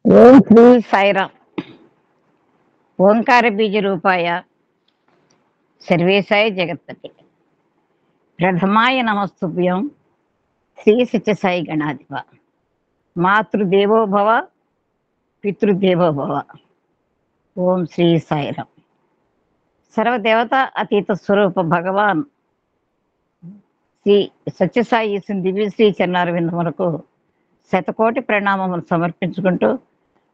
ఓం శ్రీ సాయిరాం. ఓంకార బీజ రూపాయ సర్వేశాయ జగత్పతి. ప్రథమాయ నమస్తుభ్యం శ్రీ సత్యసాయి గణాధిప. మాతృదేవో భవ పితృదేవో భవ. ఓం శ్రీ సాయిరాం. సర్వదేవత అతీత స్వరూప భగవాన్ శ్రీ సత్యసాయి దివ్యశ్రీ చరణారవిందములకు శతకోటి ప్రణామములు సమర్పించుకుంటూ,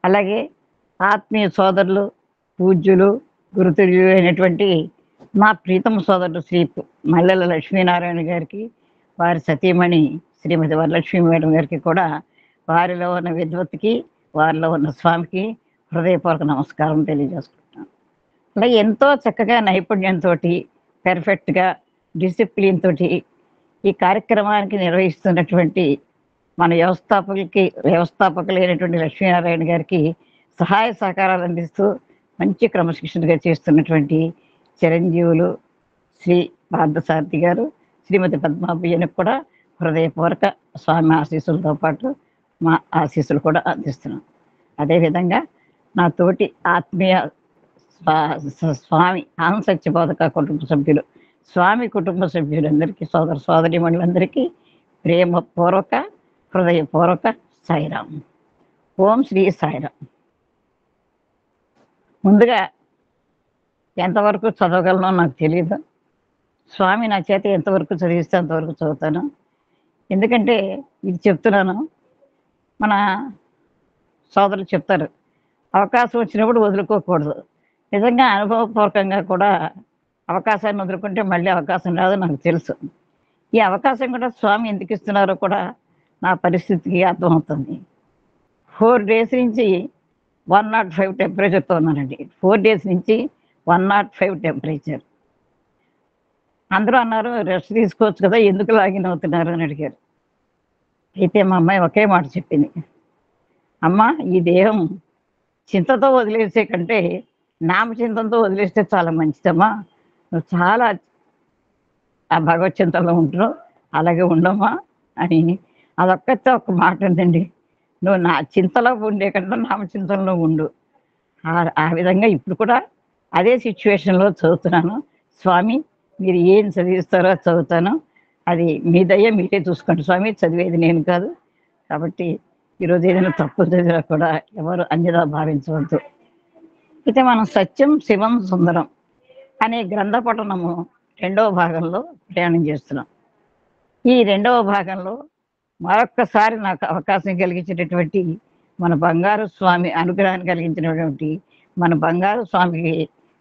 అలాగే ఆత్మీయ సోదరులు, పూజ్యులు, గురుతుల్యులు అయినటువంటి మా ప్రీతమ సోదరుడు శ్రీ మల్లెల లక్ష్మీనారాయణ గారికి, వారి సతీమణి శ్రీమతి వరలక్ష్మి మేడం గారికి కూడా వారిలో ఉన్న విద్వత్తుకి, వారిలో ఉన్న స్వామికి హృదయపూర్వక నమస్కారం తెలియజేసుకుంటున్నాను. అలాగే ఎంతో చక్కగా నైపుణ్యంతో, పెర్ఫెక్ట్గా, డిసిప్లిన్ తోటి ఈ కార్యక్రమానికి నిర్వహిస్తున్నటువంటి మన వ్యవస్థాపకులైనటువంటి లక్ష్మీనారాయణ గారికి సహాయ సహకారాలు అందిస్తూ మంచి క్రమశిక్షణగా చేస్తున్నటువంటి చిరంజీవులు శ్రీ పార్థసారథి గారు, శ్రీమతి పద్మాభయ్యనికి కూడా హృదయపూర్వక స్వామి ఆశీస్సులతో పాటు మా ఆశీస్సులు కూడా అందిస్తున్నాం. అదేవిధంగా నా తోటి ఆత్మీయ స్వామి ఆనంద సత్యబోధక కుటుంబ సభ్యులు, స్వామి కుటుంబ సభ్యులందరికీ, సోదర సోదరీమణులందరికీ ప్రేమపూర్వక హృదయపూర్వక సాయిరాం. ఓం శ్రీ సాయిరాం. ముందుగా ఎంతవరకు చదవగలనో నాకు తెలియదు. స్వామి నా చేత ఎంతవరకు చదివిస్తే అంతవరకు చదువుతాను. ఎందుకంటే ఇది చెప్తున్నాను, మన సోదరులు చెప్తారు, అవకాశం వచ్చినప్పుడు వదులుకోకూడదు. నిజంగా అనుభవపూర్వకంగా కూడా అవకాశాన్ని వదులుకుంటే మళ్ళీ అవకాశం రాదు నాకు తెలుసు. ఈ అవకాశం కూడా స్వామి ఎందుకు ఇస్తున్నారో కూడా నా పరిస్థితికి అర్థమవుతుంది. 4 days నుంచి 105 టెంపరేచర్తో ఉన్నానండి. 4 days నుంచి 105 టెంపరేచర్. అందరూ అన్నారు, రెస్ట్ తీసుకోవచ్చు కదా, ఎందుకు లాగిన్ అవుతున్నారు అని అడిగారు. అయితే మా అమ్మాయి ఒకే మాట చెప్పింది, అమ్మ ఈ దేహం చింతతో వదిలేసే కంటే నామచింతంతో వదిలేస్తే చాలా మంచిదమ్మా, నువ్వు చాలా ఆ భగవత్ చింతనలో ఉంటున్నావు, అలాగే ఉండమ్మా అని అదొక్కతే ఒక మాట ఉందండి. నువ్వు నా చింతలో ఉండే కంటే నామచింతనలో ఉండు. ఆ విధంగా ఇప్పుడు కూడా అదే సిచ్యువేషన్లో చదువుతున్నాను. స్వామి మీరు ఏం చదివిస్తారో చదువుతాను, అది మీ దయ, మీరే చూసుకోండి స్వామి, చదివేది నేను కాదు. కాబట్టి ఈరోజు ఏదైనా తప్పు చదివినా కూడా ఎవరు అన్యదా భావించవద్దు. అయితే మనం సత్యం శివం సుందరం అనే గ్రంథ పఠనము 2వ భాగంలో ప్రయాణం చేస్తున్నాం. ఈ 2వ భాగంలో మరొక్కసారి నాకు అవకాశం కలిగించినటువంటి మన బంగారు స్వామి అనుగ్రహాన్ని కలిగించినటువంటి మన బంగారు స్వామికి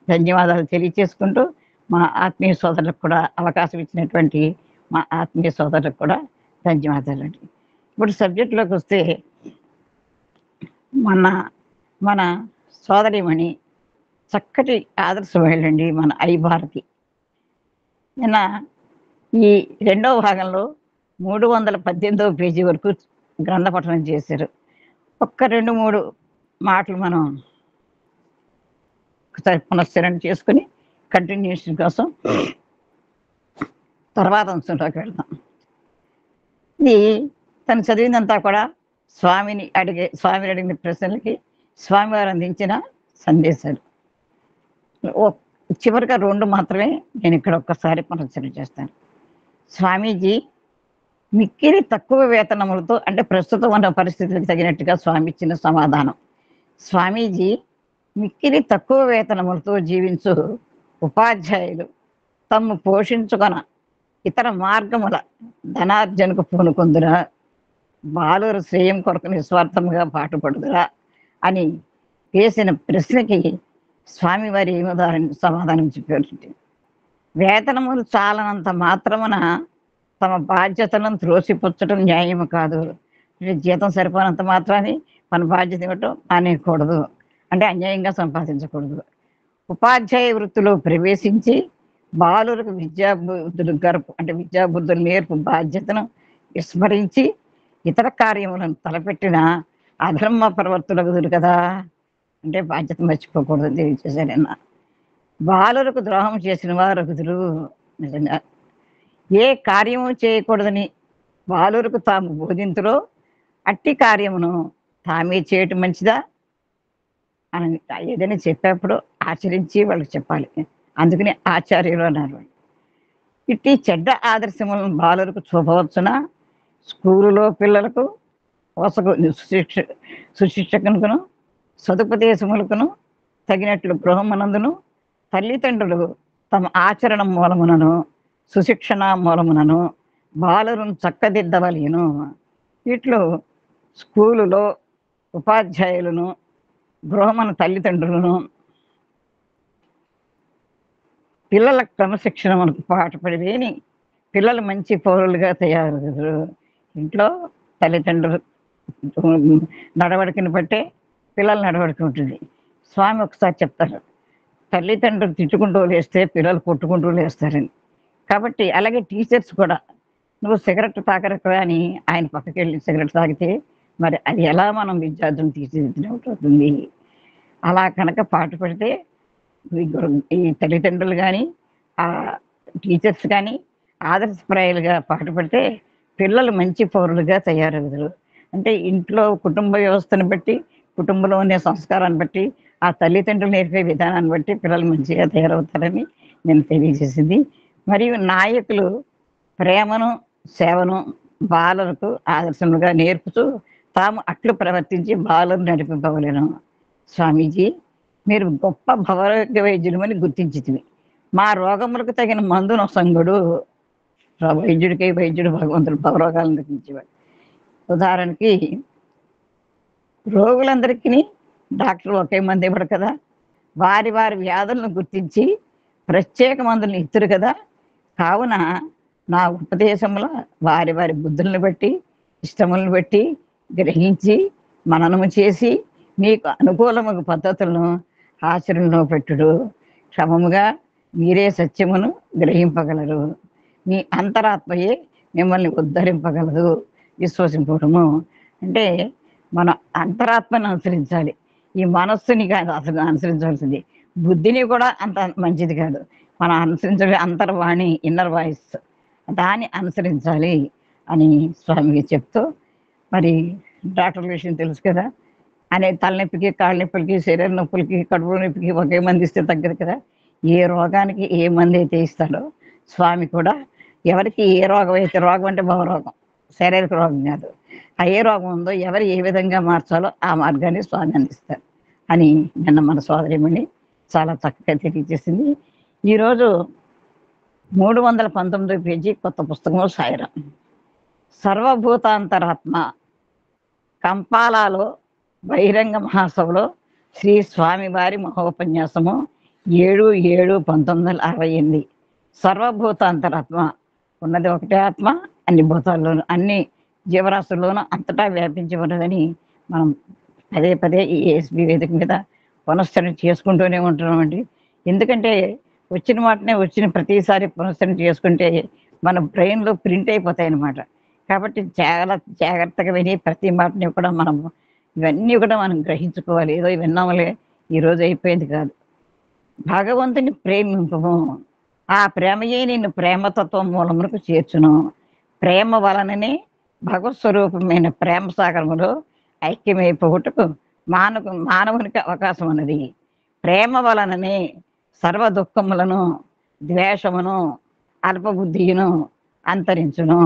ధన్యవాదాలు తెలియచేసుకుంటూ, మా ఆత్మీయ సోదరులకు కూడా అవకాశం ఇచ్చినటువంటి మా ఆత్మీయ సోదరులకు కూడా ధన్యవాదాలండి. ఇప్పుడు సబ్జెక్టులోకి వస్తే, మన మన సోదరిమణి చక్కటి ఆదర్శమేళండి మన ఐభారతి. నిన్న ఈ 2వ భాగంలో 318వ పేజీ వరకు గ్రంథ పఠనం చేశారు. ఒక్క 2-3 మాటలు మనం ఒకసారి పునశ్చరణ చేసుకుని కంటిన్యూషన్ కోసం తర్వాత అంశంలోకి వెళ్దాం. ఇది తను చదివినంతా కూడా స్వామిని అడిగిన ప్రశ్నలకి స్వామివారు అందించిన సందేశాలు. చివరిగా 2 మాత్రమే నేను ఇక్కడ ఒక్కసారి పునశ్చరణ చేస్తాను. స్వామీజీ మిక్కిలి తక్కువ వేతనములతో, అంటే ప్రస్తుతం ఉన్న పరిస్థితులకు తగినట్టుగా స్వామి ఇచ్చిన సమాధానం. స్వామీజీ మిక్కిలి తక్కువ వేతనములతో జీవించు ఉపాధ్యాయులు తమ్ము పోషించుకొన ఇతర మార్గముల ధనార్జనకు పూనుకొందురా, బాలుర శ్రేయం కొరకు నిస్వార్థముగా పాటుపడుదురా అని వేసిన ప్రశ్నకి స్వామివారి సమాధానం చెప్పారు. వేతనములు చాలనంత మాత్రమున తమ బాధ్యతలను త్రోసిపుచ్చడం న్యాయము కాదు. జీతం సరిపోనంత మాత్రాన్ని మన బాధ్యత ఇవ్వటం అనేకూడదు, అంటే అన్యాయంగా సంపాదించకూడదు. ఉపాధ్యాయ వృత్తిలో ప్రవేశించి బాలులకు విద్యాబుద్ధులు నేర్పు బాధ్యతను విస్మరించి ఇతర కార్యములను తలపెట్టిన అధర్మ ప్రవర్తులకు కదా, అంటే బాధ్యత మర్చిపోకూడదు తెలియచేశారన్న. బాలులకు ద్రోహం చేసిన వారు రగుదురు. నిజంగా ఏ కార్యము చేయకూడదని బాలురకు తాము బోధింతురో అట్టి కార్యమును తామే చేయటం మంచిదా అని ఏదైనా చెప్పేప్పుడు ఆచరించి వాళ్ళకి చెప్పాలి. అందుకని ఆచార్యులు అన్నారు. ఇట్టి చెడ్డ ఆదర్శములను బాలులకు చూపవచ్చున స్కూలులో పిల్లలకు పోసకు సుశిక్షకునుకును సదుపదేశములకును తగినట్లు గృహమునందును తల్లిదండ్రులు తమ ఆచరణ మూలమునను సుశిక్షణ మూలమునను బాలులను చక్కదిద్దవలేను. వీటిలో స్కూలులో ఉపాధ్యాయులను గృహమున తల్లిదండ్రులను పిల్లల క్రమశిక్షణ మనకు పాటుపడివేని పిల్లలు మంచి పౌరులుగా తయారయ్యారు. ఇంట్లో తల్లిదండ్రులు నడవడికని బట్టే పిల్లల నడవడిక ఉంటుంది. స్వామి ఒకసారి చెప్తారు, తల్లిదండ్రులు తిట్టుకుంటూ లేస్తే పిల్లలు కొట్టుకుంటూ లేస్తారని. కాబట్టి అలాగే టీచర్స్ కూడా నువ్వు సిగరెట్ తాగరకు అని ఆయన పక్కకి వెళ్ళి సిగరెట్ తాగితే మరి అది ఎలా మనం విద్యార్థులను తీర్చిదిద్దినవుతుంది. అలా కనుక పాటు పడితే ఈ తల్లిదండ్రులు కానీ ఆ టీచర్స్ కానీ ఆదర్శప్రాయాలుగా పాటుపడితే పిల్లలు మంచి పౌరులుగా తయారవుతారు. అంటే ఇంట్లో కుటుంబ వ్యవస్థను బట్టి కుటుంబంలో ఉండే సంస్కారాన్ని బట్టి ఆ తల్లిదండ్రులు నేర్పే విధానాన్ని బట్టి పిల్లలు మంచిగా తయారవుతారని నేను తెలియజేసింది. మరియు నాయకులు ప్రేమను సేవను బాలలకు ఆదర్శములుగా నేర్పుతూ తాము అట్లు ప్రవర్తించి బాలను నడిపింపవలేను. స్వామీజీ, మీరు గొప్ప భవరోగ్య వైద్యులమని గుర్తించింది. మా రోగములకు తగిన మందును సంగుడు వైద్యుడికి వైద్యుడు భగవంతుడు భవరోగాలను గుర్తించేవాడు. ఉదాహరణకి రోగులందరికీ డాక్టర్ ఒకే మంది ఇవ్వడు కదా, వారి వారి వ్యాధులను గుర్తించి ప్రత్యేక మందులను ఇస్తురు కదా. కావున నా ఉపదేశంలో వారి వారి బుద్ధులను బట్టి ఇష్టములను బట్టి గ్రహించి మననము చేసి మీకు అనుకూలమైన పద్ధతులను ఆచరణలో పెట్టుడు క్రమముగా మీరే సత్యమును గ్రహింపగలరు. మీ అంతరాత్మయే మిమ్మల్ని ఉద్ధరింపగలదు. విశ్వసింపడము అంటే మన అంతరాత్మను అనుసరించాలి. ఈ మనస్సుని కాదు అసలు అనుసరించవలసింది. బుద్ధిని కూడా అంత మంచిది కాదు. మనం అనుసరించే అంతర్వాణి ఇన్నర్ వాయిస్ దాన్ని అనుసరించాలి అని స్వామికి చెప్తూ, మరి డాక్టర్ల విషయం తెలుసు కదా, అనే తలనొప్పికి కాళ్ళ నొప్పులకి శరీర నొప్పులకి కడుపు నొప్పికి ఒకే మంది ఇస్తే తగ్గదు కదా. ఏ రోగానికి ఏ మంది అయితే ఇస్తాడో స్వామి కూడా ఎవరికి ఏ రోగం అయితే, రోగం అంటే భవరోగం శారీరక రోగం కాదు, ఆ ఏ రోగం ఉందో ఎవరు ఏ విధంగా మార్చాలో ఆ మార్గాన్ని స్వామి అందిస్తారు అని నిన్న మన సోదరిమణి చాలా చక్కగా తెలియజేసింది. ఈరోజు 319 పేజీ కొత్త పుస్తకం సాయిరాం. సర్వభూతాంతరాత్మ కంపాలాలో బహిరంగ మహాసభలో శ్రీ స్వామివారి మహోపన్యాసము 7/7/1968. సర్వభూతాంతరాత్మ ఉన్నది ఒకటే ఆత్మ, అన్ని భూతాల్లోనూ అన్ని జీవరాశుల్లోనూ అంతటా వ్యాపించి ఉన్నదని మనం పదే పదే ఈ ఏఎస్బి వేదిక మీద పునశ్చరణ చేసుకుంటూనే ఉంటున్నామండి. ఎందుకంటే వచ్చిన వాటినే వచ్చిన ప్రతిసారి పునశ్చరణ చేసుకుంటే మన బ్రెయిన్లో ప్రింట్ అయిపోతాయి అన్నమాట. కాబట్టి చాలా జాగ్రత్తగా విని ప్రతి మాటని కూడా మనం ఇవన్నీ కూడా మనం గ్రహించుకోవాలి. ఏదో విన్నాములే ఈరోజు అయిపోయింది కాదు. భగవంతుని ప్రేమింపము, ఆ ప్రేమయే నిన్ను ప్రేమతత్వం మూలమునకు చేర్చును. ప్రేమ వలననే భగవత్ స్వరూపమైన ప్రేమ సాగరములో ఐక్యమైపోవుటకు మానవునికి అవకాశం ఉన్నది. ప్రేమ వలననే సర్వ దుఃఖములను ద్వేషమును అల్పబుద్ధిను అంతరించును.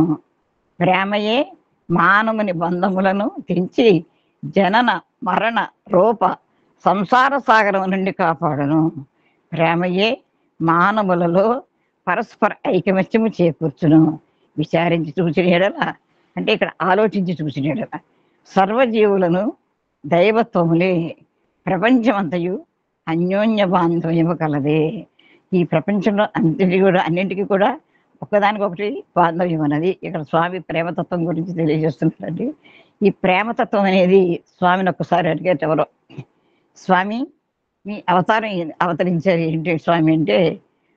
ప్రేమయే మానవుని బంధములను తెంచి జనన మరణ రూప సంసార సాగరం నుండి కాపాడును. ప్రేమయే మానవులలో పరస్పర ఐకమత్యము చేకూర్చును. విచారించి చూసిన ఎడల అంటే ఇక్కడ ఆలోచించి చూసిన ఎడల సర్వజీవులను దైవత్వములే ప్రపంచమంతయు అన్యోన్య బాంధవ్యము కలదే. ఈ ప్రపంచంలో అన్నింటికి కూడా ఒకదానికొకటి బాంధవ్యం అన్నది ఇక్కడ స్వామి ప్రేమతత్వం గురించి తెలియజేస్తున్నారండి. ఈ ప్రేమతత్వం అనేది స్వామిని ఒక్కసారి అడిగేట ఎవరో, స్వామి మీ అవతారం అవతరించారు ఏంటి స్వామి అంటే,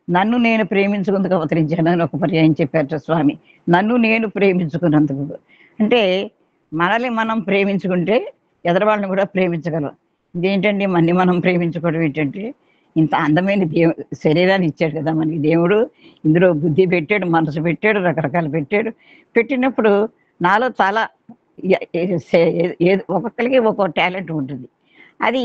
నన్ను నేను ప్రేమించుకుందుకు అవతరించాను అని ఒక పర్యాయం చెప్పారట స్వామి. నన్ను నేను ప్రేమించుకున్నందుకు అంటే మనల్ని మనం ప్రేమించుకుంటే ఎదరవాళ్ళని కూడా ప్రేమించగలం. ఇదేంటండి మనం ప్రేమించుకోవడం ఏంటంటే, ఇంత అందమైన శరీరాన్ని ఇచ్చాడు కదా మనకి దేవుడు, ఇందులో బుద్ధి పెట్టాడు, మనసు పెట్టాడు, రకరకాలు పెట్టాడు. పెట్టినప్పుడు నాలో చాలా ఒక్కొక్కరికి ఒక్కో టాలెంట్ ఉంటుంది. అది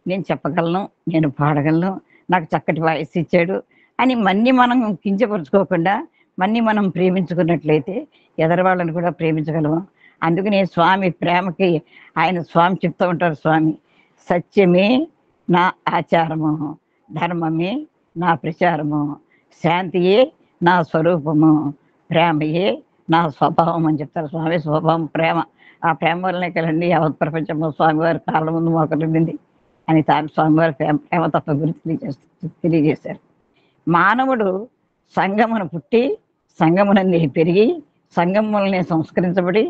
నేను చెప్పగలను, నేను పాడగలను, నాకు చక్కటి వాయిస్ ఇచ్చాడు అని మన్ని మనం కించపరుచుకోకుండా, మన్ని మనం ప్రేమించుకున్నట్లయితే ఎదరు వాళ్ళని కూడా ప్రేమించగలం. అందుకనే స్వామి ప్రేమకి ఆయన స్వామి చెప్తూ ఉంటారు స్వామి, "సత్యమే నా ఆచారము, ధర్మమే నా ప్రచారము, శాంతియే నా స్వరూపము, ప్రేమయే నా స్వభావం" అని చెప్తారు. స్వామి స్వభావం ప్రేమ. ఆ ప్రేమ వల్లనే కదండీ యావత్ ప్రపంచము స్వామివారి కాళ్ళ ముందు మోకరిల్లింది అని స్వామివారి ప్రేమ తత్వం గురించి తెలియజేశారు. మానవుడు సంగమున పుట్టి, సంగమునందే పెరిగి, సంగములనే సంస్కరించబడి,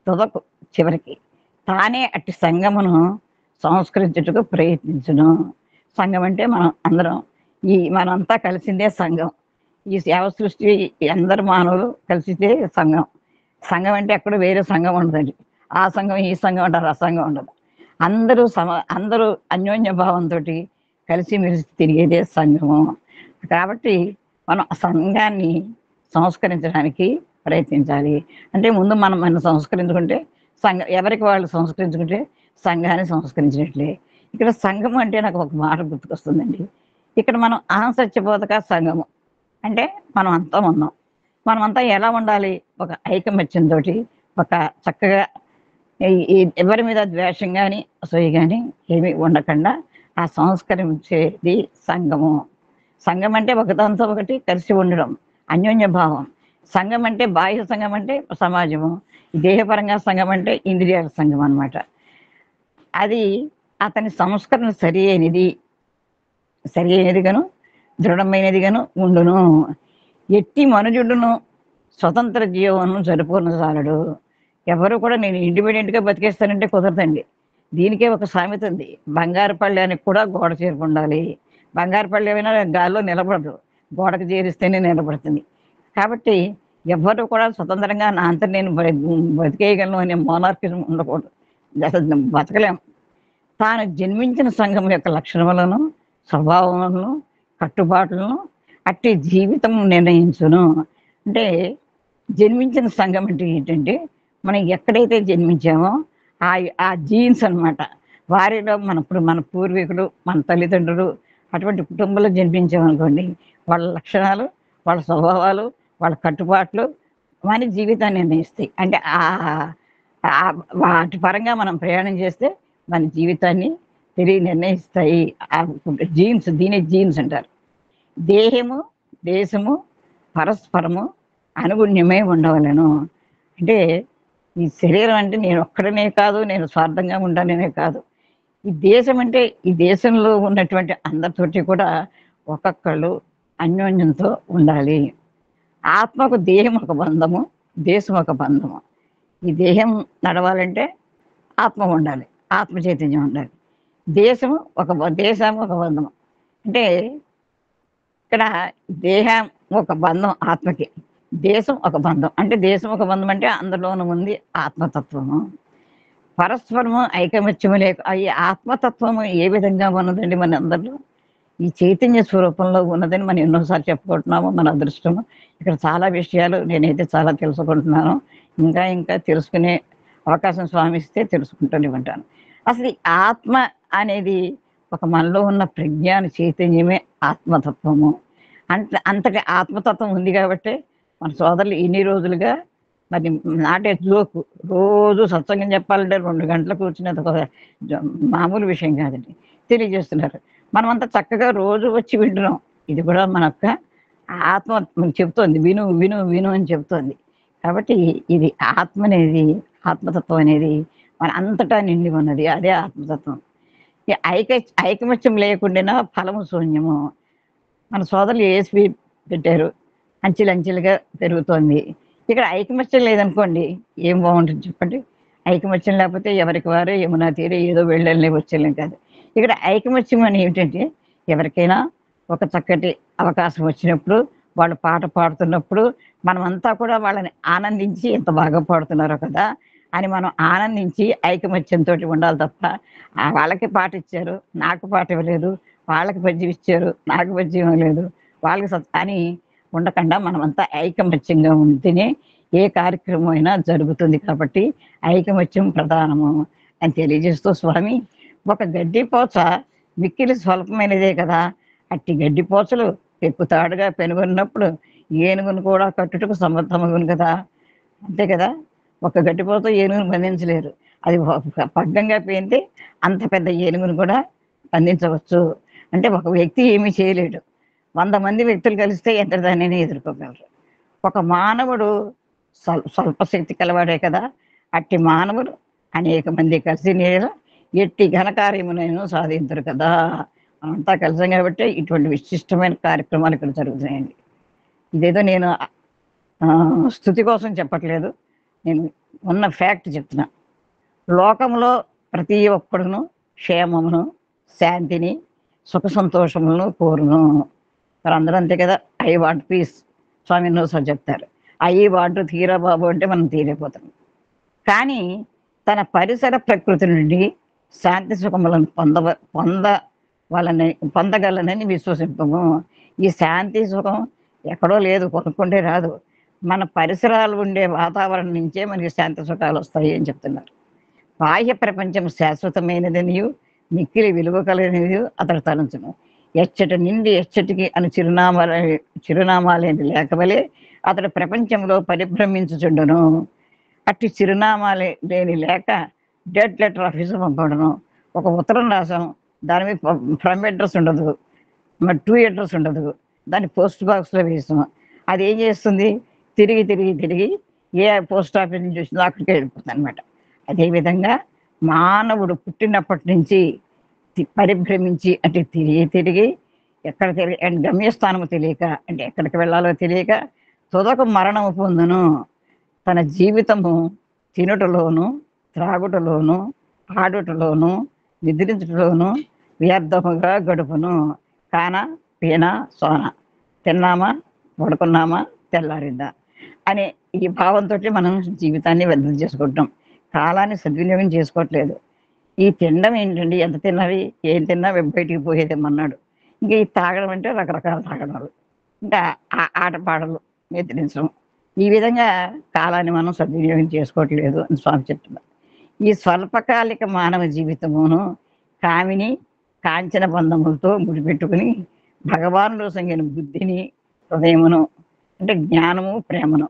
తుదకు చివరికి తానే అట్టి సంగమును సంస్కరించుటకు ప్రయత్నించును. సంఘం అంటే మనం అందరం, మనంతా కలిసిందే సంఘం. ఈ సేవ సృష్టి అందరు మానవులు కలిసితే సంఘం. సంఘం అంటే ఎక్కడ వేరే సంఘం ఉండదండి. ఆ సంఘం ఈ సంఘం అంటారు, ఆ సంఘం ఉండదు. అందరూ అన్యోన్య భావంతో కలిసిమెలిసి తిరిగేదే సంఘము. కాబట్టి మనం ఆ సంఘాన్ని సంస్కరించడానికి ప్రయత్నించాలి. అంటే ముందు మనం సంస్కరించుకుంటే ఎవరికి వాళ్ళు సంస్కరించుకుంటే సంఘాన్ని సంస్కరించినట్లే. ఇక్కడ సంఘము అంటే నాకు ఒక మాట గుర్తుకొస్తుందండి. ఇక్కడ మనం అహంసత్యబోధక సంఘము అంటే మనం అంతా ఉన్నాం. మనమంతా ఎలా ఉండాలి? ఒక ఐకమత్యంతో, ఒక చక్కగా ఎవరి మీద ద్వేషం కానీ అసూయ కానీ ఏమీ ఉండకుండా ఆ సంస్కరించేది సంఘము. సంఘం అంటే ఒకదాంతో ఒకటి కలిసి ఉండడం, అన్యోన్య భావం. సంఘం అంటే బాహ్య సంఘం అంటే సమాజము, దేహపరంగా సంఘం అంటే ఇంద్రియాల సంఘం అన్నమాట. అది అతని సంస్కరణ సరి అయినదిగాను దృఢమైనదిగాను ఉండును. ఎట్టి మనుజుడును స్వతంత్ర జీవనం జరుపుకొనసాలడు. ఎవరు కూడా నేను ఇండిపెండెంట్గా బతికేస్తానంటే కుదరదండి. దీనికే ఒక సామెత ఉంది, బంగారు పళ్ళానికి కూడా గోడ చేరుపు ఉండాలి. బంగారు పళ్ళు ఏమైనా గాల్లో నిలబడదు, గోడకు చేరిస్తేనే నిలబడుతుంది. కాబట్టి ఎవ్వరు కూడా స్వతంత్రంగా నా అంతా నేను బతికేయగలను అనే మోనార్కిజం ఉండకూడదు, అసలు బతకలేం. తాను జన్మించిన సంఘం యొక్క లక్షణములను, స్వభావములను, కట్టుబాట్లను అట్టి జీవితం నిర్ణయించును. అంటే జన్మించిన సంఘం అంటే ఏంటంటే మనం ఎక్కడైతే జన్మించామో ఆ జీన్స్ అన్నమాట. వారిలో మన పూర్వీకులు, మన తల్లిదండ్రులు అటువంటి కుటుంబంలో జన్మించామనుకోండి, వాళ్ళ లక్షణాలు, వాళ్ళ స్వభావాలు, వాళ్ళ కట్టుబాట్లు మన జీవితాన్ని నిర్ణయిస్తాయి. అంటే వాటి పరంగా మనం ప్రయాణం చేస్తే మన జీవితాన్ని నిర్ణయిస్తాయి. ఆ జీన్స్, దీని జీన్స్ అంటారు. దేహము దేశము పరస్పరము అనుగుణ్యమై ఉండవలను. అంటే ఈ శరీరం అంటే నేను ఒక్కడనే కాదు, నేను స్వార్థంగా ఉండాలనే కాదు. ఈ దేశం అంటే ఈ దేశంలో ఉన్నటువంటి అందరితోటి కూడా ఒక్కొక్కళ్ళు అన్యోన్యంతో ఉండాలి. ఆత్మకు దేహం ఒక బంధము, దేశం ఒక బంధము. ఈ దేహం నడవాలంటే ఆత్మ ఉండాలి, ఆత్మ చైతన్యం ఉండాలి. దేశం ఒక బంధము. అంటే ఇక్కడ దేహం ఒక బంధం ఆత్మకి, దేశం ఒక బంధం. అంటే దేశం ఒక బంధం అంటే అందులోనూ ఉంది ఆత్మతత్వము. పరస్పరము ఐకమత్యము ఈ ఆత్మతత్వము ఏ విధంగా ఉన్నదండి మన అందరిలో? ఈ చైతన్య స్వరూపంలో ఉన్నదని మనం ఎన్నోసార్లు చెప్పుకుంటున్నాము. మన అదృష్టము. ఇక్కడ చాలా విషయాలు నేనైతే చాలా తెలుసుకుంటున్నాను. ఇంకా ఇంకా తెలుసుకునే అవకాశం స్వామి ఇస్తే తెలుసుకుంటూనే ఉంటాను. అసలు ఈ ఆత్మ అనేది ఒక మనలో ఉన్న ప్రజ్ఞాన చైతన్యమే ఆత్మతత్వము. అంతటి ఆత్మతత్వం ఉంది కాబట్టి మన సోదరులు ఇన్ని రోజులుగా మరి నాటే జోకు, రోజు సత్సంగం చెప్పాలంటే 2 గంటలు కూర్చునేది ఒక మామూలు విషయం కాదండి, తెలియజేస్తున్నారు. మనమంతా చక్కగా రోజు వచ్చి వింటున్నాం. ఇది కూడా మన యొక్క ఆత్మ చెప్తోంది, విను విను విను అని చెప్తోంది. కాబట్టి ఇది ఆత్మతత్వం అనేది మన అంతటా నిండి ఉన్నది. అదే ఆత్మతత్వం. ఈ ఐకమత్యం లేకుండా ఫలము శూన్యము. మన సోదరులు ఏసి పెట్టారు, అంచెలంచెలుగా పెరుగుతోంది. ఇక్కడ ఐకమత్యం లేదనుకోండి, ఏం బాగుంటుంది చెప్పండి? ఐకమత్యం లేకపోతే ఎవరికి వారే యమునా తీరే ఏదో వెళ్ళలే వచ్చేలేం కాదు. ఇక్కడ ఐకమత్యం అని ఏమిటంటే ఎవరికైనా ఒక చక్కటి అవకాశం వచ్చినప్పుడు, వాళ్ళు పాట పాడుతున్నప్పుడు మనమంతా కూడా వాళ్ళని ఆనందించి ఎంత బాగా పాడుతున్నారో కదా అని మనం ఆనందించి ఐకమత్యంతో ఉండాలి తప్ప వాళ్ళకి పాట ఇచ్చారు నాకు పాట ఇవ్వలేదు, వాళ్ళకి పద్యం ఇచ్చారు నాకు పద్యం ఇవ్వలేదు, వాళ్ళకి అని ఉండకుండా మనమంతా ఐకమత్యంగా ఉంటేనే ఏ కార్యక్రమం అయినా జరుగుతుంది కాబట్టి ఐకమత్యం ప్రధానము అని తెలియజేస్తూ స్వామి, ఒక గడ్డిపోచ మిక్కిలి స్వల్పమైనదే కదా, అట్టి గడ్డిపోచలు ఎక్కుతాడుగా పెనుగొన్నప్పుడు ఏనుగును కూడా కట్టుటకు సమర్థమగును కదా. అంతే కదా, ఒక గడ్డిపోత ఏనుగును బంధించలేరు, అది పగ్గంగా పేంటే అంత పెద్ద ఏనుగును కూడా బంధించవచ్చు. అంటే ఒక వ్యక్తి ఏమీ చేయలేడు, 100 మంది వ్యక్తులు కలిస్తే ఎంత దానిని ఎదుర్కోగలరు. ఒక మానవుడు స్వల్ప శక్తి కలవాడే కదా, అట్టి మానవుడు అనేక మంది కలిసి నేను ఎట్టి ఘనకార్యమునైనా సాధించరు కదా. అంతా కలిసాం కాబట్టి ఇటువంటి విశిష్టమైన కార్యక్రమాలు ఇక్కడ జరుగుతున్నాయండి. ఇదేదో నేను స్థుతి కోసం చెప్పట్లేదు, నేను ఉన్న ఫ్యాక్ట్ చెప్తున్నా. లోకంలో ప్రతి ఒక్కడును క్షేమమును, శాంతిని, సుఖ సంతోషములను కోరును. మరి అందరూ అంతే కదా, ఐ వాంట్ పీస్, స్వామి ఎన్నోసార్లు చెప్తారు. అయ్యి వాంట్ తీరా బాబు అంటే మనం తీరైపోతాం. కానీ తన పరిసర ప్రకృతి నుండి శాంతి సుఖములను పొందగలనని విశ్వసింపము. ఈ శాంతి సుఖం ఎక్కడో లేదు, కొనుక్కుంటే రాదు, మన పరిసరాలు ఉండే వాతావరణం నుంచే మనకి శాంతి సుఖాలు వస్తాయి అని చెప్తున్నారు. బాహ్య ప్రపంచం శాశ్వతమైనదనియు మిక్కిలి విలువ కలిగినది అతడు తలంచును. ఎచ్చటి నుండి ఎచ్చటికి అని చిరునామాలేని లేకవలే అతడు ప్రపంచంలో పరిభ్రమించుచుండును. అట్టి చిరునామాలే లేని లేక డెడ్ లెటర్ ఆఫీసు పంపడను. ఒక ఉత్తరం రాసాం, దాని మీద ఫ్రమ్ అడ్రస్ ఉండదు, మరి టు అడ్రస్ ఉండదు, దాన్ని పోస్ట్ బాక్స్లో వేసాం. అది ఏం చేస్తుంది, తిరిగి తిరిగి తిరిగి ఏ పోస్ట్ ఆఫీస్ నుంచి వచ్చిందో అక్కడికి వెళ్ళిపోతుంది అనమాట. అదేవిధంగా మానవుడు పుట్టినప్పటి నుంచి పరిభ్రమించి అంటే తిరిగి తిరిగి ఎక్కడ తిరిగి గమ్యస్థానము తెలియక, అంటే ఎక్కడికి వెళ్ళాలో తెలియక తుదకు మరణము పొందును. తన జీవితము తినుటలోను, త్రాగుటలోను, ఆడుటలోను, నిద్రించుటలోను వ్యర్థముగా గడుపును. కాన పీన సోన, తిన్నామా పడుకున్నామా తెల్లారిందా అనే ఈ భావంతో మనం జీవితాన్ని వ్యర్థం చేసుకుంటాం, కాలాన్ని సద్వినియోగం చేసుకోవట్లేదు. ఈ తినడం ఏంటండి, ఎంత తిన్నవి, ఏం తిన్నా బయటికి పోయేదేమన్నాడు. ఇంకా ఈ తాగడం అంటే రకరకాల తాగడాలు, ఇంకా ఆటపాటలు, నిద్రించడం, ఈ విధంగా కాలాన్ని మనం సద్వినియోగం చేసుకోవట్లేదు అని స్వామి చెప్తున్నారు. ఈ స్వల్పకాలిక మానవ జీవితమును కామిని కాంచన బంధములతో ముడిపెట్టుకుని భగవానుడు సంగిన బుద్ధిని, హృదయమును అంటే జ్ఞానము, ప్రేమను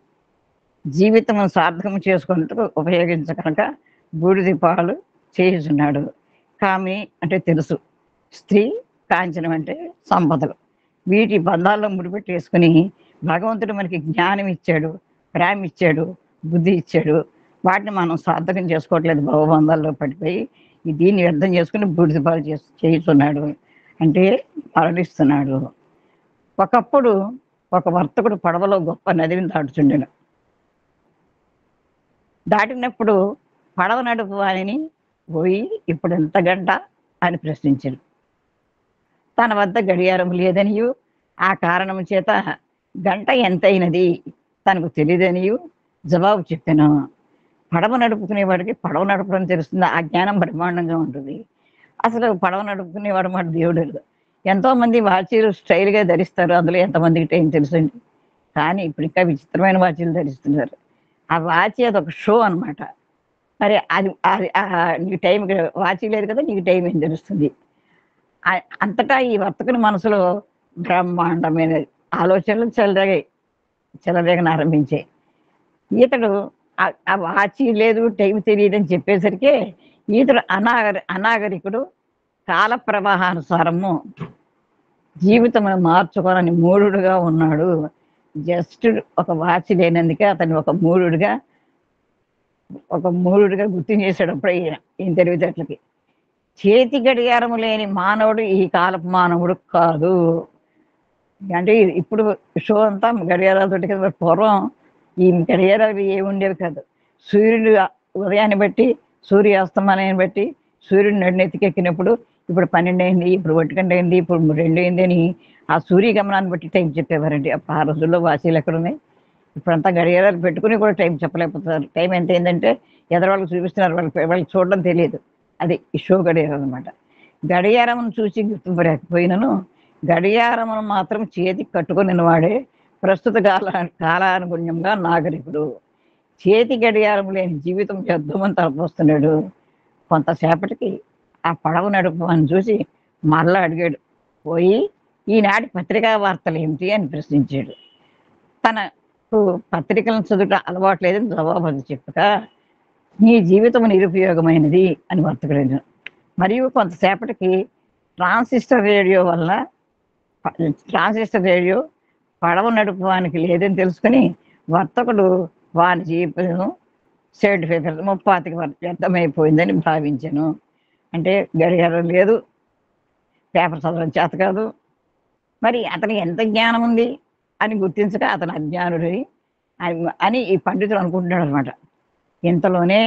జీవితము సార్థకము చేసుకున్నట్టు ఉపయోగించకనుక బూడిది పాలు చేయుచున్నాడు. కామిని అంటే తెలుసు, స్త్రీ, కాంచనం అంటే సంపదలు, వీటి బంధాల్లో ముడిపెట్టేసుకుని భగవంతుడు మనకి జ్ఞానం ఇచ్చాడు, ప్రేమ ఇచ్చాడు, బుద్ధి ఇచ్చాడు, వాటిని మనం సార్థకం చేసుకోవట్లేదు, భవబంధాల్లో పడిపోయి దీన్ని వ్యర్థం చేసుకుని బూడిదపాలు చేస్తున్నాడు, అంటే మరణిస్తున్నాడు. ఒకప్పుడు ఒక వర్తకుడు పడవలో గొప్ప నదిని దాటుచుండెను. దాటినప్పుడు పడవ నడుపు వారిని పోయి ఇప్పుడు ఎంత గంట అని ప్రశ్నించాడు. తన వద్ద గడియారం లేదనియు ఆ కారణం చేత గంట ఎంతైనది తనకు తెలియదనియు జవాబు చెప్పాను. పడవ నడుపుకునేవాడికి పడవ నడపడం తెలుస్తుంది, ఆ జ్ఞానం బ్రహ్మాండంగా ఉంటుంది. అసలు పడవ నడుపుకునేవాడు మాట దేవుడు. ఎంతోమంది వాచీలు స్టైల్గా ధరిస్తారు, అందులో ఎంతమందికి టైం తెలుసండి. కానీ ఇప్పుడు ఇంకా విచిత్రమైన వాచీలు ధరిస్తున్నారు. ఆ వాచి అదొక షో అనమాట. మరి అది అది నీకు టైం వాచి లేదు కదా, నీకు టైం ఏం తెలుస్తుంది. అంతటా ఈ వర్తకుని మనసులో బ్రహ్మాండమైన ఆలోచనలు చెలరేగన ఆరంభించాయి. ఈతడు ఆ వాచి లేదు, టైం తెలియదని చెప్పేసరికి ఈతడు అనాగరికుడు, కాల ప్రవాహానుసారము జీవితమును మార్చుకోనని మూఢుడుగా ఉన్నాడు. జస్ట్ ఒక వాచి లేనందుకే అతను ఒక మూఢుడిగా గుర్తు చేసేటప్పుడు ఈయన తెలివితేటలకి. చేతి గడియారము లేని మానవుడు ఈ కాలపు మానవుడు కాదు. అంటే ఇప్పుడు షో అంతా గడియారాలతోటి కదా. పూర్వం ఈ గడియారాలు ఏమి ఉండేవి కాదు. సూర్యుడు ఉదయాన్ని బట్టి, సూర్యాస్తమానాన్ని బట్టి, సూర్యుడు నడినెత్తికెక్కినప్పుడు ఇప్పుడు 12 అయింది, ఇప్పుడు 1 అయింది, ఇప్పుడు 2 అయింది అని ఆ సూర్యగమనాన్ని బట్టి టైం చెప్పేవారండి. అప్పుడు ఆ రోజుల్లో వాచీలు ఎక్కడున్నాయి, ఇప్పుడంతా గడియారాలు పెట్టుకుని కూడా టైం చెప్పలేకపోతున్నారు. టైం ఎంత అయిందంటే ఎదరవాళ్ళకి చూపిస్తున్నారు, వాళ్ళకి చూడడం తెలియదు. అది ఈ షో గడియారం అనమాట. గడియారమును చూసి గుర్తింపలేకపోయినను గడియారమును మాత్రం చేతికి కట్టుకుని వాడే ప్రస్తుత కాలానుగుణ్యంగా నాగరికుడు. చేతి గడియారం లేని జీవితం చేద్దామని తలపోస్తున్నాడు. కొంతసేపటికి ఆ పడవ నడుపు అని చూసి మరలా అడిగాడు. పోయి ఈనాటి పత్రికా వార్తలు ఏమిటి అని ప్రశ్నించాడు. తనకు పత్రికలను చదువుట అలవాటు లేదని జవాబు అది చెప్పక, నీ జీవితం నిరుపయోగమైనది అని వర్తకుడు. మరియు కొంతసేపటికి ట్రాన్సిస్టర్ రేడియో వల్ల ట్రాన్సిస్టర్ రేడియో పడవ నడుపువానికి లేదని తెలుసుకుని వర్తకుడు వాని జీవితం సర్టిఫికెట్ ముప్పాతికి వ్యర్థమైపోయిందని భావించాను. అంటే గడియారం లేదు, పేపర్ చదవడం చేత కాదు, మరి అతనికి ఎంత జ్ఞానం ఉంది అని గుర్తించక అతను అజ్ఞానుడని అని ఈ పండితుడు అనుకుంటున్నాడు అనమాట. ఇంతలోనే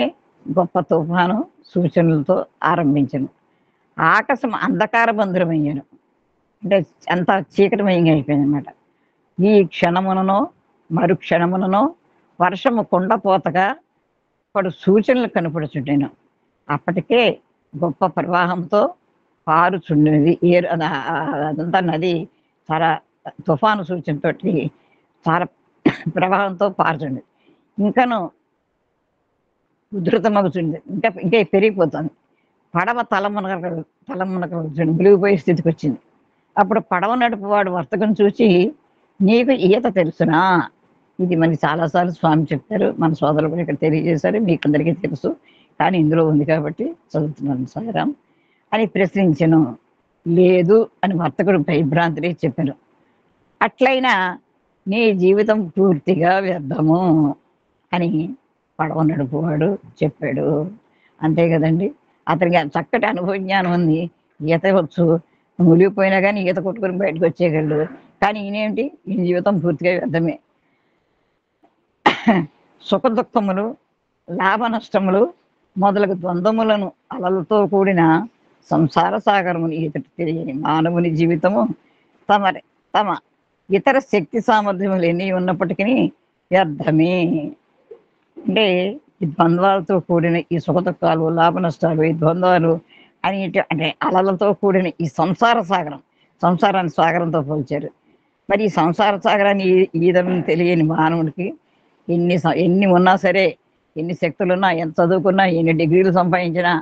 గొప్ప తుఫాను సూచనలతో ఆరంభించను. ఆకాశం అంధకార బంధురమయ్యాను. అంటే అంత చీకటిమయంగా అయిపోయింది అనమాట. ఈ క్షణముననో మరుక్షణముననో వర్షము కుండపోతగా పడు సూచనలు కనపడుచుంటాను. అప్పటికే గొప్ప ప్రవాహంతో పారుచుండేది అదంతా నది చాలా తుఫాను సూచనతో చాలా ప్రవాహంతో పారుచుండేది. ఇంకను ఉధృతమవుతుంది, ఇంకా ఇంకా పెరిగిపోతుంది. పడవ తలమునక మునిగిపోయే స్థితికి వచ్చింది. అప్పుడు పడవ నడుపువాడు వర్తకం చూసి, నీకు ఈత తెలుసునా? ఇది మనకి చాలాసార్లు స్వామి చెప్తారు, మన సోదరులు కూడా ఇక్కడ తెలియజేశారు, మీకు అందరికీ తెలుసు, కానీ ఇందులో ఉంది కాబట్టి చదువుతున్నాను సాగరం అని ప్రశ్నించను. లేదు అని వర్తకుడు భయభ్రాంతిని చెప్పాను. అట్లయినా నీ జీవితం పూర్తిగా వ్యర్థము అని పడవ నడుపువాడు చెప్పాడు. అంతే కదండి. అతనికి చక్కటి అనుభవ జ్ఞానం ఉంది, ఈత వచ్చు, మునిగిపోయినా కానీ ఈత కొట్టుకుని బయటకు వచ్చేయగలడు. కానీ ఈయనేంటి, ఈ జీవితం పూర్తిగా వ్యర్థమే. సుఖ దుఃఖములు, లాభ నష్టములు మొదలగు ద్వంద్వములను అలలతో కూడిన సంసార సాగరముని ఈతటి తెలియని మానవుని జీవితము తమ ఇతర శక్తి సామర్థ్యములు ఎన్ని ఉన్నప్పటికీ వ్యర్థమే. అంటే ఈ ద్వంద్వాలతో కూడిన ఈ సుఖ దుఃఖాలు, లాభ నష్టాలు, ఈ ద్వంద్వాలు అని అంటే అలలతో కూడిన ఈ సంసార సాగరం, సంసారాన్ని సాగరంతో పోల్చారు. మరి ఈ సంసార సాగరాన్ని ఈదడం తెలియని మానవుడికి ఎన్ని ఉన్నా సరే, ఎన్ని శక్తులున్నా, ఎంత చదువుకున్నా, ఎన్ని డిగ్రీలు సంపాదించినా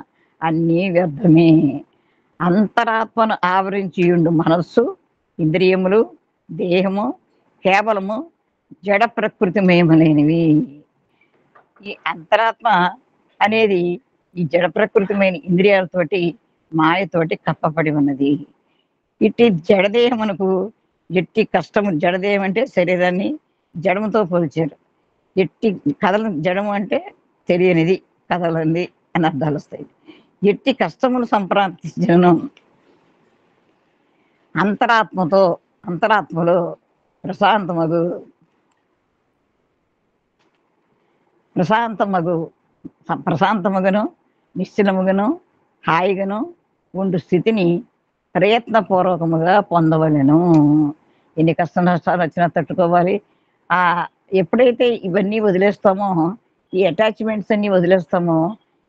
అన్నీ వ్యర్థమే. అంతరాత్మను ఆవరించి ఉండు మనస్సు, ఇంద్రియములు, దేహము కేవలము జడ ప్రకృతిమయములైనవి. ఈ అంతరాత్మ అనేది ఈ జడ ప్రకృతిమైన ఇంద్రియాలతోటి, మాయతోటి కప్పబడి ఉన్నది. ఇట్టి జడదేహమునకు ఎట్టి కష్టము, జడదేహం అంటే శరీరాన్ని జడముతో పోల్చారు. ఎట్టి జడము అంటే తెలియనిది, కదలంది అని అర్థాలు వస్తాయి. ఎట్టి కష్టములు సంప్రాప్తించను అంతరాత్మలో ప్రశాంతమగును నిశ్చలముగాను హాయిగాను ఉండు స్థితిని ప్రయత్నపూర్వకముగా పొందవలెను. ఎన్ని కష్ట నష్టాలు వచ్చినా తట్టుకోవాలి. ఎప్పుడైతే ఇవన్నీ వదిలేస్తామో, ఈ అటాచ్మెంట్స్ అన్నీ వదిలేస్తామో,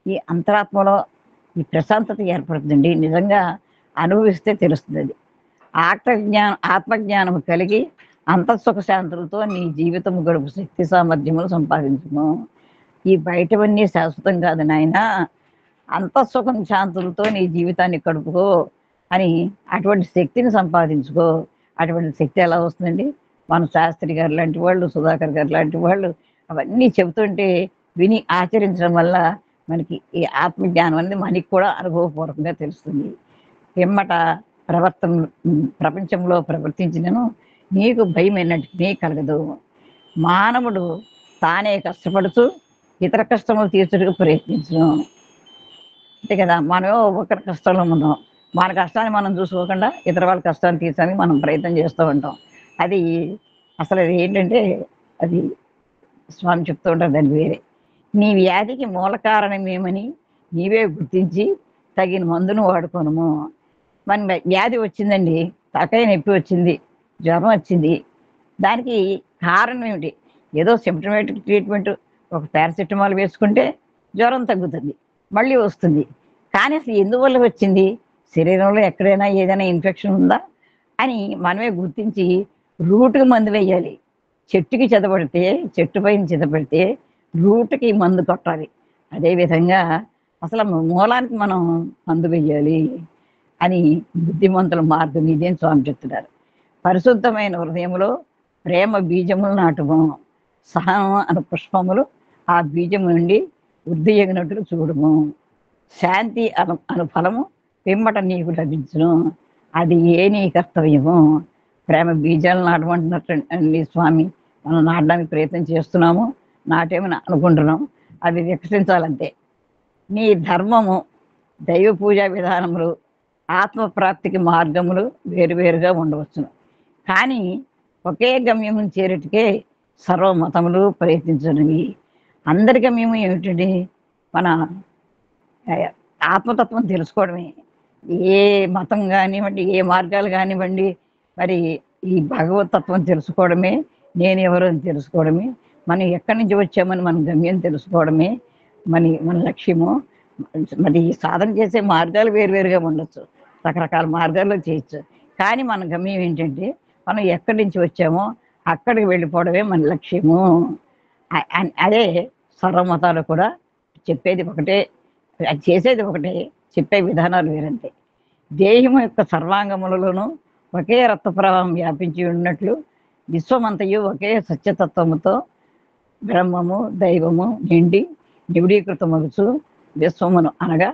ఈ అంతరాత్మలో ఈ ప్రశాంతత ఏర్పడుతుందండి. నిజంగా అనుభవిస్తే తెలుస్తుంది అది. ఆత్మజ్ఞానము కలిగి అంతఃసుఖ శాంతులతో నీ జీవితం గడుపు శక్తి సామర్థ్యములు సంపాదించుము. ఈ బయటవన్నీ శాశ్వతం కాదు నాయన, అంతఃసుఖం శాంతులతో నీ జీవితాన్ని గడుపుకో అని అటువంటి శక్తిని సంపాదించుకో. అటువంటి శక్తి ఎలా వస్తుందండి? మన శాస్త్రి గారు లాంటి వాళ్ళు, సుధాకర్ గారు లాంటి వాళ్ళు అవన్నీ చెబుతుంటే విని ఆచరించడం వల్ల మనకి ఈ ఆత్మజ్ఞానం అనేది మనకి కూడా అనుభవపూర్వకంగా తెలుస్తుంది. పిమ్మట ప్రపంచంలో ప్రవర్తించినను నీకు భయం ఎన్నటికీ కలగదు. మానవుడు తానే కష్టపడుతూ ఇతర కష్టములు తీర్చుటకు ప్రయత్నించను. అంతే కదా, మనమో ఒకరి కష్టంలో ఉన్నాం, మన కష్టాన్ని మనం చూసుకోకుండా ఇతర వాళ్ళ కష్టాన్ని తీర్చడానికి మనం ప్రయత్నం చేస్తూ ఉంటాం. అది అసలు అది ఏంటంటే, అది స్వామి చెప్తూ ఉంటారు, దాన్ని వేరే. నీ వ్యాధికి మూల కారణం ఏమని నీవే గుర్తించి తగిన మందును వాడుకోను. మన వ్యాధి వచ్చిందండి, తలకాయ నొప్పి వచ్చింది, జ్వరం వచ్చింది, దానికి కారణం ఏమిటి? ఏదో సిమ్టమేటిక్ ట్రీట్మెంట్, ఒక పారాసిటమాల్ వేసుకుంటే జ్వరం తగ్గుతుంది, మళ్ళీ వస్తుంది. కానీ అసలు ఎందువల్ల వచ్చింది? శరీరంలో ఎక్కడైనా ఏదైనా ఇన్ఫెక్షన్ ఉందా అని మనమే గుర్తించి రూట్కి మందు వేయాలి. చెట్టుకి చెదపడితే, చెట్టు పైన చెదపడితే రూట్కి మందు కొట్టాలి. అదేవిధంగా అసలు మూలానికి మనం మందు వెయ్యాలి అని బుద్ధిమంతుల మార్గం ఇదే అని స్వామి చెప్తున్నారు. పరిశుద్ధమైన హృదయములో ప్రేమ బీజములు నాటుము, సహనం అను పుష్పములు ఆ బీజం నుండి వృద్ధి ఎగినట్లు చూడుము. శాంతి అను ఫలము పిమ్మట నీకు లభించును. అది నీ కర్తవ్యము. ప్రేమ బీజాలు నాటమంటున్నట్టండి స్వామి. మనం నాటడానికి ప్రయత్నం చేస్తున్నాము, నాటేమని అనుకుంటున్నాం. అవి వికసించాలంతే. నీ ధర్మము, దైవ పూజా విధానములు, ఆత్మప్రాప్తికి మార్గములు వేరువేరుగా ఉండవచ్చును. కానీ ఒకే గమ్యము చేరేటికే సర్వమతములు ప్రయత్నించినవి. అందరి గమ్యము ఏమిటండి? మన ఆత్మతత్వం తెలుసుకోవడమే. ఏ మతం కానివ్వండి, ఏ మార్గాలు కానివ్వండి, మరి ఈ భగవతత్వం తెలుసుకోవడమే, నేను ఎవరు అని తెలుసుకోవడమే, మనం ఎక్కడి నుంచి వచ్చామని మన గమ్యం తెలుసుకోవడమే మన లక్ష్యము. మరి సాధన చేసే మార్గాలు వేరువేరుగా ఉండొచ్చు, రకరకాల మార్గాల్లో చేయొచ్చు. కానీ మన గమ్యం ఏంటంటే మనం ఎక్కడి నుంచి వచ్చామో అక్కడికి వెళ్ళిపోవడమే మన లక్ష్యము. అదే సర్వమతాలు కూడా చెప్పేది ఒకటే, చేసేది ఒకటే, చెప్పే విధానాలు వేరంతే. దేహము యొక్క సర్వాంగములలోనూ ఒకే రక్త ప్రవాహం వ్యాపించి ఉన్నట్లు విశ్వమంతయు ఒకే సత్యతత్వముతో బ్రహ్మము దైవము నిండి నివిడీకృతమగుచు విశ్వమును అనగా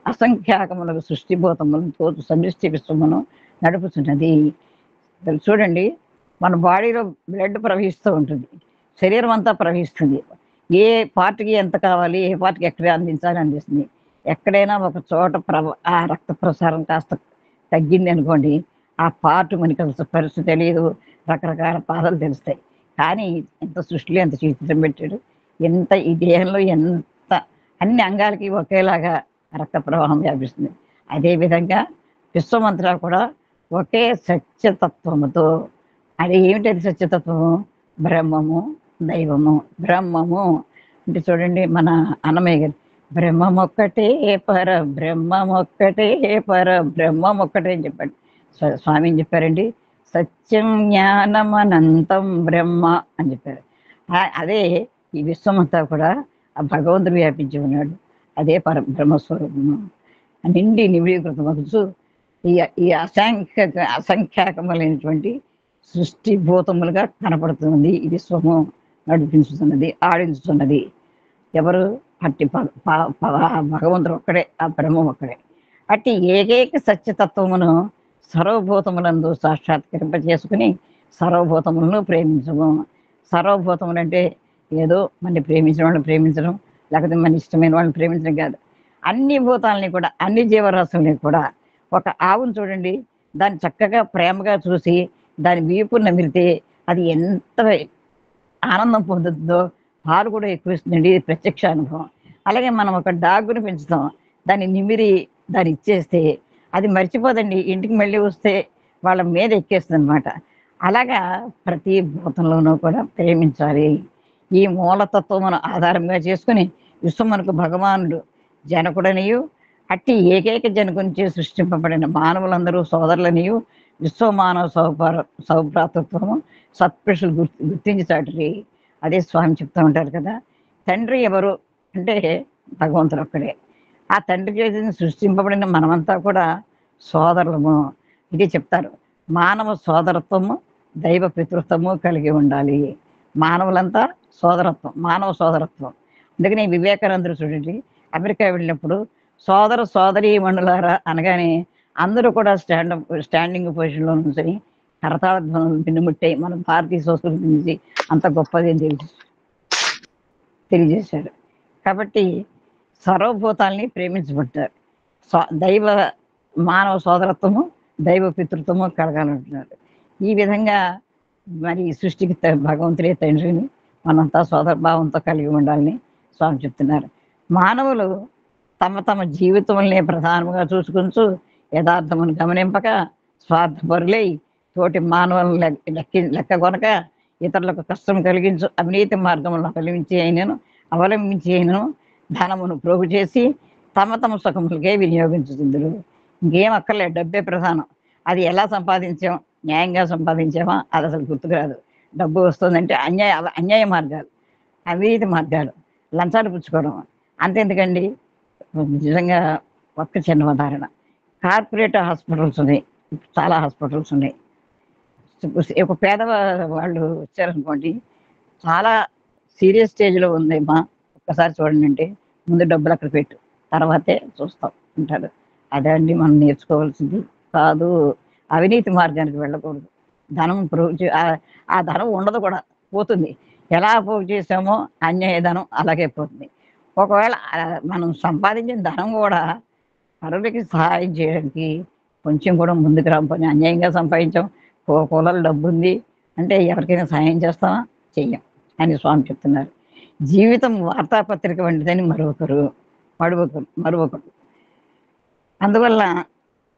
అసంఖ్యాకములకు సృష్టిభూతములను తోచు సమిష్టి విశ్వమును నడుపుతున్నది. చూడండి, మన బాడీలో బ్లడ్ ప్రవహిస్తూ ఉంటుంది, శరీరం అంతా ప్రవహిస్తుంది. ఏ పార్టీకి ఎంత కావాలి, ఏ పార్టీకి ఎక్కడ అందించాలి అందిస్తుంది. ఎక్కడైనా ఒక చోట ఆ రక్త ప్రసారం కాస్త తగ్గింది అనుకోండి, ఆ పార్ట్ మనకి అసలు పరిస్థితి తెలియదు, రకరకాల బాధలు తెలుస్తాయి. కానీ ఎంత సృష్టిలో ఎంత చిత్రం పెట్టాడు, ఎంత ఈ దేహంలో ఎంత అన్ని అంగాలకి ఒకేలాగా రక్త ప్రవాహం వ్యాపిస్తుంది. అదేవిధంగా విశ్వమంతటా కూడా ఒకే సత్యతత్వముతో, అది ఏమిటది సత్యతత్వము? బ్రహ్మము దైవము. బ్రహ్మము అంటే చూడండి, మన అన్నమయ్య గారు బ్రహ్మమొక్కటే పర బ్రహ్మమొక్కటే పర బ్రహ్మమొక్కటే అని చెప్పాడు. స్వామి ఏం చెప్పారండి? సత్యం జ్ఞానమనంతం బ్రహ్మ అని చెప్పారు. అదే ఈ విశ్వమంతా కూడా ఆ భగవంతుడు వ్యాపించి ఉన్నాడు. అదే బ్రహ్మస్వరూపము నిండి నివిడీకృతమగుచు ఈ అసంఖ్యాకములైనటువంటి సృష్టిభూతములుగా కనపడుతున్నది. ఈ విశ్వము నడిపించుతున్నది, ఆడించుతున్నది ఎవరు? అట్టి భగవంతుడు ఒక్కడే, ఆ బ్రహ్మం ఒక్కడే. అట్టి ఏకైక సత్యతత్వమును సర్వభూతములందు సాక్షాత్కరింపచేసుకుని సర్వభూతములను ప్రేమించము. సర్వభూతములు అంటే ఏదో మన ప్రేమించిన వాళ్ళని ప్రేమించడం, లేకపోతే మన ఇష్టమైన వాళ్ళని ప్రేమించడం కాదు. అన్ని భూతాలని కూడా, అన్ని జీవరాశుల్ని కూడా. ఒక ఆవును చూడండి, దాన్ని చక్కగా ప్రేమగా చూసి దాని వీపు నమిరితే అది ఎంత ఆనందం పొందుతుందో, పాలు కూడా ఎక్కువ ఇస్తుందండి. ఇది ప్రత్యక్ష అనుభవం. అలాగే మనం ఒక డాగ్ని పెంచుతాం, దాన్ని నిమిరి దాన్ని ఇచ్చేస్తే అది మర్చిపోదండి, ఇంటికి మళ్ళీ వస్తే వాళ్ళ మీద ఎక్కేస్తుంది అనమాట. అలాగా ప్రతి భూతంలోనూ కూడా ప్రేమించాలి. ఈ మూలతత్వమును ఆధారంగా చేసుకుని విశ్వమునకు భగవానుడు జనకుడనియు, అట్టి ఏకైక జనకునిచే సృష్టింపబడిన మానవులందరూ సోదరులనియు విశ్వమానవ సౌభ్రాతృత్వము సత్పురుషులు గుర్తించి చాటురి. అదే స్వామి చెప్తూ ఉంటారు కదా, తండ్రి ఎవరు అంటే భగవంతుడు ఒక్కడే. ఆ తండ్రి చేసిన సృష్టింపబడిన మనమంతా కూడా సోదరులము. ఇది చెప్తారు. మానవ సోదరత్వము దైవ పితృత్వము కలిగి ఉండాలి. మానవులంతా సోదరత్వం, మానవ సోదరత్వం. అందుకని వివేకానందుడు చూడండి, అమెరికా వెళ్ళినప్పుడు సోదర సోదరీ మండలారా అనగానే అందరూ కూడా స్టాండింగ్ పొజిషన్లో నుంచి కరతాళ ధ్వనులు పిన్నుముట్టాయి. మన భారతీయ సంస్కృతి నుంచి అంత గొప్పది అని తెలియజేశాడు. కాబట్టి సర్వభూతాల్ని ప్రేమించబడ్డారు. దైవ మానవ సోదరత్వము దైవ పితృత్వము కలగాలంటున్నారు. ఈ విధంగా మరి సృష్టికి భగవంతుడే తండ్రిని, మనంతా సోదరభావంతో కలిగి ఉండాలని స్వామి చెప్తున్నారు. మానవులు తమ తమ జీవితములనే ప్రధానముగా చూసుకుంటూ యథార్థమును గమనింపక స్వార్థపరులై తోటి మానవులను లెక్క కొనక ఇతరులకు కష్టం కలిగించు అవినీతి మార్గములను అవలంబించి అయినను ధనమును ప్రోగు చేసి తమ తమ సుఖములకే వినియోగించుతుందరు. ఇంకేం అక్కర్లేదు, డబ్బే ప్రధానం. అది ఎలా సంపాదించాం, న్యాయంగా సంపాదించామా అది అసలు గుర్తుకురాదు. డబ్బు వస్తుందంటే అన్యాయ మార్గాలు, అవినీతి మార్గాలు. లంచాలు పుచ్చుకోవడం. అంతెందుకండి, నిజంగా ఒక్క చిన్న ఉదాహరణ. కార్పొరేట్ హాస్పిటల్స్ ఉన్నాయి. చాలా హాస్పిటల్స్ ఉన్నాయి. ఒక వాళ్ళు వచ్చారనుకోండి, చాలా సీరియస్ స్టేజ్‌లో ఉందమ్మా, ఒక్కసారి చూడండంటే, ముందు డబ్బులక్కడ పెట్టు, తర్వాతే చూస్తాం అంటాడు. అదే అండి మనం నేర్చుకోవాల్సింది. కాదు, అవినీతి మార్గానికి వెళ్ళకూడదు. ధనం ప్రోగు చే ఆ ధనం ఉండదు కూడా, పోతుంది. ఎలా పోగు చేసామో అన్యాయ ధనం అలాగే పోతుంది. ఒకవేళ మనం సంపాదించిన ధనం గూడా పరులకి సహాయం చేయడానికి కొంచెం కూడా ముందుకు రాకపోతే, అన్యాయంగా సంపాదించాం, కోలలో డబ్బుంది అంటే ఎవరికైనా సహాయం చేస్తామా? చెయ్యం అని స్వామి చెప్తున్నారు. జీవితం వార్తాపత్రిక వంటిదని మరొకరు. అందువల్ల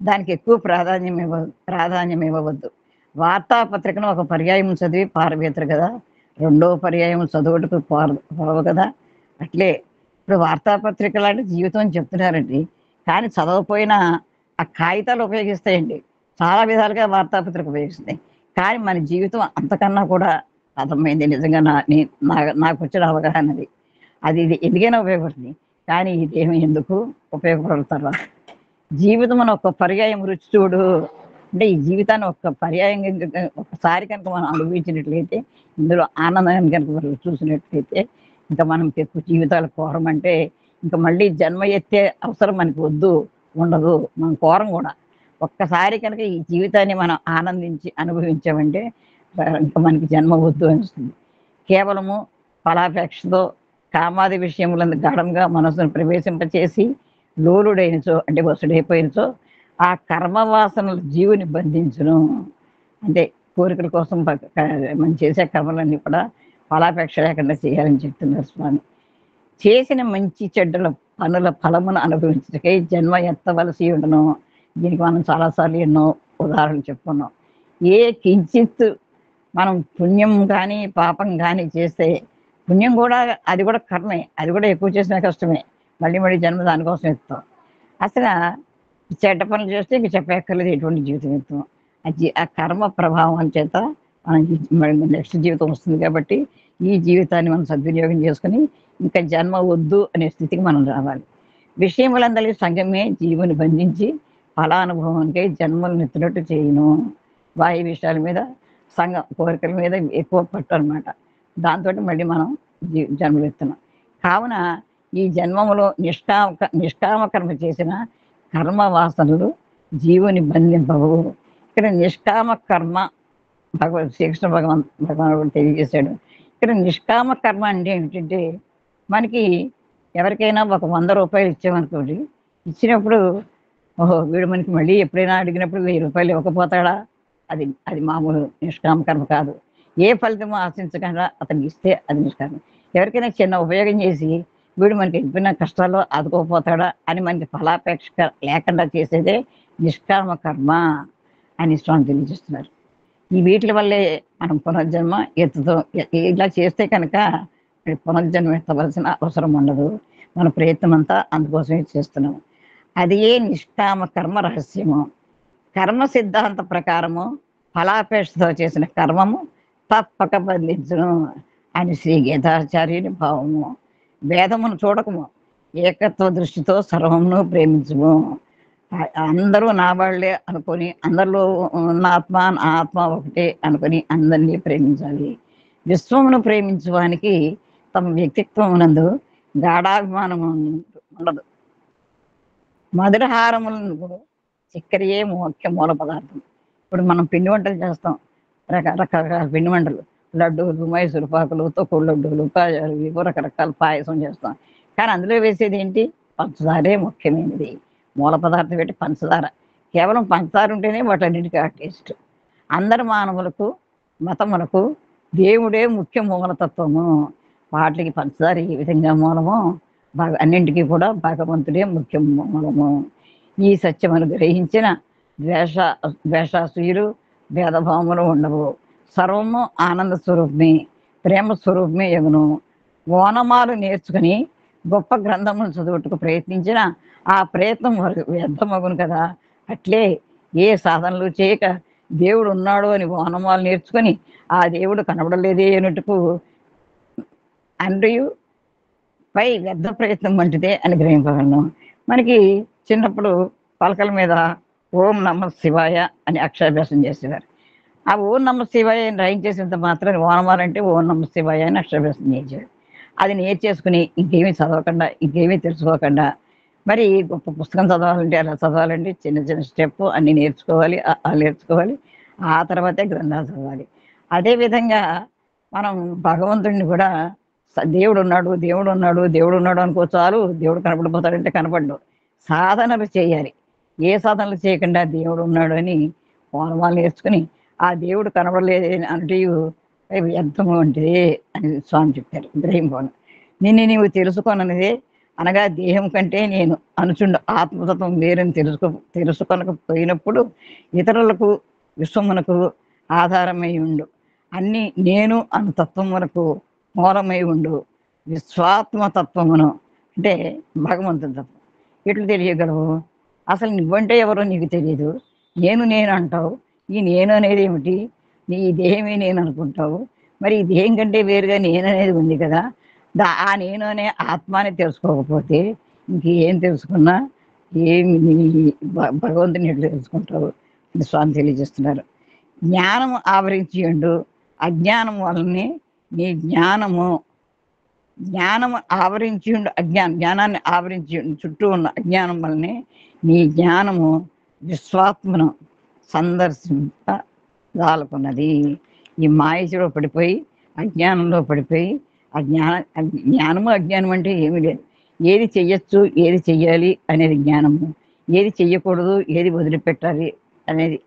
దానికి ఎక్కువ ప్రాధాన్యం ఇవ్వవద్దు. వార్తాపత్రికను ఒక పర్యాయం చదివి పారవేతరు కదా, రెండో పర్యాయం చదువుటకు పొరవు కదా. అట్లే ఇప్పుడు వార్తాపత్రిక లాంటి జీవితం అని చెప్తున్నారండి. కానీ చదవకపోయినా ఆ కాగితాలు ఉపయోగిస్తాయండి. చాలా విధాలుగా వార్తాపత్రిక ఉపయోగిస్తాయి. కానీ మన జీవితం అంతకన్నా కూడా అర్థమైంది నిజంగా. నాకొచ్చిన అవగాహనది. ఇది ఎందుకైనా ఉపయోగపడుతుంది. కానీ ఇదేమి ఎందుకు ఉపయోగపడతారా? జీవితం అని ఒక పర్యాయం రుచి చూడు. అంటే ఈ జీవితాన్ని ఒక పర్యాయం ఒకసారి కనుక మనం అనుభవించినట్లయితే, ఇందులో ఆనందాన్ని కనుక మనం చూసినట్లయితే, ఇంకా మనం ఎక్కువ జీవితాలు కోరమంటే, ఇంకా మళ్ళీ జన్మ ఎత్తే అవసరం మనకి ఉండదు. మనం కోరం కూడా. ఒక్కసారి కనుక ఈ జీవితాన్ని మనం ఆనందించి అనుభవించామంటే, ఇంకా మనకి జన్మ వద్దు అనిస్తుంది. కేవలము ఫలాపేక్షతో కామాది విషయములందు గాఢంగా మనసును ప్రవేశింపచేసి లోలుడైనచో అంటే వసుడైపోయినచో ఆ కర్మ వాసనలు జీవుని బంధించును. అంటే కోరికల కోసం మనం చేసే కర్మలన్నీ కూడా ఫలాపేక్ష లేకుండా చేయాలని చెప్తున్నారు స్వామి. చేసిన మంచి చెడ్డల పనుల ఫలమును అనుభవించటకై జన్మ ఎత్తవలసి ఉండను. దీనికి మనం చాలాసార్లు ఎన్నో ఉదాహరణలు చెప్పుకున్నాం. ఏ కించిత్ మనం పుణ్యం కానీ పాపం కానీ చేస్తే, పుణ్యం కూడా అది కూడా కర్మే, అది కూడా ఎక్కువ చేసినా కష్టమే. మళ్ళీ మళ్ళీ జన్మ దానికోసం ఎత్తాం. అసలు చెడ్డ పనులు చేస్తే ఇంక చెప్పక్కర్లేదు ఎటువంటి జీవితం ఎత్తాం. ఆ కర్మ ప్రభావం చేత మనం నెక్స్ట్ జీవితం వస్తుంది కాబట్టి, ఈ జీవితాన్ని మనం సద్వినియోగం చేసుకుని ఇంకా జన్మ వద్దు అనే స్థితికి మనం రావాలి. విషయములందరి సంగమే జీవుని బంధించి ఫలానుభవానికై జన్మలు నెత్తినట్టు చేయును. బాహ్య విషయాల మీద కోరికల మీద ఎక్కువ పట్టు అనమాట. దాంతో మళ్ళీ మనం జన్మలు ఎత్తున్నాం. కావున ఈ జన్మములో నిష్కామ కర్మ చేసిన కర్మ వాసనలు జీవుని బంధింపవు. ఇక్కడ నిష్కామ కర్మ శ్రీకృష్ణ భగవానుడు తెలియజేశాడు. ఇక్కడ నిష్కామ కర్మ అంటే ఏమిటంటే, మనకి ఎవరికైనా ఒక 100 రూపాయలు ఇచ్చామనుకోండి, ఇచ్చినప్పుడు ఓహో వీడు మనకి మళ్ళీ ఎప్పుడైనా అడిగినప్పుడు 1000 రూపాయలు ఇవ్వకపోతాడా? అది అది మామూలు నిష్కామ కర్మ కాదు. ఏ ఫలితము ఆశించకుండా అతనికి ఇస్తే అది నిష్కామం. ఎవరికైనా చిన్న ఉపయోగం చేసి వీడు మనకి ఎప్పుడైనా కష్టాల్లో ఆదుకోపోతాడా అని మనకి ఫలాపేక్ష లేకుండా చేసేదే నిష్కామ కర్మ అని స్వామి తెలియజేస్తున్నారు. ఈ వీటి వల్లే మనం పునర్జన్మ ఎత్తుతో ఇలా చేస్తే కనుక పునర్జన్మ ఎత్తవలసిన అవసరం ఉండదు. మన ప్రయత్నం అంతా అందుకోసమే చేస్తున్నాము. అది ఏ నిష్కామ కర్మ రహస్యము. కర్మ సిద్ధాంత ప్రకారము ఫలాపేక్షతో చేసిన కర్మము తప్పక బంధించును అని శ్రీ గీతాచార్యుని భావము. భేదమును చూడకము, ఏకత్వ దృష్టితో సర్వమును ప్రేమించుము. అందరూ నా వాళ్ళే అనుకొని, అందరిలో ఉన్న నా ఆత్మ ఒకటే అనుకొని అందరినీ ప్రేమించాలి. విశ్వమును ప్రేమించడానికి తమ వ్యక్తిత్వం నందు గాఢాభిమానము ఉండదు. మధురహారములను చక్కెరయే ముఖ్య మూల పదార్థం. ఇప్పుడు మనం పిండి వంటలు చేస్తాం, రకరకాల పిండి వంటలు, లడ్డూలు, మైసూరు పాకులు, తొక్కుడు లడ్డూలు, కాజాలు, ఇవో రకరకాల పాయసం చేస్తాం. కానీ అందులో వేసేది ఏంటి? పంచదారే ముఖ్యమైనది. మూల పదార్థం ఏంటి? పంచదార. కేవలం పంచదార ఉంటేనే వాటన్నిటికీ ఆ టేస్ట్. అందరు మానవులకు, మతములకు దేవుడే ముఖ్య మూలతత్వము. వాటికి పంచదార ఏ విధంగా మూలమో అన్నింటికీ కూడా భగవంతుడే ముఖ్య మూలము. ఈ సత్యమును గ్రహించిన ద్వేషాసూయులు, భేదభావములు ఉండవు. సర్వము ఆనంద స్వరూపమే, ప్రేమ స్వరూపమే యగును. ఓనమాలు నేర్చుకుని గొప్ప గ్రంథములు చదువుటకు ప్రయత్నించిన ఆ ప్రయత్నం వ్యర్థమగును కదా. అట్లే ఏ సాధనలు చేయక దేవుడు ఉన్నాడు అని ఓనమాలు నేర్చుకొని ఆ దేవుడు కనబడలేదే అన్నట్టుకు అండ్రియు పై వ్యర్థ ప్రయత్నం వంటిదే అని గ్రహింపగలను. మనకి చిన్నప్పుడు పలకల మీద ఓం నమ శివాయ అని అక్షరాభ్యాసం చేసేవారు. ఆ ఓం నమ శివాయ అని రాయించేసినంత మాత్రాన ఓనమాలంటే ఓం నమ శివాయ అని అక్షరాభ్యాసం చేయించారు. అది నేర్చేసుకుని ఇంకేమీ చదవకుండా, ఇంకేమీ తెలుసుకోకుండా, మరి గొప్ప పుస్తకం చదవాలంటే ఎలా చదవాలండి? చిన్న చిన్న స్టెప్ అన్నీ నేర్చుకోవాలి. నేర్చుకోవాలి. ఆ తర్వాతే గ్రంథాలు చదవాలి. అదేవిధంగా మనం భగవంతుడిని కూడా దేవుడున్నాడు, దేవుడున్నాడు, దేవుడున్నాడు అనుకో చాలు. దేవుడు కనపడిపోతాడంటే కనపడ్డు. సాధనలు చేయాలి. ఏ సాధనలు చేయకుండా దేవుడున్నాడు అని పూర్వాలు నేర్చుకుని, ఆ దేవుడు కనబడలేదని అంటే వ్యర్థము వంటిదే అని స్వామి చెప్పారు. గ్రహింపను. నిన్ను నీవు తెలుసుకొననిదే అనగా దేహం కంటే నేను అనుచుండు ఆత్మతత్వం వేరని తెలుసుకొనకపోయినప్పుడు ఇతరులకు విశ్వమునకు ఆధారమై ఉండు. అన్ని నేను అను తత్వమునకు మూలమై ఉండు. విశ్వాత్మతత్వమును అంటే భగవంతుని తత్వం ఎట్లు తెలియగలవు? అసలు నువ్వంటే ఎవరో నీకు తెలియదు. నేను అంటావు. ఈ నేను అనేది ఏమిటి? నీ దేహమే నేను అనుకుంటావు. మరి ఈ దేహం కంటే వేరుగా నేను అనేది ఉంది కదా. ఆ నేను అనే ఆత్మాని తెలుసుకోకపోతే ఇంకేం తెలుసుకున్నా ఏమి భగవంతుని ఎట్లా తెలుసుకుంటావు అని స్వామి తెలియజేస్తున్నారు. జ్ఞానము ఆవరించి ఉండు. అజ్ఞానం వల్లనే నీ జ్ఞానము ఆవరించి ఉండు. జ్ఞానాన్ని ఆవరించి చుట్టూ ఉన్న అజ్ఞానం వల్లనే నీ జ్ఞానము విశ్వాత్మను సందర్శింపదాలకున్నది. ఈ మాయలో పడిపోయి అజ్ఞానంలో పడిపోయి జ్ఞానము అజ్ఞానం అంటే ఏమీ లేదు. ఏది చెయ్యొచ్చు, ఏది చెయ్యాలి అనేది జ్ఞానము. ఏది చెయ్యకూడదు, ఏది వదిలిపెట్టాలి అనేది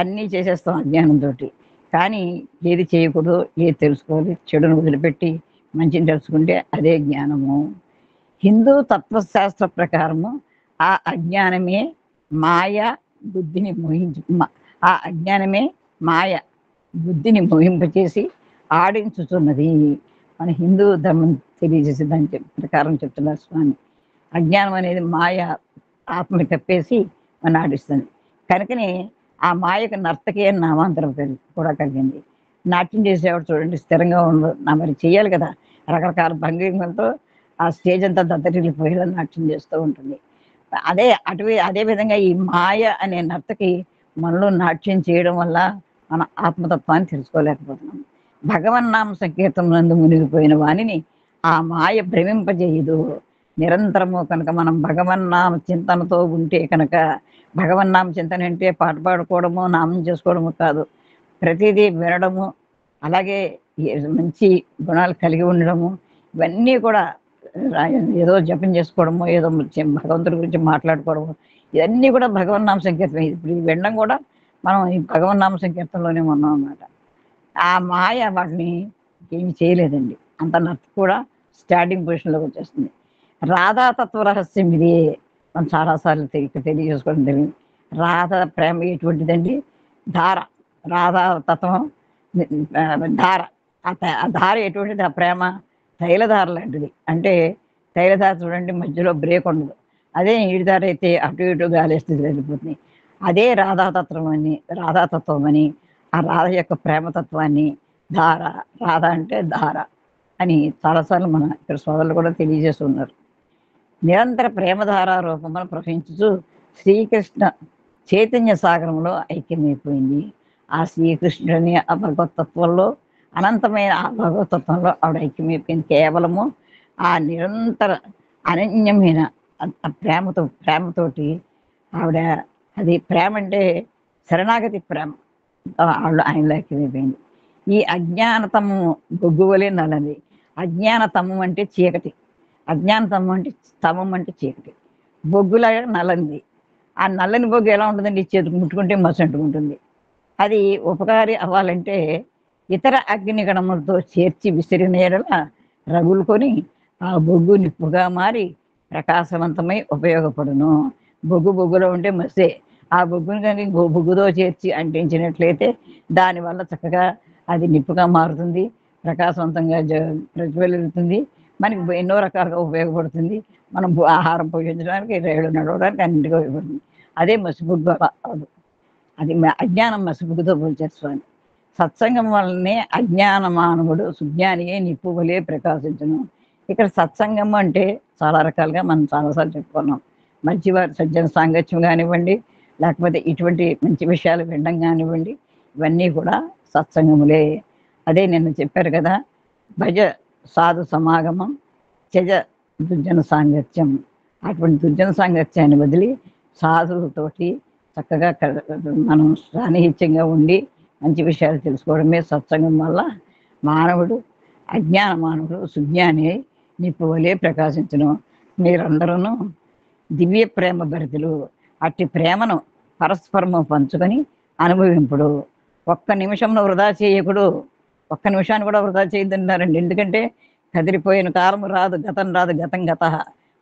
అన్నీ చేసేస్తాం అజ్ఞానంతో. కానీ ఏది చేయకూడదు, ఏది తెలుసుకోవాలి, చెడును వదిలిపెట్టి మంచిని తెలుసుకుంటే అదే జ్ఞానము. హిందూ తత్వశాస్త్ర ప్రకారము ఆ అజ్ఞానమే మాయ బుద్ధిని ఆ అజ్ఞానమే మాయ బుద్ధిని మోహింపచేసి ఆడించుతున్నది. మన హిందూ ధర్మం తెలియజేసే దాని ప్రకారం చెప్తున్నారు స్వామి. అజ్ఞానం అనేది మాయ ఆత్మని కప్పేసి మన ఆడిస్తుంది. కనుకనే ఆ మాయకు నర్తకి అని నామాంతరం కూడా కలిగింది. నాట్యం చేసేవాడు చూడండి స్థిరంగా ఉండదు. మరి చెయ్యాలి కదా, రకరకాల భంగిమలతో ఆ స్టేజ్ అంతా దద్దరిల్లిపోయేలా నాట్యం చేస్తూ ఉంటుంది. అదే విధంగా ఈ మాయ అనే నర్తకి మనలో నాట్యం చేయడం వల్ల మన ఆత్మతత్వాన్ని తెలుసుకోలేకపోతున్నాం. భగవన్నామ సంకీర్తనం నందు మునిగిపోయిన వాణిని ఆ మాయ భ్రమింపజేయదు. నిరంతరము కనుక మనం భగవన్నామ చింతనతో ఉంటే కనుక, భగవన్నామ చింతన అంటే పాట పాడుకోవడము, నామం చేసుకోవడము కాదు. ప్రతిదీ వినడము, అలాగే మంచి గుణాలు కలిగి ఉండడము, ఇవన్నీ కూడా ఏదో జపం చేసుకోవడము, ఏదో భగవంతుడి గురించి మాట్లాడుకోవడము, ఇవన్నీ కూడా భగవన్నామ సంకీర్తన. ఇప్పుడు ఈ వినడం కూడా మనం ఈ భగవన్నామ సంకీర్తనలోనే ఉన్నాం అన్నమాట. ఆ మాయ వాటిని ఏమి చేయలేదండి. అంత నర్త కూడా స్టార్టింగ్ పొజిషన్లోకి వచ్చేస్తుంది. రాధాతత్వ రహస్యం ఇది మనం చాలాసార్లు తెలియజేసుకోవడం జరిగింది. రాధ ప్రేమ ఎటువంటిదండి? ధార. రాధా తత్వం ధార. ఆ ధార ఎటువంటిది? ఆ ప్రేమ తైలధార లాంటిది. అంటే తైలధార చూడండి, మధ్యలో బ్రేక్ ఉండదు. అదే నీటిధార అయితే అటు ఇటు గాలేస్తే వెళ్ళిపోతుంది. అదే రాధాతత్వం అని ఆ రాధ యొక్క ప్రేమతత్వాన్ని ధార, రాధ అంటే ధార అని చాలాసార్లు మన ఇక్కడ సోదరులు కూడా తెలియజేస్తున్నారు. నిరంతర ప్రేమధార రూపంలో ప్రవహించుతూ శ్రీకృష్ణ చైతన్య సాగరంలో ఐక్యమైపోయింది. ఆ శ్రీకృష్ణుని ఆ భగవతత్వంలో, అనంతమైన ఆ భగవతత్వంలో ఆవిడ ఐక్యమైపోయింది. కేవలము ఆ నిరంతర అనన్యమైన ప్రేమతోటి ఆవిడ, అది ప్రేమ అంటే శరణాగతి ప్రేమ, ఆవిడ ఆయనలో ఐక్యమైపోయింది. ఈ అజ్ఞానతము గొగ్గువలే నల్లది. అజ్ఞానతమం అంటే చీకటి, అజ్ఞానతమం అంటే తమం అంటే చీకటి, బొగ్గులాగా నల్లంది. ఆ నల్లని బొగ్గు ఎలా ఉంటుందండి? చేతికి ముట్టుకుంటే మసి అంటుకుంటుంది. అది ఉపకారి అవ్వాలంటే ఇతర అగ్నిగణములతో చేర్చి విసిరిన ఎడల రగులుకొని ఆ బొగ్గు నిప్పుగా మారి ప్రకాశవంతమై ఉపయోగపడును. బొగ్గులో ఉంటే మసే. ఆ బొగ్గుని కానీ బొగ్గుతో చేర్చి అంటించినట్లయితే దానివల్ల చక్కగా అది నిప్పుగా మారుతుంది, ప్రకాశవంతంగా ప్రజ్వలిస్తుంది, మనకి ఎన్నో రకాలుగా ఉపయోగపడుతుంది. మనం ఆహారం పోషించడానికి, రైలు నడవడానికి అన్నింటిగా ఉపయోగపడుతుంది. అదే మసిబుగ్గు అవదు. అది అజ్ఞానం మసిబుగ్గుతో పోల్చారు స్వామి. సత్సంగం వల్లనే అజ్ఞాన మానవుడు సుజ్ఞానియే నిప్పు వలె ప్రకాశించును. ఇక్కడ సత్సంగం అంటే చాలా రకాలుగా మనం చాలాసార్లు చెప్పుకున్నాం. మంచివారి సజ్జన సాంగత్యం కానివ్వండి, లేకపోతే ఇటువంటి మంచి విషయాలు వినడం కానివ్వండి, ఇవన్నీ కూడా సత్సంగములే. అదే నిన్న చెప్పారు కదా, భజ సాధు సమాగమం, త్యజ దుర్జన సాంగత్యం. అటువంటి దుర్జన సాంగత్యాన్ని వదిలి సాధువులతోటి చక్కగా మనం సాన్నిహిత్యంగా ఉండి మంచి విషయాలు తెలుసుకోవడమే సత్సంగం వల్ల మానవుడు అజ్ఞాన మానవుడు సుజ్ఞాని అయి నిప్పు వలె ప్రకాశించను. మీరందరూ దివ్య ప్రేమ భరితులు. అట్టి ప్రేమను పరస్పరము పంచుకొని అనుభవింపుడు. ఒక్క నిమిషంలో వృధా చేయకుడు. ఒక్క నిమిషాన్ని కూడా వృధా చేయొద్దన్నారండి. ఎందుకంటే కదిలిపోయిన కాలం రాదు, గతం రాదు, గతం గత.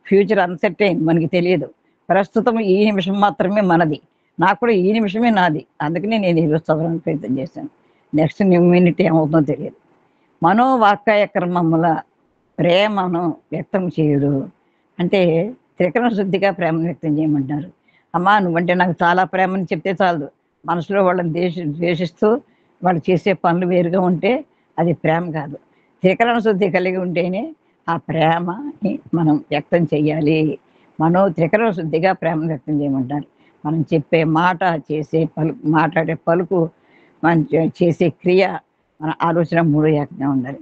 ఫ్యూచర్ అన్సర్టైన్, మనకి తెలియదు. ప్రస్తుతం ఈ నిమిషం మాత్రమే మనది. నాకు కూడా ఈ నిమిషమే నాది. అందుకనే నేను ఈరోజు చదవడానికి ప్రయత్నం చేశాను. నెక్స్ట్ మినిట్ ఏమవుతుందో తెలియదు. మనోవాక్కాయ క్రమముల ప్రేమను వ్యక్తం చేయుడు అంటే త్రికరణ శుద్ధిగా ప్రేమను వ్యక్తం చేయమంటారు. అమ్మా నువ్వంటే నాకు చాలా ప్రేమని చెప్తే చాలదు. మనసులో వాళ్ళని ద్వేషిస్తూ వాళ్ళు చేసే పనులు వేరుగా ఉంటే అది ప్రేమ కాదు. త్రికరణ శుద్ధి కలిగి ఉంటేనే ఆ ప్రేమని మనం వ్యక్తం చెయ్యాలి. త్రికరణ శుద్ధిగా ప్రేమను వ్యక్తం చేయమంటారు. మనం చెప్పే మాట, చేసే మాట్లాడే పలుకు, మనం చేసే క్రియ, మన ఆలోచన మూడు ఏకంగా ఉండాలి.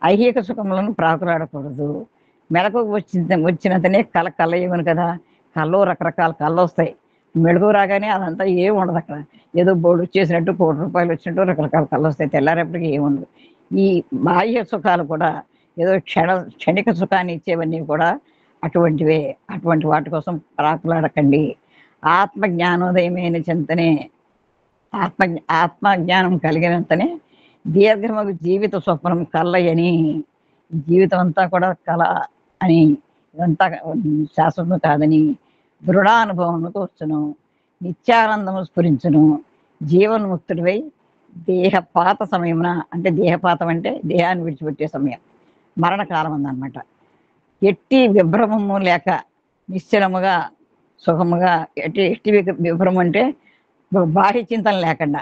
ఐహిక సుఖములను ప్రాకులాడకూడదు. మెలకు వచ్చినంతనే కళ్ళ ఇవ్వను కదా. కళ్ళు రకరకాల కళ్ళు వస్తాయి. మెళుకు రాగానే అదంతా ఏం ఉండదు అక్కడ. ఏదో బోర్డు వచ్చేసినట్టు ₹1,00,00,000 వచ్చినట్టు రకరకాల కళ్ళు వస్తాయి. తెల్లారేపటికి ఏముండదు. ఈ బాహ్య సుఖాలు కూడా ఏదో క్షణిక సుఖాన్ని ఇచ్చేవన్నీ కూడా అటువంటివే. అటువంటి వాటి కోసం ప్రాకులాడకండి. ఆత్మ జ్ఞానోదయమైన చింతనే ఆత్మ ఆత్మజ్ఞానం కలిగినంతనే దీర్ఘమగు జీవిత స్వప్నం కలయని. జీవితం అంతా కూడా కళ అని, ఇదంతా శాశ్వతం కాదని దృఢానుభవంలోకి వచ్చును. నిత్యానందము స్ఫురించును. జీవన్ముక్తుడివై దేహపాత సమయమున, అంటే దేహపాతం అంటే దేహాన్ని విడిచిపెట్టే సమయం, మరణకాలం ఉందన్నమాట. ఎట్టి విభ్రమము లేక నిశ్చలముగా సుఖముగా, ఎట్టి విభ్రమం అంటే బాహ్య చింతన లేకుండా.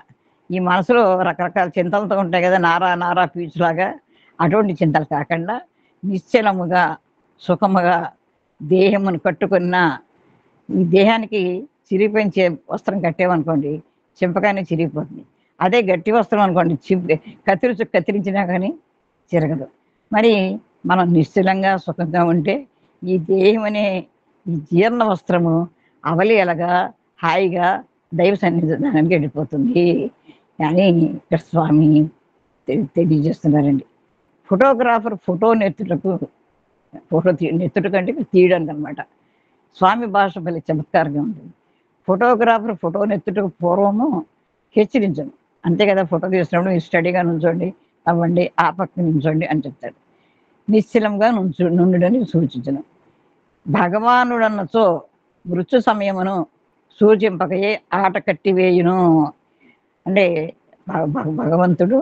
ఈ మనసులో రకరకాల చింతలతో ఉంటాయి కదా, నారా పీచులాగా. అటువంటి చింతలు కాకుండా నిశ్చలముగా సుఖముగా దేహమును కట్టుకున్న, ఈ దేహానికి చిరిగిపోయిన వస్త్రం కట్టేమనుకోండి, చింపగానే చిరిగిపోతుంది. అదే గట్టి వస్త్రం అనుకోండి, కత్తిరించినా కానీ చిరగదు. మరి మనం నిశ్చలంగా సుఖంగా ఉంటే ఈ దేహం అనే ఈ జీర్ణ వస్త్రము అవలీలగా హాయిగా దైవ సన్నిధానానికి వెళ్ళిపోతుంది అని ఇక్కడ స్వామి తెలియజేస్తున్నారండి. ఫోటోగ్రాఫర్ నెత్తుటకు కంటే తీయడానికి అనమాట. స్వామి భాష భలే చమత్కారంగా ఉంటుంది. ఫోటోగ్రాఫర్ ఫోటో నెత్తుటకు పూర్వము హెచ్చరించను. అంతే కదా, ఫోటో తీసినప్పుడు స్టడీగా నుంచోండి, అవ్వండి, ఆ పక్క నుంచోండి అని చెప్తాడు. నిశ్చలంగా నుండుడని సూచించను. భగవానుడన్నచో మృత్యు సమయమును సూచింపకయే ఆట కట్టివేయును. అంటే భగవంతుడు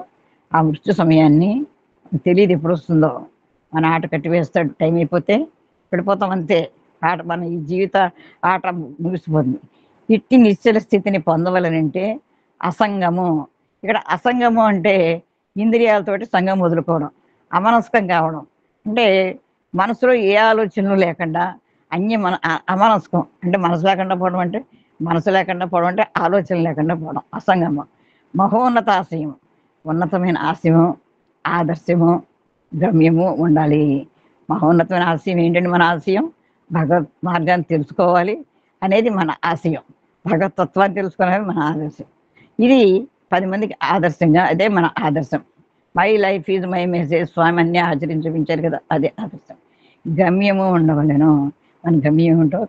ఆ మృత్యు సమయాన్ని తెలియదు ఎప్పుడు వస్తుందో, మన ఆట కట్టివేస్తాడు. టైం అయిపోతే పడిపోతాం అంతే. ఆట, మన ఈ జీవిత ఆట ముగిసిపోతుంది. ఇట్టి నిశ్చల స్థితిని పొందవలనంటే అసంగము. ఇక్కడ అసంగము అంటే ఇంద్రియాలతోటి సంగం వదులుకోవడం, అమనస్కం కావడం. అంటే మనసులో ఏ ఆలోచనలు లేకుండా అమనస్కం అంటే మనసు లేకుండా పోవడం, అంటే మనసు లేకుండా పోవడం అంటే ఆలోచన లేకుండా పోవడం అసంగము. మహోన్నత ఆశయం, ఉన్నతమైన ఆశయము, ఆదర్శము, గమ్యము ఉండాలి. మహోన్నతమైన ఆశయం ఏంటంటే మన ఆశయం భగవత్ మార్గాన్ని తెలుసుకోవాలి అనేది మన ఆశయం. భగవతత్వాన్ని తెలుసుకోవాలనేది మన ఆదర్శం. ఇది 10 మందికి ఆదర్శంగా, అదే మన ఆదర్శం. My life is my message. Swami అన్నీ ఆచరించి చూపించారు కదా, అదే ఆదర్శం. గమ్యము ఉండవలను. మన గమ్యం ఏంటో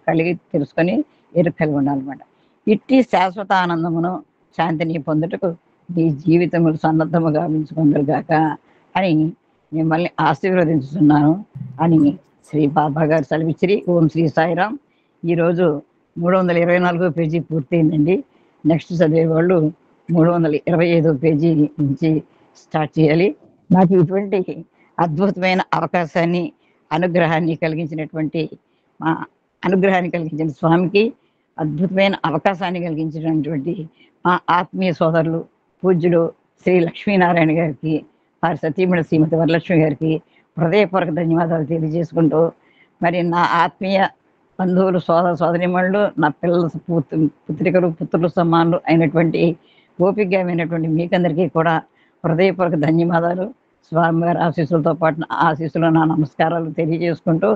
తెలుసుకొని కలిగి ఉండాలన్నమాట. ఇట్టి శాశ్వత ఆనందమును శాంతిని పొందుటకు నీ జీవితములు సన్నద్ధము గావించుకుందరుగాక అని మిమ్మల్ని ఆశీర్వదించుతున్నాను అని శ్రీ బాబా గారు సెలవిచ్చిరి. ఓం శ్రీ సాయిరాం. ఈరోజు 324 పేజీ పూర్తయిందండి. నెక్స్ట్ చదివేవాళ్ళు 325 పేజీ నుంచి స్టార్ట్ చేయాలి. నాకు ఇటువంటి అద్భుతమైన అవకాశాన్ని, అనుగ్రహాన్ని కలిగించినటువంటి స్వామికి, అద్భుతమైన అవకాశాన్ని కలిగించినటువంటి మా ఆత్మీయ సోదరులు పూజ్యులు శ్రీ లక్ష్మీనారాయణ గారికి, వారి సతీమణి శ్రీమతి వరలక్ష్మి గారికి, హృదయపూర్వక ధన్యవాదాలు తెలియజేసుకుంటూ, మరి నా ఆత్మీయ బంధువులు, సోదర సోదరీమణులు, నా పిల్లల పుత్రికలు, పుత్రులు సమానులు అయినటువంటి ఓపికమైనటువంటి మీకందరికీ కూడా హృదయపూర్వక ధన్యవాదాలు. స్వామివారి ఆశీస్సులతో పాటు నా ఆశీస్సులు, నా నమస్కారాలు తెలియజేసుకుంటూ,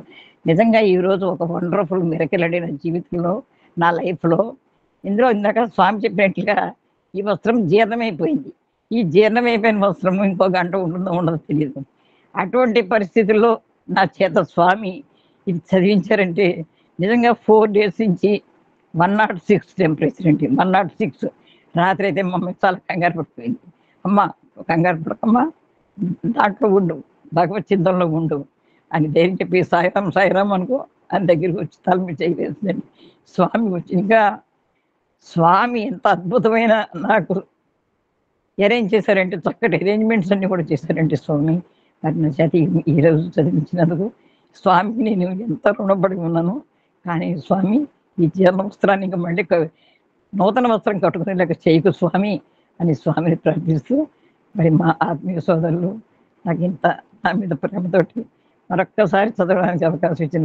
నిజంగా ఈరోజు ఒక వండర్ఫుల్ మిరకిల్ అండి నా జీవితంలో, నా లైఫ్‌లో. ఇందులో ఇందాక స్వామి చెప్పినట్లుగా ఈ వస్త్రం జీర్ణమైపోయింది. ఈ జీర్ణమైపోయిన వస్త్రము ఇంకో గంట ఉంటుందో ఉండదో తెలీదు. అటువంటి పరిస్థితుల్లో నా చేత స్వామి ఇది చదివించారంటే నిజంగా 4 డేస్ నుంచి 106 టెంపరేచర్ అండి. 106 రాత్రి అయితే మా అమ్మకి చాలా కంగారు పడిపోయింది. అమ్మ కంగారు పడకమ్మా, దాంట్లో ఉండు, భగవత్ చింతనలో ఉండు అని ధైర్యం చెప్పి సాయిరాం సాయిరాం అనుకో అని దగ్గరికి వచ్చి తల మీద చేయి వేసిందండి. స్వామి వచ్చి ఇంకా స్వామి ఎంత అద్భుతమైన నాకు అరేంజ్ చేశారంటే, చక్కటి అరేంజ్మెంట్స్ అన్నీ కూడా చేశారండి స్వామి. మరి నా చేత ఈరోజు చదివించినందుకు స్వామికి నేను ఎంత రుణపడి ఉన్నాను. కానీ స్వామి ఈ జీర్ణ వస్త్రాన్ని ఇంకా మళ్ళీ నూతన వస్త్రం కట్టుకునేలాగా చేయకు స్వామి అని స్వామిని ప్రార్థిస్తూ, మరి మా ఆత్మీయ సోదరులు నాకు ఇంత నా మీద ప్రేమతోటి మరొక్కసారి చదవడానికి అవకాశం ఇచ్చిన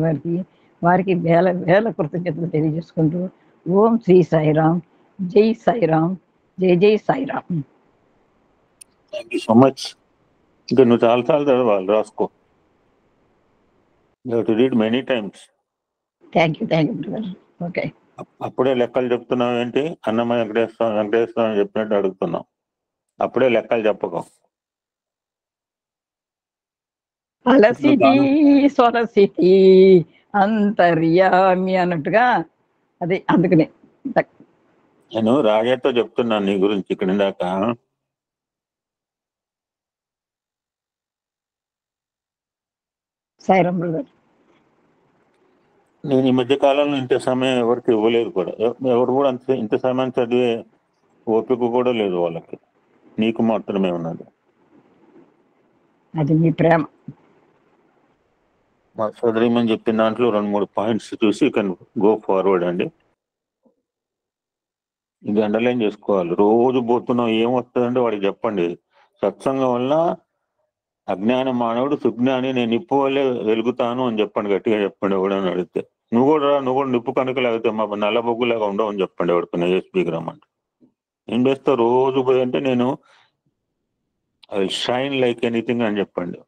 వారికి వేల వేల కృతజ్ఞతలు తెలియజేసుకుంటూ, ఓం శ్రీ సాయిరాం, జై సాయిరాం, జై జై Sairam. Thank you so much. ఇంకా నువ్వు చాలాసార్లు చదవాలి, రాసుకో. You have to read many times. Thank you brother. Okay. అప్పుడే లెక్కలు చెప్తున్నావు ఏంటి? అన్నమయ్య వెంకటేశ్వర అని చెప్పినట్టు అడుగుతున్నావు. అప్పుడే లెక్కలు చెప్పకు. అలసితి స్వరసితి అంతర్యామి అన్నట్టుగా అది. అందుకనే నేను రాజాతో చెప్తున్నాను నీ గురించి ఇక్కడ ఇందాక. సాయిరాం బ్రదర్. నేను ఈ మధ్య కాలంలో ఇంత సమయం ఎవరికి ఇవ్వలేదు కూడా. ఎవరు కూడా అంతే ఇంత సమయం చదివే ఓపిక కూడా లేదు వాళ్ళకి. నీకు మాత్రమే ఉన్నది. అది మీ ప్రేమ. మా సోదరిమని చెప్పిన దాంట్లో 2-3 పాయింట్స్ చూసి గో ఫార్వర్డ్ అండి. ఇది అండర్లైన్ చేసుకోవాలి. రోజు పోతున్నాం ఏమొస్తుందంటే వాడికి చెప్పండి, సత్సంగం వల్ల అజ్ఞాన మానవుడు సుజ్ఞాని, నేను నిప్పు వల్లే వెలుగుతాను అని చెప్పండి. గట్టిగా చెప్పండి. ఎవడని అడిగితే నువ్వు కూడా నిప్పు కనుక లేకపోతే మా నల్ల బొగ్గులాగా ఉండవు అని చెప్పండి. ఎవరికి ఏఎస్పీకి రమ్మంటే ఏం చేస్తా రోజు పోయి అంటే నేను I will shine like anything అని చెప్పండి.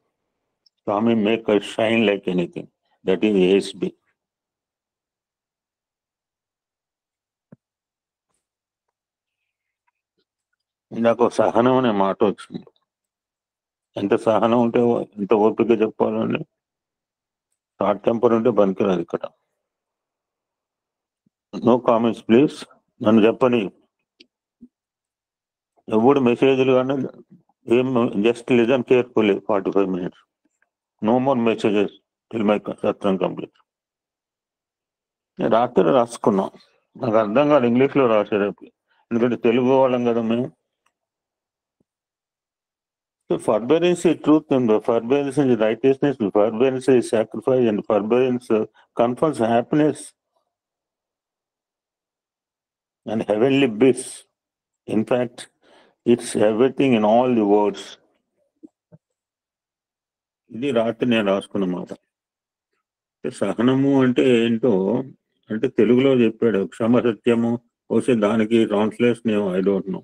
Swami make I shine like anything. That is ASB. ఇందాక సహనం అనే మాట వచ్చింది. ఎంత సహనం ఉంటే ఎంత ఓపిక చెప్పాలండి. షార్ట్ టెంపర్ ఉంటే పనికిరాదు ఇక్కడ. No comments please. నన్ను చెప్పని ఎవడు మెసేజ్లు కానీ ఏం, just listen carefully 45 minutes. No more messages till my సత్రం కంప్లీట్. నేను రాత్రి రాసుకున్నాం. నాకు అర్థం కాదు ఇంగ్లీష్లో రాశారు, ఎందుకంటే తెలుగు వాళ్ళం కదా మేము. So forbearance is truth, and forbearance is righteousness, forbearance is sacrifice, and forbearance confers happiness and heavenly bliss. In fact, it's everything in all the words. ఇది రాత్రి నేను రాసుకున్న మాట. సహనము అంటే ఏంటో అంటే తెలుగులో చెప్పాడు, క్షమ సత్యము. బహుశా దానికి ట్రాన్స్లేషన్ ఏమో, ఐ డోంట్ నో.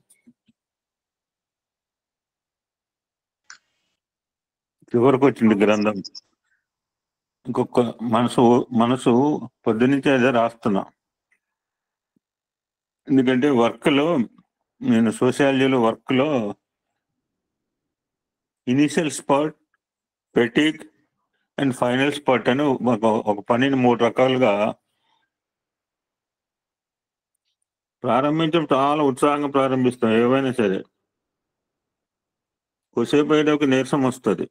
చివరికి వచ్చింది గ్రంథం. ఇంకొక మనసు పొద్దునుంచి అదే రాస్తున్నా. ఎందుకంటే వర్క్లో నేను సోషియాలజీలో వర్క్లో initial spot, fatigue and final spot అని ఒక పనిని 3 రకాలుగా ప్రారంభించడం. చాలా ఉత్సాహంగా ప్రారంభిస్తాం ఏవైనా సరే. కొద్దిసేపు అయితే ఒక నీరసం వస్తుంది,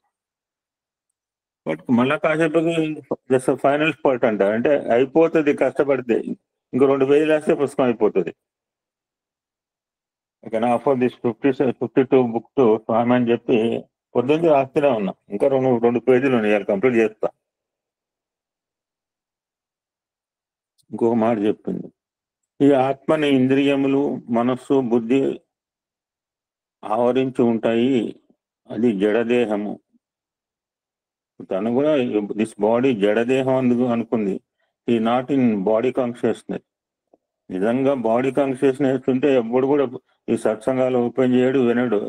బట్ మళ్ళా కాసేపు జస్ట్ ఫైనల్ స్పాట్ అంటే అయిపోతుంది. కష్టపడితే ఇంకో 2 పేజీలు వేస్తే పుస్తకం అయిపోతుంది. ఇక ఆఫర్ దిస్ 52 బుక్ టు స్వామి అని చెప్పి పొద్దున్న రాస్తూనే ఉన్నా. ఇంకా 2 పేజీలు ఉన్నాయి, కంప్లీట్ చేస్తా. ఇంకొక మాట చెప్పింది, ఈ ఆత్మని ఇంద్రియములు, మనస్సు, బుద్ధి ఆవరించి ఉంటాయి. అది జడదేహము. తను కూడా దిస్ బాడీ జడదేహం అందుకు అనుకుంది. ఈ నాట్ ఇన్ బాడీ కాన్షియస్నెస్. నిజంగా బాడీ కాన్షియస్నెస్ ఉంటే ఎప్పుడు కూడా ఈ సత్సంగాలు ఓపెన్ చేయడు, వినడు.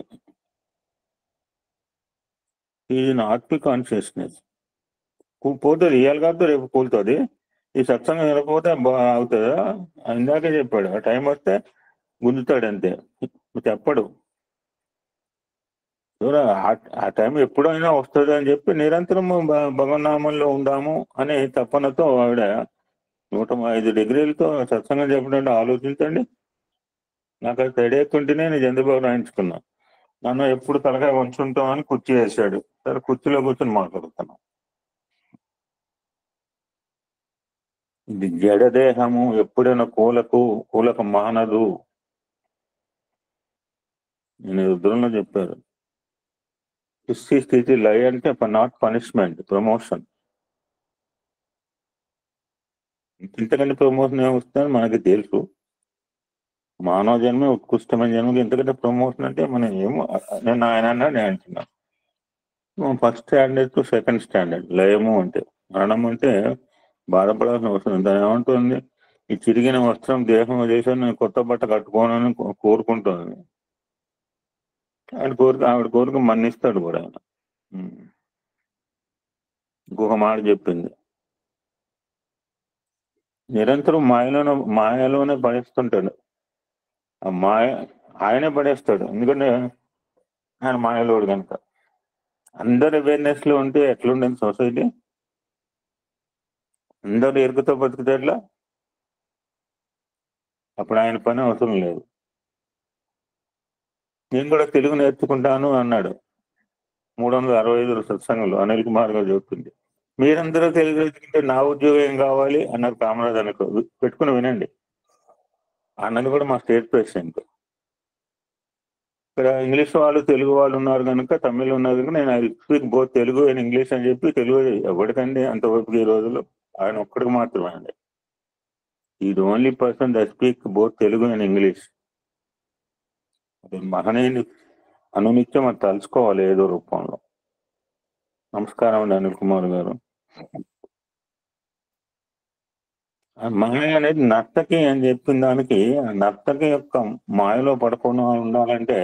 ఈ ఆత్మిక్ కాన్షియస్నెస్ పోతుంది, రియల్ గా రేపు కూలుతుంది. ఈ సత్సంగం వినకపోతే అవుతుందా? ఇందాకే చెప్పాడు, ఆ టైం వస్తే గుంజుతాడు అంతే, చెప్పడు. ఆ టైం ఎప్పుడైనా వస్తుంది అని చెప్పి నిరంతరం భగవన్నామంలో ఉందాము అనే తపనతో ఆవిడ 105 డిగ్రీలతో సత్సంగం చెప్పడం ఆలోచించండి. నాకు అది తడేకుంటేనే నేను చంద్రబాబు రాయించుకున్నా. నన్ను ఎప్పుడు తలకాయ వంచుంటాం అని కుర్చీ వేసాడు. సరే కుర్చీలో కూర్చొని మాట్లాడుతున్నాం. ఇది జడదేహము ఎప్పుడైనా కూలకు మానదు. నేను రుద్రంలో చెప్పారు, సృష్టి స్థితి లయ అంటే నాట్ పనిష్మెంట్, ప్రమోషన్. ఇంతకంటే ప్రమోషన్ ఏమొస్తుందని మనకి తెలుసు. మానవ జన్మ ఉత్కృష్టమైన జన్మకి ఎంతకంటే ప్రమోషన్ అంటే మనం ఏమో. నేను ఆయన అన్నాడు, నేను అంటున్నాను. First standard to second standard లయము అంటే, మరణం అంటే బాధపడాల్సిన అవసరం. దాని ఏమంటుంది, ఈ చిరిగిన వస్త్రం దేహం చేసి నేను కొత్త బట్ట కట్టుకోనని కోరుకుంటుంది. ఆవిడ కోరిక మన్నిస్తాడు కూడా ఆయన. ఇంకొక మాట చెప్పింది, నిరంతరం మాయలోనే పడేస్తుంటాడు. ఆ మాయ ఆయనే పడేస్తాడు, ఎందుకంటే ఆయన మాయలోడు కనుక. అందరు అవేర్నెస్ లో ఉంటే ఎట్లుండదు సొసైటీ? అందరు ఎరుకుతో బతికితే ఎట్లా? అప్పుడు ఆయన పని అవసరం లేదు. నేను కూడా తెలుగు నేర్చుకుంటాను అన్నాడు 365 సత్సంగంలో అనిల్ కుమార్ గారు చెప్తుంది. మీరందరూ తెలుగు నేర్చుకుంటే నా ఉద్యోగం ఏం కావాలి అన్నారు కామరాజ్ అనుకో. పెట్టుకుని వినండి. అన్నది కూడా మా స్టేట్ ప్రెసిడెంట్. ఇక్కడ ఇంగ్లీష్ వాళ్ళు తెలుగు వాళ్ళు ఉన్నారు కనుక, తమిళ్ ఉన్నారు కనుక నేను I speak both Telugu and English అని చెప్పి, తెలుగు ఎవరికండి అంతవరకు ఈ రోజుల్లో? ఆయన ఒక్కడికి మాత్రమే అండి. ఈ only person that speak both Telugu and English. అది మహనీయుని అనునిత్యం అది తలుచుకోవాలి ఏదో రూపంలో. నమస్కారం అండి అనిల్ కుమార్ గారు. మాయ అనేది నర్తకి అని చెప్పిన దానికి, ఆ నర్తకి యొక్క మాయలో పడకుండా ఉండాలంటే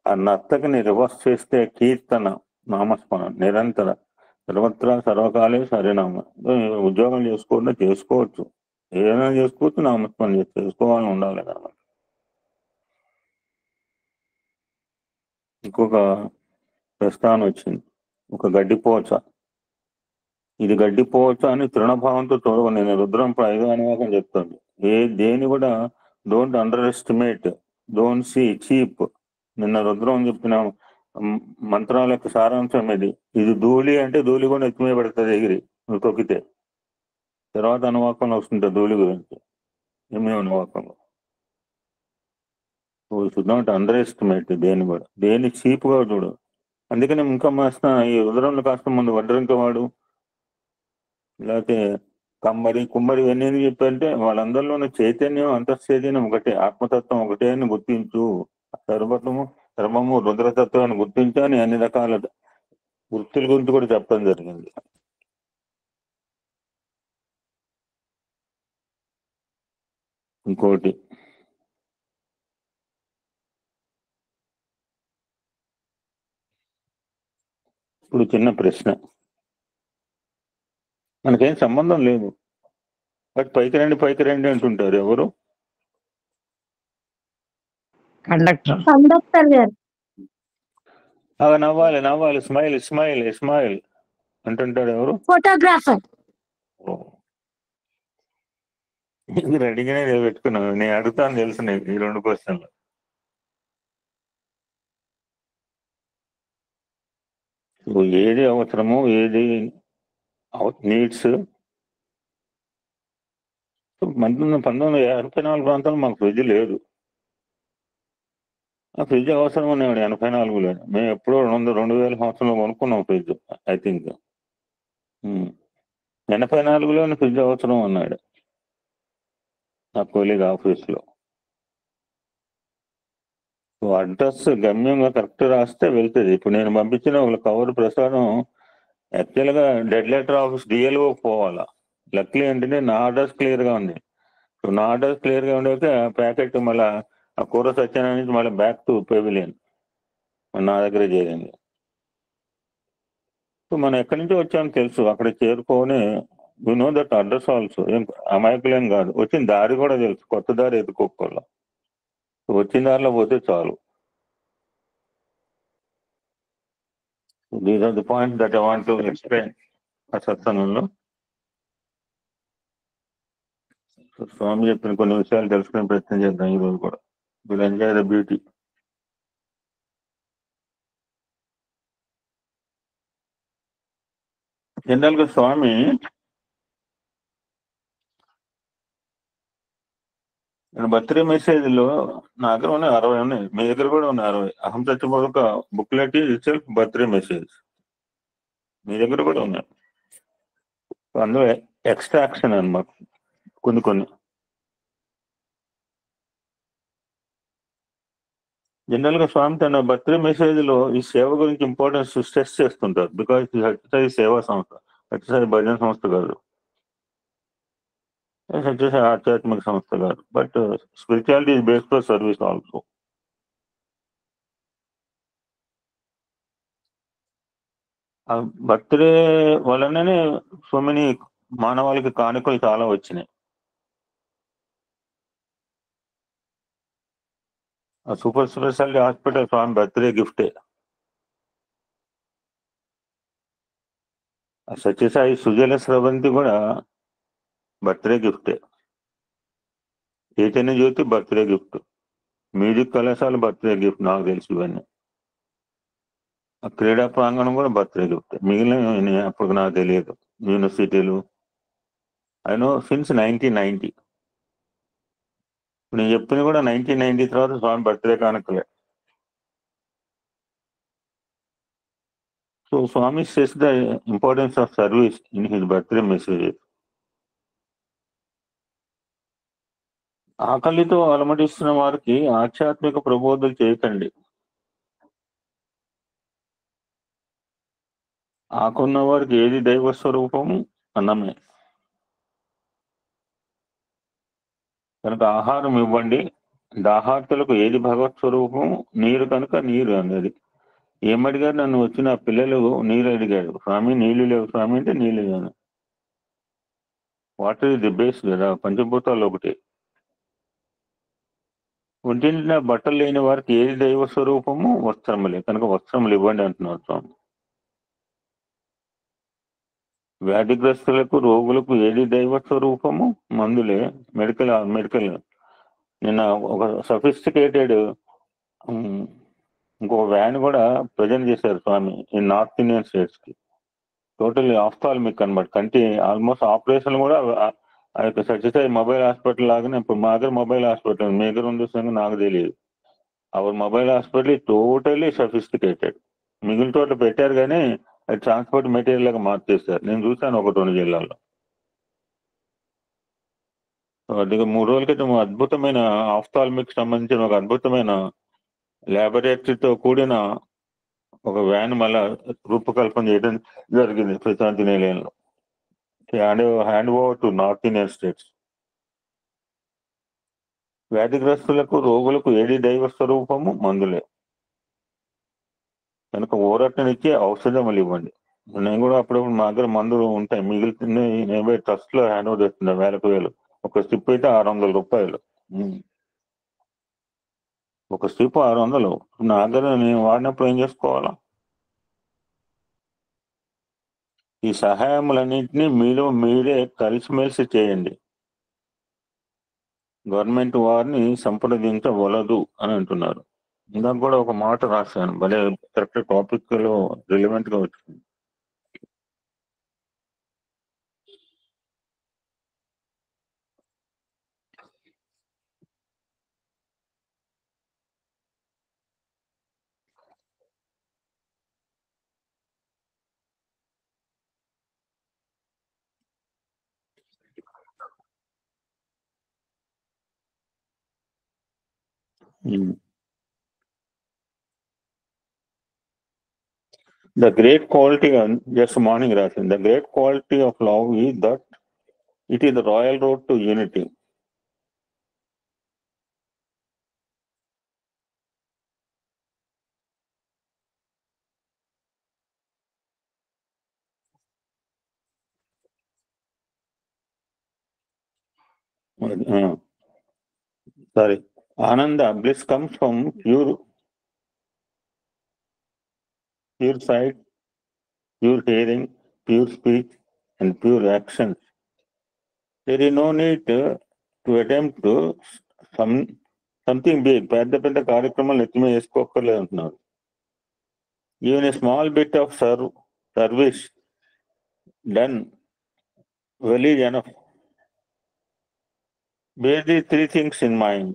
ఆ నర్తకిని రివర్స్ చేస్తే కీర్తన, నామస్మరణ నిరంతర సర్వత్రా సర్వకాలే సరినామ. ఉద్యోగం చేసుకోవచ్చు, ఏదైనా చేసుకోవచ్చు, నామస్మరణ చేసుకోవాలని ఉండాలి కదా. ఇంకొక ప్రస్తావన వచ్చింది, ఒక గడ్డిపోచ. ఇది గడ్డిపోచ అని తృణభావంతో చూడవు. నేను రుద్రం 5వ అనువాకం చెప్తాను, దేని కూడా don't underestimate, don't see cheap. నిన్న రుద్రం చెప్పిన మంత్రాల యొక్క సారాంశం ఇది ధూళి అంటే ధూళి కూడా ఎత్తిమే పడుతుంది ఎగిరి నువ్వు తొక్కితే. తర్వాత అనువాకంలో వస్తుంటుంది ధూళి గురించి, 8వ అనువాకంలో. షుడ్ నాట్ అండర్ ఎస్టిమేట్ దేని కూడా, దేని చీప్ గా చూడు. అందుకని ఇంకా మాస్త ఈ రుద్రంలో కాస్త ముందు వడ్రంకవాడు లేకపోతే కుమ్మరి ఇవన్నీ ఎందుకు చెప్పారంటే, వాళ్ళందరిలోనూ చైతన్యం, అంతఃచైతన్యం ఒకటే, ఆత్మతత్వం ఒకటే అని గుర్తించు. సర్వము రుద్రతత్వాన్ని గుర్తించు అని అన్ని రకాల వృత్తుల గురించి కూడా చెప్పడం జరిగింది. ఇంకోటి, ఇప్పుడు చిన్న ప్రశ్న, మనకేం సంబంధం లేదు, బట్ పైకి రండి అంటుంటారు. ఎవరు? కండక్టర్ గారు. అవి నవ్వాలి, స్మైల్ అంటుంటాడు. ఎవరు? ఫోటోగ్రాఫర్. మీరు అడిగినే పెట్టుకున్నాను, నేను అడుగుతాను తెలుసు నీకు ఈ 2 క్వశ్చన్లు. ఏది అవసరము, ఏది నీడ్స్. 1984 ప్రాంతంలో మాకు ఫ్రిడ్జ్ లేదు. ఆ ఫ్రిడ్జ్ అవసరం అనేవాడు 84లో. మేము ఎప్పుడో 2000 సంవత్సరంలో కొనుక్కున్నాం ఫ్రిడ్జ్, ఐ థింక్. 84లోనే ఫ్రిడ్జ్ అవసరం అన్నాడు నా కొలీగ్ ఆఫీస్లో. అడ్రస్ గమ్యంగా కరెక్ట్ రాస్తే వెళ్తుంది. ఇప్పుడు నేను పంపించిన ఒక కవర్ ప్రసాదం యాక్చువల్ గా డెడ్ లెటర్ ఆఫీస్ డిఎల్ఓ పోవాలా. లక్లీ ఏంటంటే నా అడ్రస్ క్లియర్ గా ఉంది. సో నా అడ్రస్ క్లియర్ గా ఉండేది ప్యాకెట్ మళ్ళీ ఆ కూర సత్యాన్ని నుంచి మళ్ళీ బ్యాక్ టు పెవిలియన్ నా దగ్గరే చేరింది. సో మనం ఎక్కడి నుంచి వచ్చామని తెలుసు, అక్కడ చేరుకోని you know that address also. ఏం అమాయకులేం కాదు, వచ్చిన దారి కూడా తెలుసు, కొత్త దారి ఎదుకోవాల. వచ్చిన దారిలో పోతే చాలు. These are the points that I want to explain ఆ సత్సంగంలో. సో స్వామి చెప్పిన కొన్ని విషయాలు తెలుసుకునే ప్రయత్నం చేద్దాం ఈ రోజు కూడా. Will enjoy the beauty. General గా స్వామి బర్త్డే మెసేజ్ లో నా దగ్గర ఉన్నాయి 60 ఉన్నాయి, మీ దగ్గర కూడా ఉన్నాయి 60. అహం సత్యబోధక బుక్లెట్ ఇట్సెల్ఫ్ బర్త్డే మెసేజ్ మీ దగ్గర కూడా ఉన్నాయి. సో అందులో ఎక్స్ట్రాక్షన్ అన్నమాట కొన్ని. జనరల్ గా స్వామి తన బర్త్డే మెసేజ్ లో ఈ సేవ గురించి ఇంపార్టెన్స్ స్ట్రెస్ చేస్తుంటారు. బికాస్ ఇది సత్యసాయి సేవా సంస్థ, సత్యసాయి భజన సంస్థ కాదు, సత్యసాయి ఆధ్యాత్మిక సంస్థ కాదు. But spirituality is based for service also. ఆ బర్త్డే వలననే సో మెనీ మానవాళికి కానుకలు చాలా వచ్చినాయి. ఆ సూపర్ స్పెషాలిటీ హాస్పిటల్ స్వామి బర్త్డే గిఫ్టే. ఆ సత్యసాయి సుజల స్రవంతి కూడా బర్త్డే గిఫ్టే. చైతన్య జ్యోతి బర్త్డే గిఫ్ట్, మ్యూజిక్ కళాశాల బర్త్డే గిఫ్ట్ నాకు తెలిసి. ఇవన్నీ ఆ క్రీడా ప్రాంగణం కూడా బర్త్డే గిఫ్ట్. మిగిలిన అప్పుడు నాకు తెలియదు. యూనివర్సిటీలు ఐ నో సిన్స్ 1990. నేను చెప్పింది కూడా 1990 తర్వాత స్వామి బర్త్డే కానుకలే. So Swami says the importance of service in his birthday messages. ఆకలితో అలమటిస్తున్న వారికి ఆధ్యాత్మిక ప్రబోధలు చేయకండి. ఆకున్న వారికి ఏది దైవ స్వరూపము? అన్నమే. కనుక ఆహారం ఇవ్వండి. దాహార్తులకు ఏది భగవత్ స్వరూపము? నీరు కనుక నీరు అన్నది. ఏమడిగారు నన్ను వచ్చిన పిల్లలు? నీళ్ళు అడిగాడు. స్వామి నీళ్లు లేవు స్వామి అంటే నీళ్ళు లేవు. వాటర్ ఇస్ ది బేస్ కదా, పంచభూతాలు ఒకటి. ఒంటింటిన బట్టలు లేని వారికి ఏది దైవ స్వరూపము? వస్త్రములే. కనుక వస్త్రములు ఇవ్వండి అంటున్నారు స్వామి. వ్యాధిగ్రస్తులకు రోగులకు ఏది దైవ స్వరూపము? మందులే. మెడికల్. నిన్న ఒక సఫిస్టికేటెడ్ ఇంకో వ్యాన్ కూడా ప్రజెంట్ చేశారు స్వామి ఈ నార్త్ ఇండియన్ స్టేట్స్ కి. టోటల్లీ ఆఫ్థాల్మిక్ అనమాట, కంటి ఆల్మోస్ట్ ఆపరేషన్ కూడా ఆ యొక్క సత్యసాయి మొబైల్ హాస్పిటల్ లాగానే. ఇప్పుడు మా దగ్గర మొబైల్ హాస్పిటల్, మీ దగ్గర ఉంది సంగతి నాకు తెలియదు. Our mobile hospital totally sophisticated. మిగిలిన చోట్ల పెట్టారు కానీ అది ట్రాన్స్పోర్ట్ మెటీరియల్ లాగా మార్చేశారు. నేను చూశాను 1-2 జిల్లాల్లో. అది 3 రోజుల క్రితం అద్భుతమైన ఆఫ్థాల్మిక్ సంబంధించిన ఒక అద్భుతమైన ల్యాబొరేటరీతో కూడిన ఒక వ్యాన్ మళ్ళా రూపకల్పన చేయడం జరిగింది ప్రశాంతి నిలయంలో. Hand over to North Indian states. వ్యాధిగ్రస్తులకు రోగులకు ఏది దైవ స్వరూపము? మందులే. కనుక ఊరటనిచ్చే ఔషధములు ఇవ్వండి. నేను కూడా అప్పుడప్పుడు మా దగ్గర మందులు ఉంటాయి, మిగులుతుంది. నేను ట్రస్ట్ లో హ్యాండ్ ఓవర్ చేస్తున్నా 1000 ఒక స్ట్రిప్ అయితే 600 రూపాయలు. ఒక స్ట్రిప్ 600. నా దగ్గర నేను వాడినప్పుడు ఏం చేసుకోవాలా? ఈ సహాయములన్నింటినీ మీలో మీరే కలిసిమెలిసి చేయండి. గవర్నమెంట్ వారిని సంప్రదించవలదు అని అంటున్నారు. ఇందాక కూడా ఒక మాట రాశాను, భలే కరెక్ట్ టాపిక్ లో రిలివెంట్ గా వచ్చింది. The great quality, just morning రాసింది, the great quality of love is that it is the royal road to unity. Sorry. Ananda, bliss comes from pure sight, pure hearing, pure speech, and pure action. There is no need to attempt to something big. పెద్ద పెద్ద కార్యక్రమాలు ఎత్తి మీద వేసుకోకర్లేదు అంటున్నారు. Even a small bit of service done well is enough. Bear these three things in mind.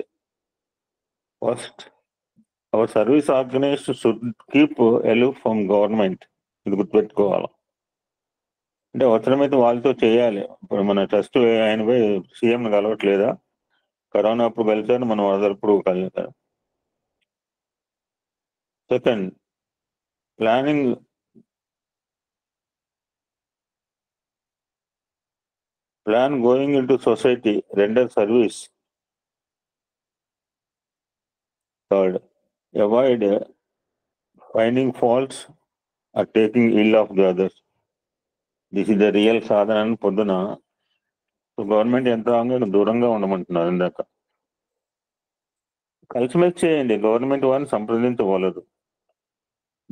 First, our service organization should keep aloof from government. ఇది గుర్తుపెట్టుకోవాలి. అంటే అవసరమైతే వాళ్ళతో చేయాలి. ఇప్పుడు మన ట్రస్ట్ ఆయన పోయి సీఎం కలవట్లేదా? కరోనా అప్పుడు కలిసారు, మనం అదప్పుడు కలిసారు. Second, plan going into society, render service. Third, avoid finding faults or taking ill of the others. This is the real సాధన అని పొద్దున గవర్నమెంట్ ఎంత దూరంగా ఉండమంటున్నారు. ఇందాక కలిసిమెలిసి చేయండి, గవర్నమెంట్ వారిని సంప్రదించకూడదు.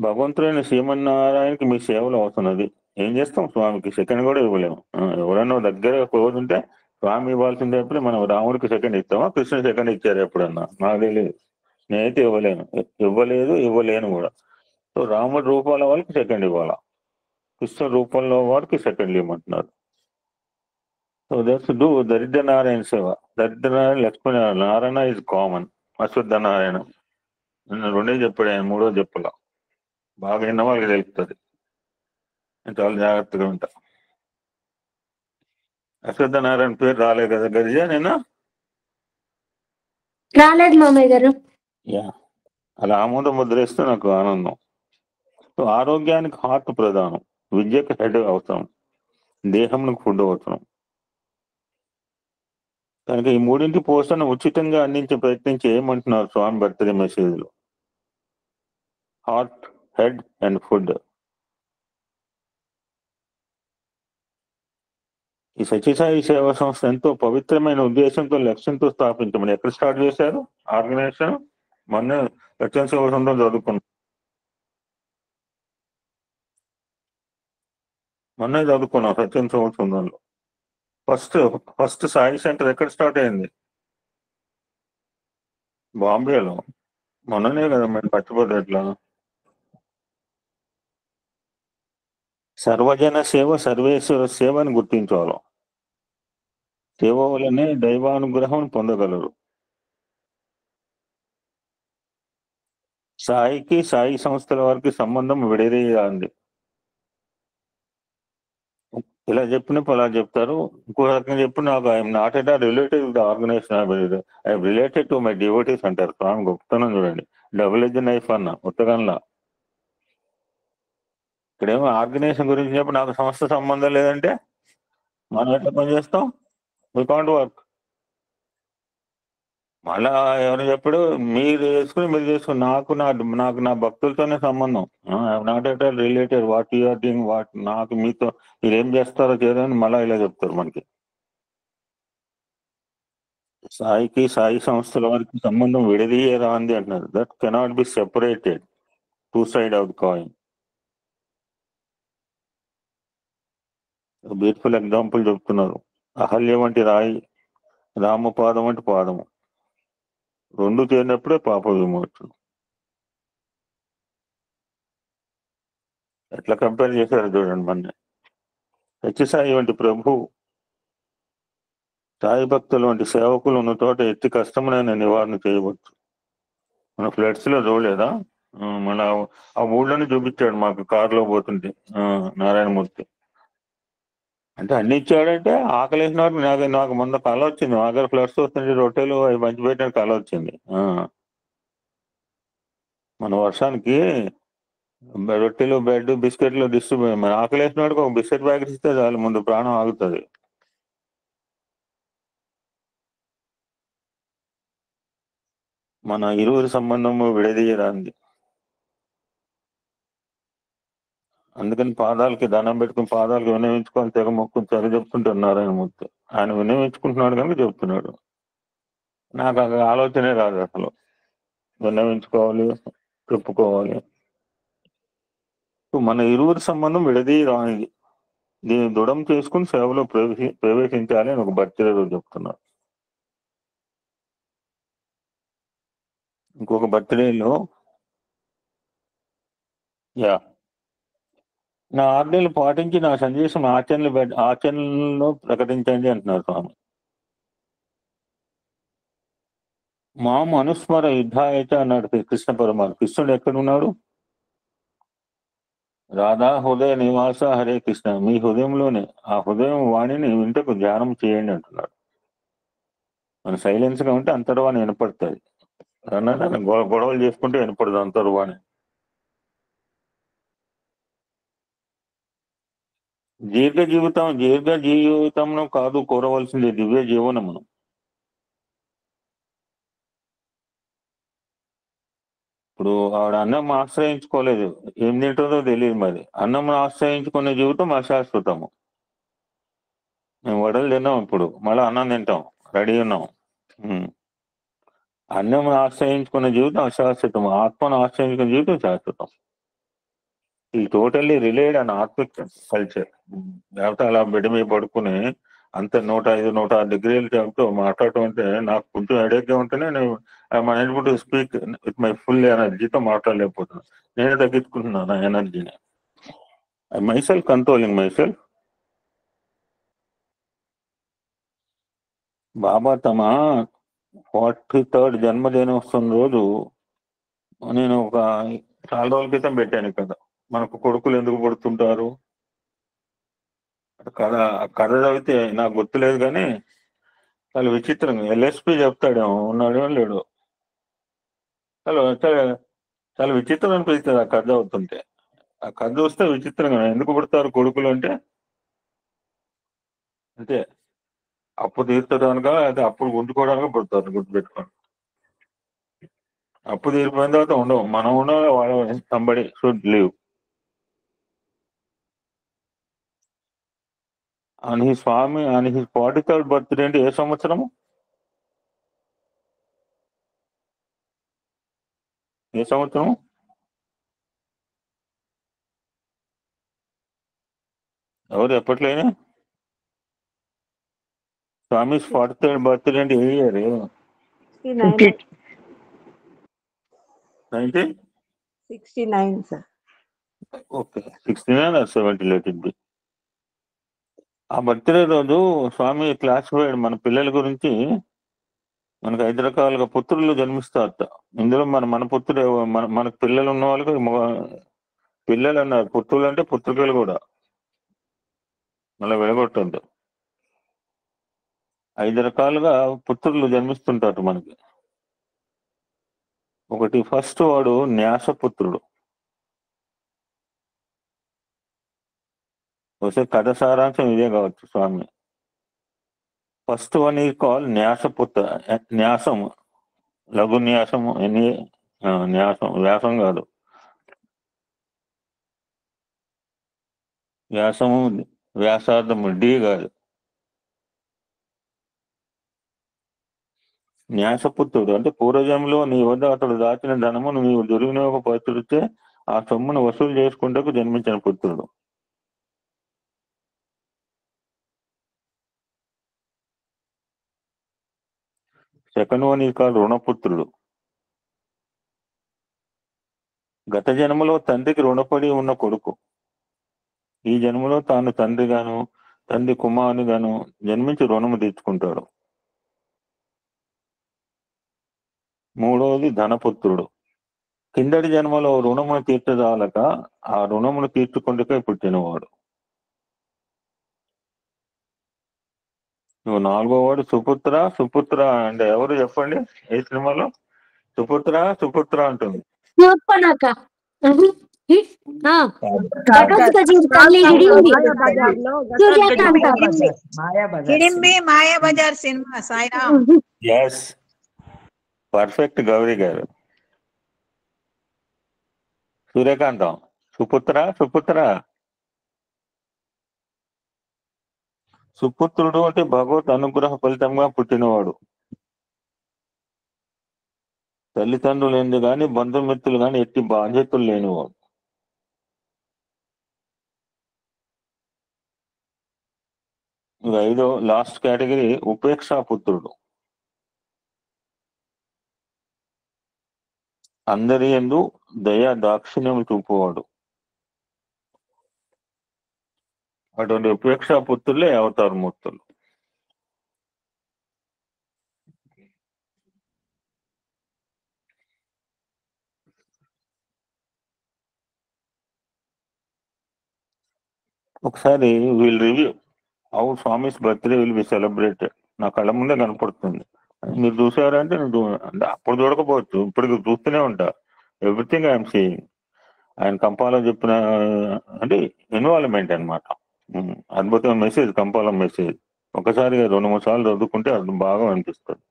భగవంతుడైన శ్రీమన్నారాయణకి మీ సేవలు అవుతున్నది. ఏం చేస్తాం? స్వామికి సెకండ్ కూడా ఇవ్వలేము. ఎవరైనా దగ్గర పోతుంటే స్వామి ఇవ్వాల్సిందే. ఎప్పుడు మనం రాముడికి సెకండ్ ఇస్తామా? కృష్ణుడు సెకండ్ ఇచ్చారు ఎప్పుడన్నా? నాకు తెలియదు. నేనైతే ఇవ్వలేను కూడా. సో రాముడి రూపాల వాళ్ళకి సెకండ్ ఇవ్వాలా, కృష్ణ రూపంలో వాడికి సెకండ్ ఇవ్వమంటున్నారు. సో దట్స్ డూ దరిద్ర నారాయణ సేవ. దరిద్ర నారాయణ, లక్ష్మీ నారాయణ ఇస్ కామన్. అశ్వద్ధ నారాయణ రెండే చెప్పాడు ఆయన, మూడో చెప్పలా. బాగా విన్న వాళ్ళకి తెలుపుతుంది. నేను చాలా జాగ్రత్తగా ఉంటా. అశ్వద్ధ నారాయణ పేరు రాలేదు కదా గరిజ? నేను రాలేదు మామయ్య గారు. యా, అలా ఆమోదం ముద్రేస్తే నాకు ఆనందం. సో ఆరోగ్యానికి హార్ట్ ప్రధానం, విద్యకు హెడ్ అవసరం, దేహంకు ఫుడ్ అవసరం. కనుక ఈ మూడింటి పోషణ ఉచితంగా అందించే ప్రయత్నం చేయమంటున్నారు స్వామి బర్త్డే మెసేజ్లో. Heart, head and food. ఈ సత్యసాయి సేవా సంస్థ ఎంతో పవిత్రమైన ఉద్దేశంతో, లక్ష్యంతో స్థాపించమని. ఎక్కడ స్టార్ట్ చేశారు ఆర్గనైజేషన్? మొన్న సత్యం సేవా సంస్థ చదువుకున్నాం, సత్యం సేవా సంస్థలో. ఫస్ట్ సాయి సెంటర్ ఎక్కడ స్టార్ట్ అయింది? బాంబేలో. మొన్ననే కదా, మీరు మర్చిపోతే ఎట్లా? సర్వజన సేవ, సర్వేశ్వర సేవ అని గుర్తించాలి. సేవ వల్లనే దైవానుగ్రహం పొందగలరు. సాయికి, సాయి సంస్థల వారికి సంబంధం విడదీయాలి. ఇలా చెప్పినప్పుడు అలా చెప్తారు, ఇంకో రకంగా చెప్పి నాకు I'm not at all related to the organisation, I'm related to my devotees అంటారు. స్వామి గొప్పతనం చూడండి. డబుల్ ఎడ్జ్ నైఫ్ అన్న ఉత్తగంలా. ఇక్కడేమో ఆర్గనైజేషన్ గురించి చెప్పి నాకు సంస్థ సంబంధం లేదంటే మనం ఎట్లా పనిచేస్తాం? We can't work. మళ్ళా ఎవరు చెప్పాడు? మీరు చేసుకుని నాకు నా భక్తులతోనే సంబంధం. Not at all related what you are doing, నాకు మీతో మీరు ఏం చేస్తారో చేయదని మళ్ళీ ఇలా చెప్తారు మనకి. సాయికి, సాయి సంస్థల వారికి సంబంధం విడదీయరా అంది అంటున్నారు. That cannot be separated, two side of the coin. Beautiful example చెప్తున్నారు. అహల్య వంటి రాయి, రామపాదం వంటి పాదము, రెండు చేరినప్పుడే పాప విమోచనం. ఎట్లా కంపేర్ చేశారు చూడండి. మన సత్యసాయి వంటి ప్రభు, సాయి భక్తులు వంటి సేవకులు ఉన్న చోట ఎట్టి కష్టమునైనా నివారణ చేయవచ్చు. మన ఫ్లడ్స్ లో చూడలేదా? మన ఆ ఊళ్ళోనే చూపించాడు మాకు, కారులో పోతుంటే నారాయణమూర్తి. అంటే అన్ని ఇచ్చాడంటే ఆకలేసిన వారికి. నాకు మొన్న కళ వచ్చింది, మా దగ్గర ఫ్లడ్స్ వస్తుంటే రొట్టెలు అవి మంచి పెట్టిన కళ వచ్చింది. మన వర్షానికి రొట్టెలు బ్రెడ్ బిస్కెట్లు డిస్ట్రిబ్యూ మన ఆకలి వేసినోడికి ఒక బిస్కెట్ ప్యాకెట్ ఇస్తే చాలు, ముందు ప్రాణం ఆగుతుంది. మన ఇరువురి సంబంధము విడదీయరాంది. అందుకని పాదాలకి దండం పెట్టుకుని పాదాలకు వినవించుకొని తెగ మొక్కుని తెగ చెప్తుంటారు నారాయణమూర్తి. ఆయన వినవించుకుంటున్నాడు కనుక చెప్తున్నాడు. నాకు ఆ ఆలోచనే రాదు అసలు, విన్నవించుకోవాలి చెప్పుకోవాలి. మన ఇరువురి సంబంధం విడదీయరానిది, దీన్ని దృఢం చేసుకుని సేవలో ప్రవేశించాలి అని ఒక బర్త్డే రోజు చెప్తున్నారు. ఇంకొక బర్త్డేలో యా నా ఆజ్ఞలు పాటించి నా సందేశం ఆచరణలో ప్రకటించండి అంటున్నారు స్వామి. మాము అనుస్మర యుద్ధాయత అన్నాడు కృష్ణ పరమాత్మ. కృష్ణుడు ఎక్కడున్నాడు? రాధా హృదయ నివాస హరే కృష్ణ, మీ హృదయంలోనే. ఆ హృదయం వాణిని వింటకు ధ్యానం చేయండి అంటున్నాడు. మన సైలెన్స్ గా ఉంటే అంతర్వాణి వినపడుతుంది. గొడవలు చేసుకుంటే వినపడదు అంతర్వాణి. దీర్ఘ జీవితంను కాదు కోరవలసింది దివ్య జీవనమును. ఇప్పుడు ఆవిడ అన్నం ఆశ్రయించుకోలేదు, ఏం తింటుందో తెలియదు. మరి అన్నం ఆశ్రయించుకునే జీవితం అశాశ్వతము. మేము వడలు తిన్నాం, ఇప్పుడు మళ్ళీ అన్నం తింటాం, రెడీ ఉన్నాం. అన్నం ఆశ్రయించుకున్న జీవితం అశాశ్వతం, ఆత్మను ఆశ్రయించుకున్న జీవితం శాశ్వతం. ఈ టోటల్లీ రిలేటెడ్ అండ్ ఆత్మిక్ కల్చర్. లేకపోతే అలా బెడ్ మీద పడుకుని అంత 105-106 డిగ్రీలు చెబుతూ మాట్లాడటం అంటే నాకు కొంచెం హెడేక్గా ఉంటేనే నేను I'm to speak with my full ఎనర్జీతో మాట్లాడలేకపోతున్నాను. నేనే తగ్గించుకుంటున్నాను నా ఎనర్జీని. Myself controlling myself. బాబా తమ 43rd జన్మదినోత్సవం రోజు నేను ఒక చాలా రోజుల క్రితం పెట్టాను కదా, మనకు కొడుకులు ఎందుకు పుడుతుంటారు కథ. కథ చదివితే నాకు గుర్తులేదు కానీ చాలా విచిత్రంగా ఎల్ఎస్పి చెప్తాడేమో, ఉన్నాడో లేడు. చాలా చాలా చాలా విచిత్రం అనిపిస్తుంది ఆ కథ చదువుతుంటే. ఆ కథ చూస్తే విచిత్రంగా ఎందుకు పుడతారు కొడుకులు అంటే, అంతే అప్పు తీర్చడానిక అయితే అప్పులు గుంజుకోవడానికి పుడతారు. గుర్తుపెట్టుకోండి, అప్పు తీరిపోయిన తర్వాత ఉండవు, మనం ఉండాలి, వాళ్ళ సంబడి షుడ్ లీవ్. అని స్వామి అని 43rd బర్త్డే అంటే ఏ సంవత్సరము? ఏ సంవత్సరం? ఎవరు ఎప్పట్లేని స్వామి 43rd బర్త్డే అంటే ఏ year? 69 sir. Okay, 69 or 70 let it be. ఆ బర్త్డే రోజు స్వామి క్లాస్ పోయాడు మన పిల్లల గురించి. మనకు 5 రకాలుగా పుత్రులు జన్మిస్తారట. ఇందులో మన పుత్రుడు మనకు పిల్లలు ఉన్న వాళ్ళకి పిల్లలు అన్నారు, పుత్రులు అంటే పుత్రికలు కూడా, మళ్ళీ విడగొట్టద్దు. 5 రకాలుగా పుత్రులు జన్మిస్తుంటారు మనకి. ఒకటి ఫస్ట్ వాడు న్యాసపుత్రుడు. ఒకసారి కథ సారాంశం ఇదే కావచ్చు స్వామి. ఫస్ట్ వన్ ఈ కాల్ న్యాసపుత్ర. న్యాసం, లఘు న్యాసము, న్యాసం వ్యాసం కాదు, వ్యాసము వ్యాసార్థము డి కాదు. న్యాసపుత్రుడు అంటే పూర్వజంలో నీ వద్ద అతడు దాచిన ధనమును నీవు దుర్వినియోగపరుచుడితే ఆ సొమ్మును వసూలు చేసుకుంటూ జన్మించిన పుత్రుడు. సెకండ్ వన్ ఈ కాల్ రుణపుత్రుడు. గత జన్మలో తండ్రికి రుణపడి ఉన్న కొడుకు ఈ జన్మలో తాను తండ్రి గాను తండ్రి కుమారుని గాను జన్మించి రుణము తీర్చుకుంటాడు. మూడవది ధనపుత్రుడు. కిందటి జన్మలో రుణమును తీర్చదాలక ఆ రుణమును తీర్చుకుంటూ పుట్టినవాడు. నువ్వు నాలుగో వాడు సుపుత్ర. సుపుత్ర అంటే ఎవరు చెప్పండి? ఏ సినిమాలో సుపుత్ర సుపుత్ర అంటుంది? గగత్ గజీర్ తల్లి Hidimbi Suryakantha Hidimbi Maya Bazar cinema Sairam. Yes, perfect Gauri గారు. సూర్యకాంతం, సుపుత్ర సుపుత్రుడు అంటే భగవత్ అనుగ్రహ ఫలితంగా పుట్టినవాడు. తల్లిదండ్రులు ఏంది కానీ బంధుమిత్రులు కానీ ఎట్టి బాధ్యతలు లేనివాడు. ఇక ఐదో లాస్ట్ కేటగిరీ ఉపేక్షా పుత్రుడు. అందరి యందు దయా దాక్షిణ్యం చూపువాడు. అటువంటి ఉపేక్షా పుత్రులే అవతార మూర్తులు. ఒకసారి we'll review how Swami's birthday will be celebrated. నా కళ్ళ ముందే కనపడుతుంది. మీరు చూసారంటే అంటే అప్పుడు చూడకపోవచ్చు, ఇప్పుడు చూస్తూనే ఉంటా. Everything I'm seeing. ఆయన కంపాలో చెప్పిన అంటే ఇన్వాల్వ్మెంట్ అనమాట. అద్భుతమైన మెసేజ్, కంపాలో మెసేజ్. ఒకసారి 2-3 సార్లు చదువుకుంటే అది బాగా అనిపిస్తుంది.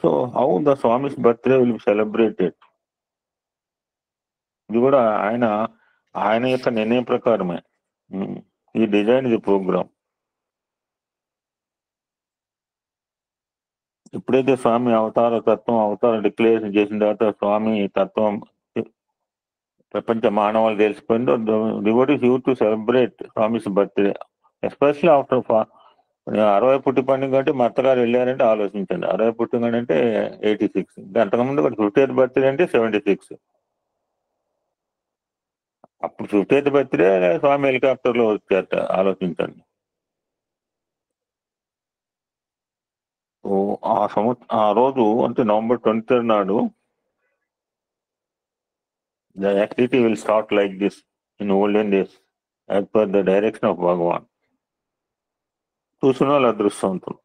So how the Swami's birthday will be celebrated, ఇది కూడా ఆయన యొక్క నిర్ణయం ప్రకారమే. ఈ డిజైన్ ది ప్రోగ్రామ్. ఎప్పుడైతే స్వామి అవతార డిక్లరేషన్ చేసిన తర్వాత స్వామి తత్వం ప్రపంచ మానవాళ్ళు తెలిసిపోయిందో, devotees youth to celebrate Swami's birthday especially after 60 పుట్టి పండుగ. అంటే మా అత్తగారు వెళ్ళారంటే ఆలోచించండి, 60 పుట్టి అంటే 86, అంతకుముందు 50th బర్త్డే అంటే 76. అప్పుడు 50th బర్త్డే స్వామి హెలికాప్టర్ లో వచ్చారట, ఆలోచించండి. ఆ రోజు అంటే November 23 నాడు the activity will start like this in olden days as per the direction of Bhagavan. చూసిన వాళ్ళు అదృష్టవంతులు.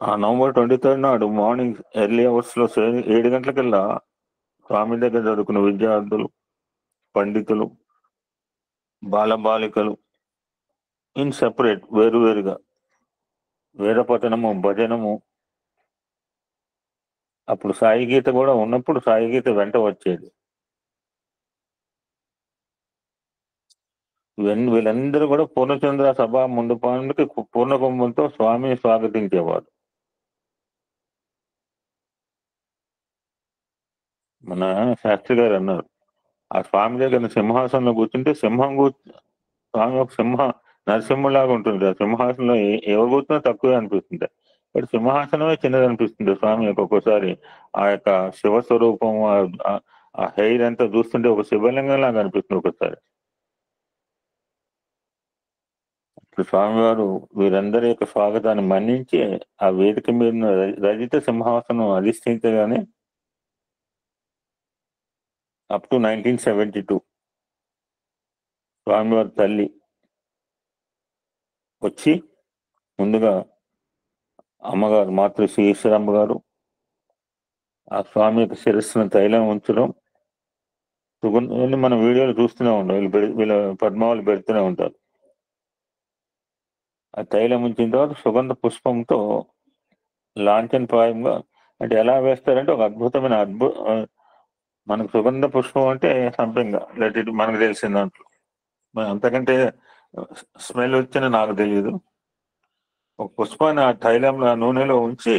ఆ November 23 నాడు మార్నింగ్ ఎర్లీ అవర్స్ లో 7 గంటలకల్లా స్వామి దగ్గర చదువుకున్న విద్యార్థులు, పండితులు, బాలబాలికలు ఇన్ సెపరేట్ వేరువేరుగా వేదపఠనము, భజనము. అప్పుడు సాయి గీత కూడా ఉన్నప్పుడు సాయి గీత వెంట వచ్చేది. వీళ్ళందరూ కూడా పూర్ణచంద్ర సభ ముందు పాండుకి పూర్ణ కుంభంతో స్వామిని స్వాగతించేవారు. మన శాస్త్రి గారు అన్నారు, ఆ స్వామి దగ్గర సింహాసనంలో కూర్చుంటే స్వామి ఒక నరసింహలాగా ఉంటుంది. ఆ సింహాసనంలో ఎవరు కూర్చున్నా తక్కువే అనిపిస్తుంది, బట్ సింహాసనమే చిన్నది అనిపిస్తుంది స్వామి ఒక్కొక్కసారి. ఆ యొక్క శివస్వరూపం, ఆ హెయిర్ అంతా చూస్తుంటే ఒక శివలింగం లాగా అనిపిస్తుంది ఒకసారి. స్వామివారు వీరందరి యొక్క స్వాగతాన్ని మన్నించి ఆ వేదిక మీద రజిత సింహాసనం అధిష్ఠించగానే అప్ టు 1972 స్వామివారి తల్లి వచ్చి ముందుగా అమ్మగారు మాతృశ్రీ ఈశ్వరమ్మ గారు ఆ స్వామి యొక్క శిరస్సును తైలం ఉంచడం, మనం వీడియోలు చూస్తూనే ఉంటాం. వీళ్ళ పద్మావళి పెడుతూనే ఉంటారు. ఆ తైలం ఉంచిన తర్వాత సుగంధ పుష్పంతో లాంఛనప్రాయంగా, అంటే ఎలా వేస్తారంటే ఒక అద్భుతమైన మనకు సుగంధ పుష్పం అంటే సంథింగ్ మనకు తెలిసిన దాంట్లో అంతకంటే స్మెల్ వచ్చిన నాకు తెలియదు. ఒక పుష్పాన్ని ఆ తైలంలో నూనెలో ఉంచి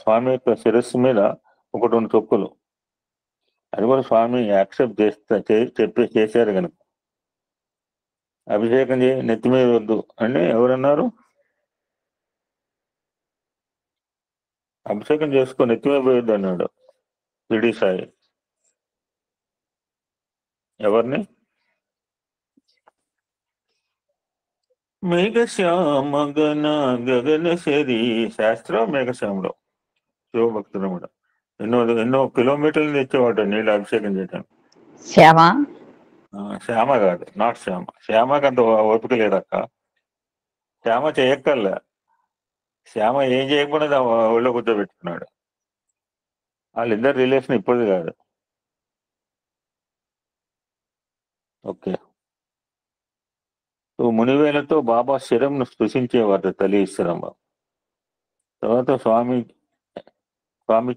స్వామి యొక్క శిరస్సు మీద 1-2 చొక్కులు, అది కూడా స్వామి యాక్సెప్ట్ చేశారు కనుక. అభిషేకం నెత్తి మీద వద్దు అని ఎవరన్నారు? అభిషేకం చేసుకో, నెత్తి మీద పోయొద్దు అన్నాడు షిరిడి సాయి. ఎవరిని? మేఘశ్యామ గగన శరీ శాస్త్రం మేఘశ్యామలో శివభక్తులు కూడా ఎన్నో కిలోమీటర్లు తెచ్చేవాడు నీళ్ళు అభిషేకం చేయటం. శ్యామ శ్యామ కాదు, నాట్ శ్యామ. శ్యామకి అంత ఓపిక లేదక్క. శ్యామ చేయక్కర్లే. శ్యామ ఏం చేయకుండా ఒళ్ళో కూర్చోబెట్టుకున్నాడు. వాళ్ళిద్దరు రిలేషన్ ఇప్పుడు కాదు. ఓకే. సో మునివేలతో బాబా శిరంను స్పృశించేవారు తల్లి ఈశ్వరమ్మ. తర్వాత స్వామి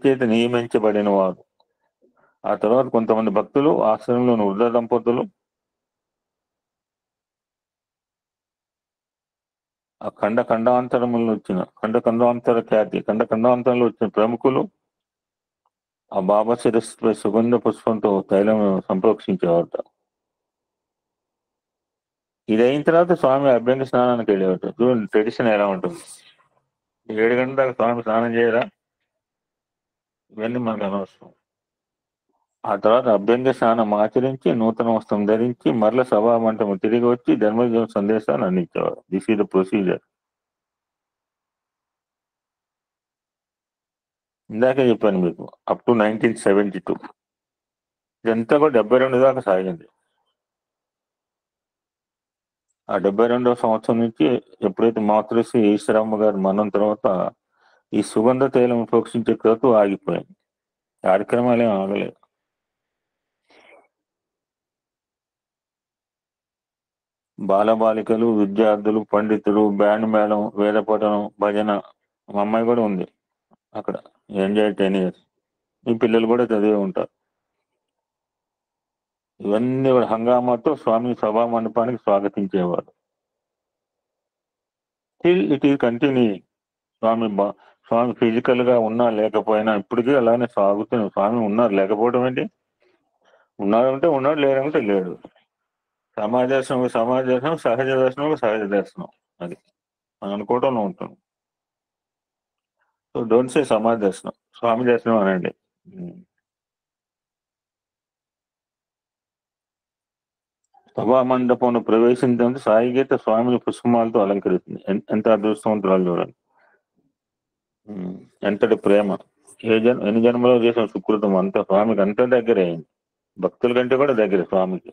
చేత నియమించబడిన వారు. ఆ తర్వాత కొంతమంది భక్తులు, ఆశ్రమంలోని వృద్ధ దంపతులు, ఆ ఖండాంతరంలో వచ్చిన ప్రముఖులు ఆ బాబా శిరస్సుపై సుగంధ పుష్పంతో తైలం సంప్రోక్షించేవారట. ఇది అయిన తర్వాత స్వామి అభ్యంగ స్నానానికి వెళ్ళేవారు. చూడండి ట్రెడిషన్ ఎలా ఉంటుంది. 7 గంటల దాకా స్వామి స్నానం చేయరా, ఇవన్నీ మనకు అనవసరం. ఆ తర్వాత అభ్యంగ స్నానం ఆచరించి నూతన వస్త్రం ధరించి మరల సభా మంటపం తిరిగి వచ్చి ధర్మజీవన సందేశాన్ని అందించేవారు. This is the procedure. ఇందాకే చెప్పాను మీకు, అప్ టు 1972. ఇదంతా కూడా 72 దాకా సాగింది. ఆ 72వ సంవత్సరం నుంచి ఎప్పుడైతే మాతృశ్రీ ఈశ్వరమ్మ గారు మరణం తర్వాత ఈ సుగంధ తైలం ప్రోక్షించే క్రతు ఆగిపోయింది. కార్యక్రమాలు ఏం ఆగలేదు. బాలబాలికలు, విద్యార్థులు, పండితులు, బ్యాండ్ మేళం, వేద పఠనం, భజన. మా అమ్మాయి కూడా ఉంది అక్కడ. Enjoy 10 years. ఈ పిల్లలు కూడా చదివే ఉంటారు. ఇవన్నీ కూడా హంగామాతో స్వామి సభా మండపానికి స్వాగతించేవారు. Still it is continuing. Swami physical గా ఉన్నా లేకపోయినా ఇప్పటికీ అలానే సాగుతుంది. స్వామి ఉన్నారు, లేకపోవడం ఏంటి? ఉన్నాడంటే ఉన్నాడు, లేదంటే లేడు. సమాజ దర్శనం సహజ దర్శనం. అది మనం అనుకోవటంలో ఉంటుంది. సో డోంట్ సే సమాజ దర్శనం, స్వామి దర్శనం అనండి. సభా మండపంలో ప్రవేశించడంతో సాయిగీత స్వామిని పుష్పమాలతో అలంకరిస్తుంది. ఎంత అదృష్టవంతురాలు చూడండి. ఎంతటి ప్రేమ, ఎన్ని జన్మలో చేసిన సుకృతం అంతా స్వామికి అంత దగ్గర అయింది. భక్తుల కంటే కూడా దగ్గర స్వామికి.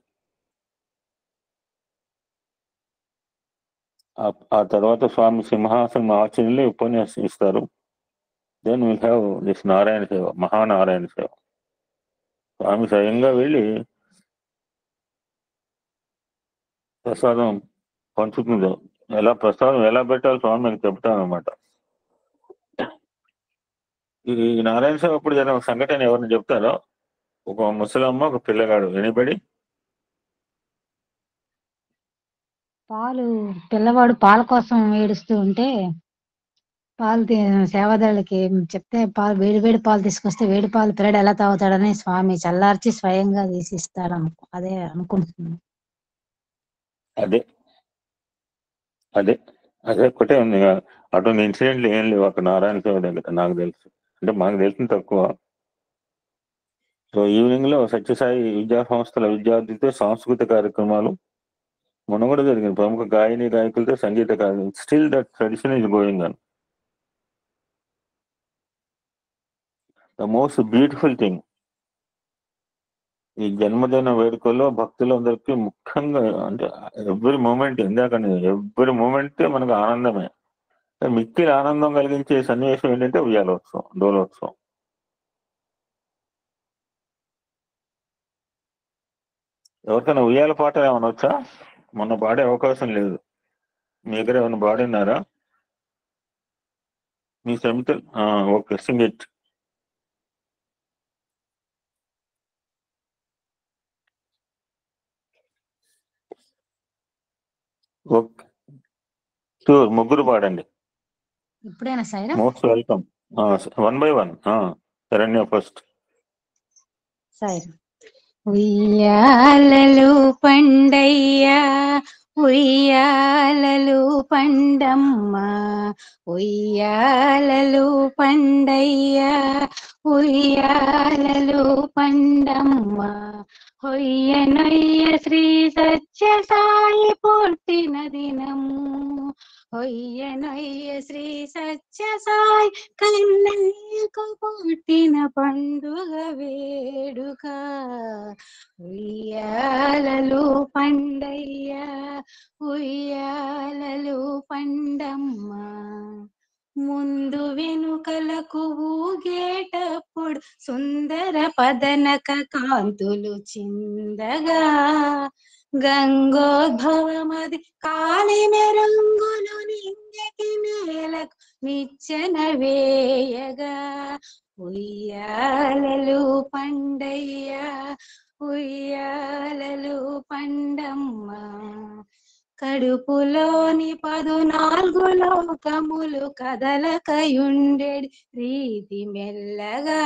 ఆ తర్వాత స్వామి సింహాసనం ఆచరణలో ఉపన్యాసిస్తారు. Then we have this Narayana Seva, Mahanarayana సేవ. స్వామి స్వయంగా వెళ్ళి ప్రసాదం పంచుతుంది. ప్రసాదం ఎలా పెట్టాలో స్వామికి చెప్తానమాట. ఈ నారాయణ సేవ అప్పుడు జరిగిన సంఘటన ఎవరిని చెప్తారో? ఒక ముసలమ్మ, ఒక పిల్లగాడు. ఎనిబడి? పిల్లవాడు పాల కోసం ఏడుస్తూ ఉంటే సేవాదారులకి చెప్తే వేడి వేడి పాలు తీసుకొస్తే వేడి పాలు పిల్లడు ఎలా తాగుతాడని స్వామి చల్లార్చి స్వయంగా తీసి ఇస్తాడు. అదే అనుకుంటున్నాను. అదే అదే అదే ఒకటే ఉంది. అటువంటి ఇన్సిడెంట్లు ఏం లేవు అక్కడ నారాయణ సేవ దగ్గర నాకు తెలుసు. అంటే మాకు తెలిసిన తక్కువ. సో ఈవినింగ్ లో సత్యసాయి విద్యా సంస్థల విద్యార్థులతో సాంస్కృతిక కార్యక్రమాలు మొన్న కూడా జరిగింది. ప్రముఖ గాయకులతో సంగీత కార్యక్రమం. Still that tradition is going on. The most beautiful thing, ఈ జన్మదిన వేడుకల్లో భక్తులందరికీ ముఖ్యంగా అంటే ఎవ్రీ మూమెంట్, ఇందాకండి ఎవ్రీ మూమెంట్ మనకు ఆనందమే. మిక్కిలి ఆనందం కలిగించే సన్నివేశం ఏంటంటే ఉయ్యాలోత్సవం, డోలోత్సవం. ఎవరికైనా ఉయ్యాల పాట ఏమైనా వచ్చా? మొన్న పాడే అవకాశం లేదు. మీ దగ్గర ఏమైనా పాడినారా? మీ సమిత? Okay, sing it. Okay, sure. ముగ్గురు పాడండి. ఇప్పుడైనా సైరా? Most welcome. 1 by 1. Saranya first. సైరా. ఉయ్యాలలు పండయ్యా, ఉయ్యాలలు పండమ్మ, ఉయ్యాలలు పండయ్యా, ఉయ్యాలలు పండమ్మ, హొయ్యనొయ్య శ్రీ సత్య సాయి పుట్టిన దినము, హొయ్యనొయ్య శ్రీ సత్య సాయి కన్నయ్య కన్నయ్యకు పుట్టిన పండుగ వేడుక ఉయ్యాలలు పండయ్య ఉయ్యాలలు పండమ్మ ముందు వెనుకలకు ఊగేటప్పుడు సుందర పదనక కాంతులు చిందగా గంగోద్భవమది కాళి మెరంగులు నింగికి నేలకు నిచ్చెన వేయగా ఉయ్యాలలు పండయ్య ఉయ్యాలలు పండమ్మ కడుపులోని 14 లోకములు కదలకయుండెడి రీతి మెల్లగా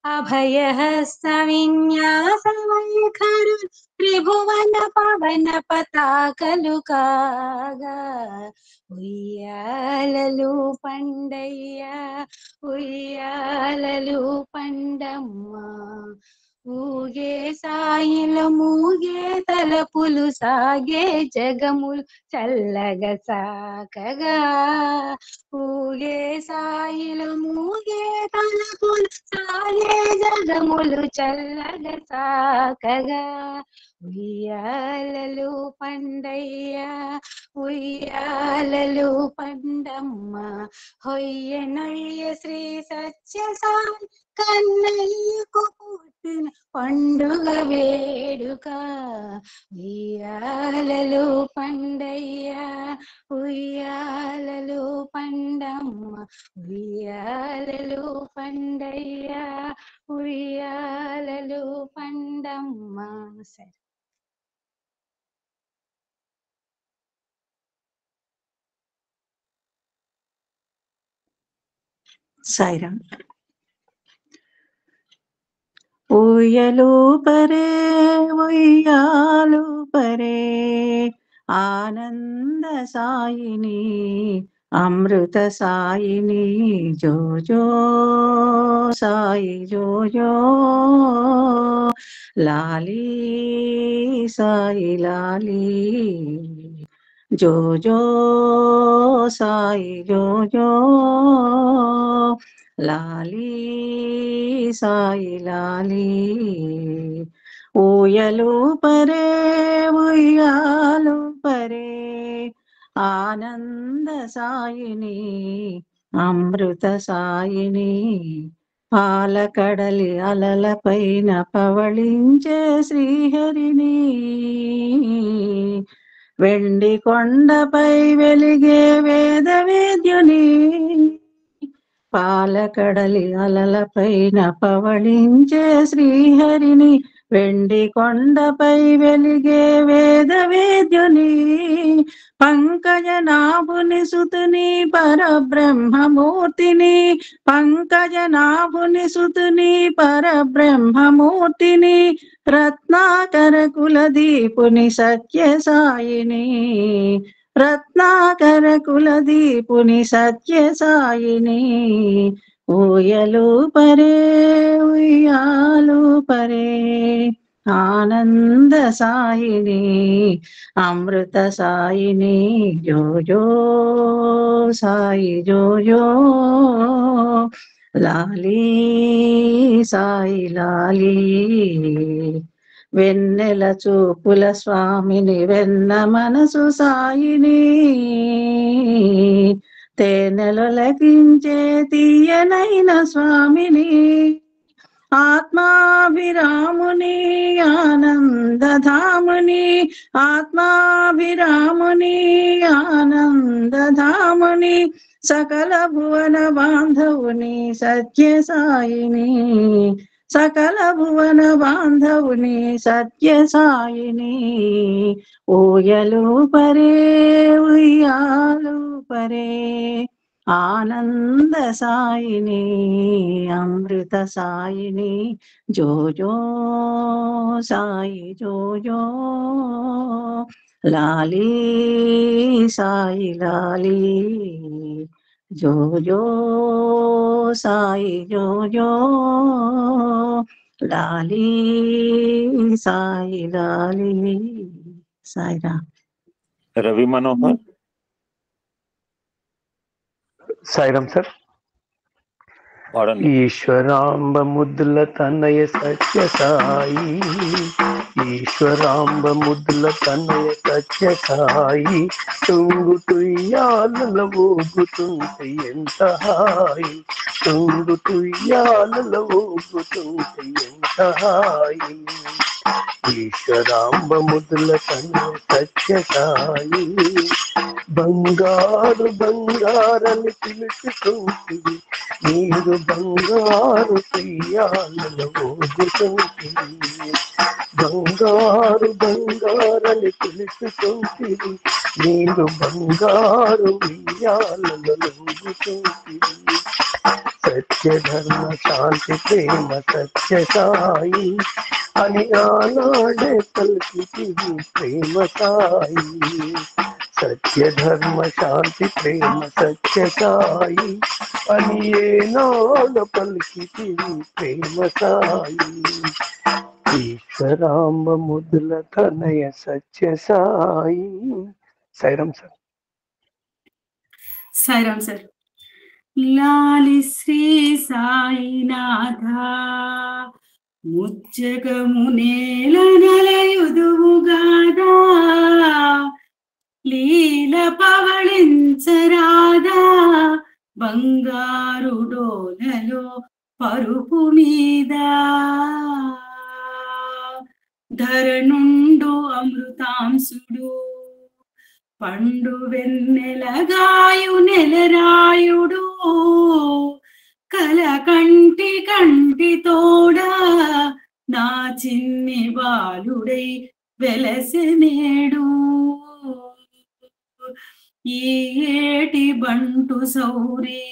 అభయహస్త విన్యాస వైఖరు త్రిభువన పవన పతాకలు కాగా ఉయ్యాలలు పండయ్య ఉయ్యాలలు పండమ్మ ఊగే సాయిల మూగే తలపులు సాగే జగములు చల్లగా సాకగా ఊగే సాయిల మూగే తలపులు సాగే జగములు చల్లగా సాకగా ఉయ్యాలలు పండయ్య ఉయ్యాలలు పండమ్మ హొయ్య నొయ్య శ్రీ సత్య సాయి కన్నయ్యకు పుట్టిన పండుగ వేడుక ఉయ్యాలలు పండయ్య ఉయ్యాలలు పండమ్మ ఉయ్యాలలు పండయ్య ఉయ్యాలలు పండమ్మ. సరే సాయిరామ్. ఊయలు పరే ఉయ్యాలు పరే ఆనంద సాయిని అమృత సాయిని జో జో సాయి జో జో లాలీ సాయి లాలీ జో జో సాయి జో జో లాలీ సాయి లాలీ ఊయలు పరే ఉయ్యాలు పరే ఆనంద సాయిని అమృత సాయిని పాలకడలి అలల పైన పవళించే శ్రీహరిని వెండి కొండపై వెలిగే వేద వేద్యుని పాలకడలి అలల పైన పవళించే శ్రీహరిని వెండి కొండపై వెలిగే వేద వేద్యుని పంకజ నాభుని సుతుని పరబ్రహ్మమూర్తిని పంకజ నాభుని సుతుని పరబ్రహ్మమూర్తిని రత్నాకర కులదీపుని సత్య సాయిని రత్నాకర కులదీపుని సత్య సాయిని ఊయలు పరే ఉయ్యాలు పరే ఆనంద సాయిని అమృత సాయిని జో జో సాయి జో జో లాలీ సాయి లాలీ వెన్నెల చూపుల స్వామిని వెన్న మనసు సాయిని తేనెలు లకించే తీయనైన స్వామిని ఆత్మాభిరాముని ఆనందధాముని ఆత్మాభిరాముని ఆనందధాముని సకల భువన బాంధవుని సత్య సాయిని సకల భువన బాంధవుని సత్య సాయిని ఊయలు పరే ఉయ్యాలు పరే ఆనంద సాయిని అమృత సాయిని జో జో సాయి జో జో లాలీ సాయి లాలీ జో జో సాయి జో జో లాలీ సాయి లాలీ. సాయిరామ్. రవి మనోహర్. సాయిరామ్ సార్. వాడండి. ఈశ్వరాంబ ముద్దుల తనయ సత్య సాయి, ఈశ్వరాంబ ముద్దుల తనయ సత్య సాయి, తుంగు తుయ్యాల ఊగుతుంటే ఎంత హాయి, తుంగు తుయ్యాల ఊగుతుంటే ఎంత హాయి. ఈశ్వరాంబ ముద్దుల తనయ సత్య సాయి, బంగారు బంగారని పిలుచుకుంటుంది, మీరు బంగారు ప్రియాలలో ఊగుతుంటుంది, బంగారు బంగారని పిలుచుకుంటుంది, మీరు బంగారు ప్రియాలలో ఊగుతుంటుంది. సత్య ధర్మ శాంతి ప్రేమ సత్య సాయి అని ఆనాడే పలికితివి ప్రేమ సాయి. సత్య ధర్మ శాంతి ప్రేమ సత్య సాయి అని ఏనాడు పలికితివి ప్రేమ సాయి. ఈశ్వరాంబ ముద్దుల తనయ సత్య సాయి. సాయిరాం సార్. సాయిరాం సార్. లాలి శ్రీ సాయినాథ ముజ్జగము నేల నలయుదువుగాదా, లీల పవళించరాదా, బంగారు డోలలో పరుపు మీద, ధరణుండు అమృతాంశుడు పండు వెన్నెలగాయు నెలరాయుడు, కలకంటి కంటి తోడా నా చిన్ని బాలుడై వెలసెనేడు. ఈ ఏటి బంటు సౌరి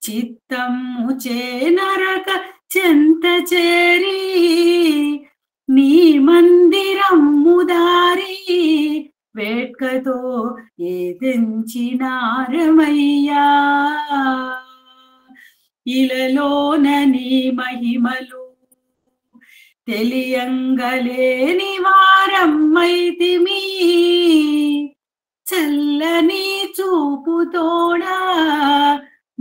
చిత్తము చేనరక చెంత చేరి, నీ మందిరమ్ము దారి వేట్కతో ఏదెంచినారమయ్యా. ఇలలోన నీ మహిమలు తెలియంగలేని వారమ్మైతిమి, చల్లని చూపు తోడా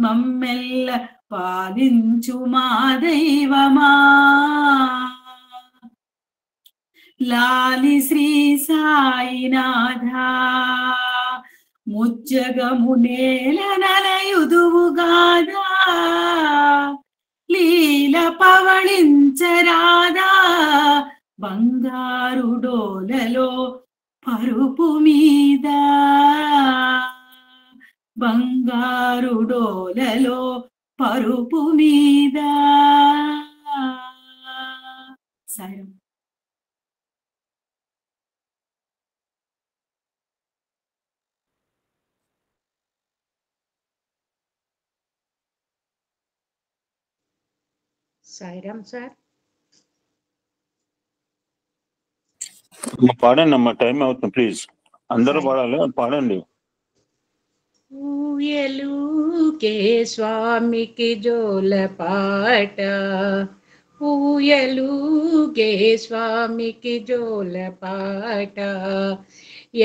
మమ్మెల్ల పాలించు మా దైవమా. లాలి శ్రీ సాయినాథ ముజ్జగము నేల నలయుదువుగాదా, లీల పవళించరాదా, బంగారు డోలలో పరుపు మీద, బంగారు డోలలో పరుపు మీద. సాయం. సాయిరాం సార్. పాడండి అమ్మా, టైం అవుతుంది, ప్లీజ్ అందరూ పాడాలి, పాడండి. ఊయలుకే స్వామికి జోల పాట, ఊయలుకే స్వామికి జోల పాట,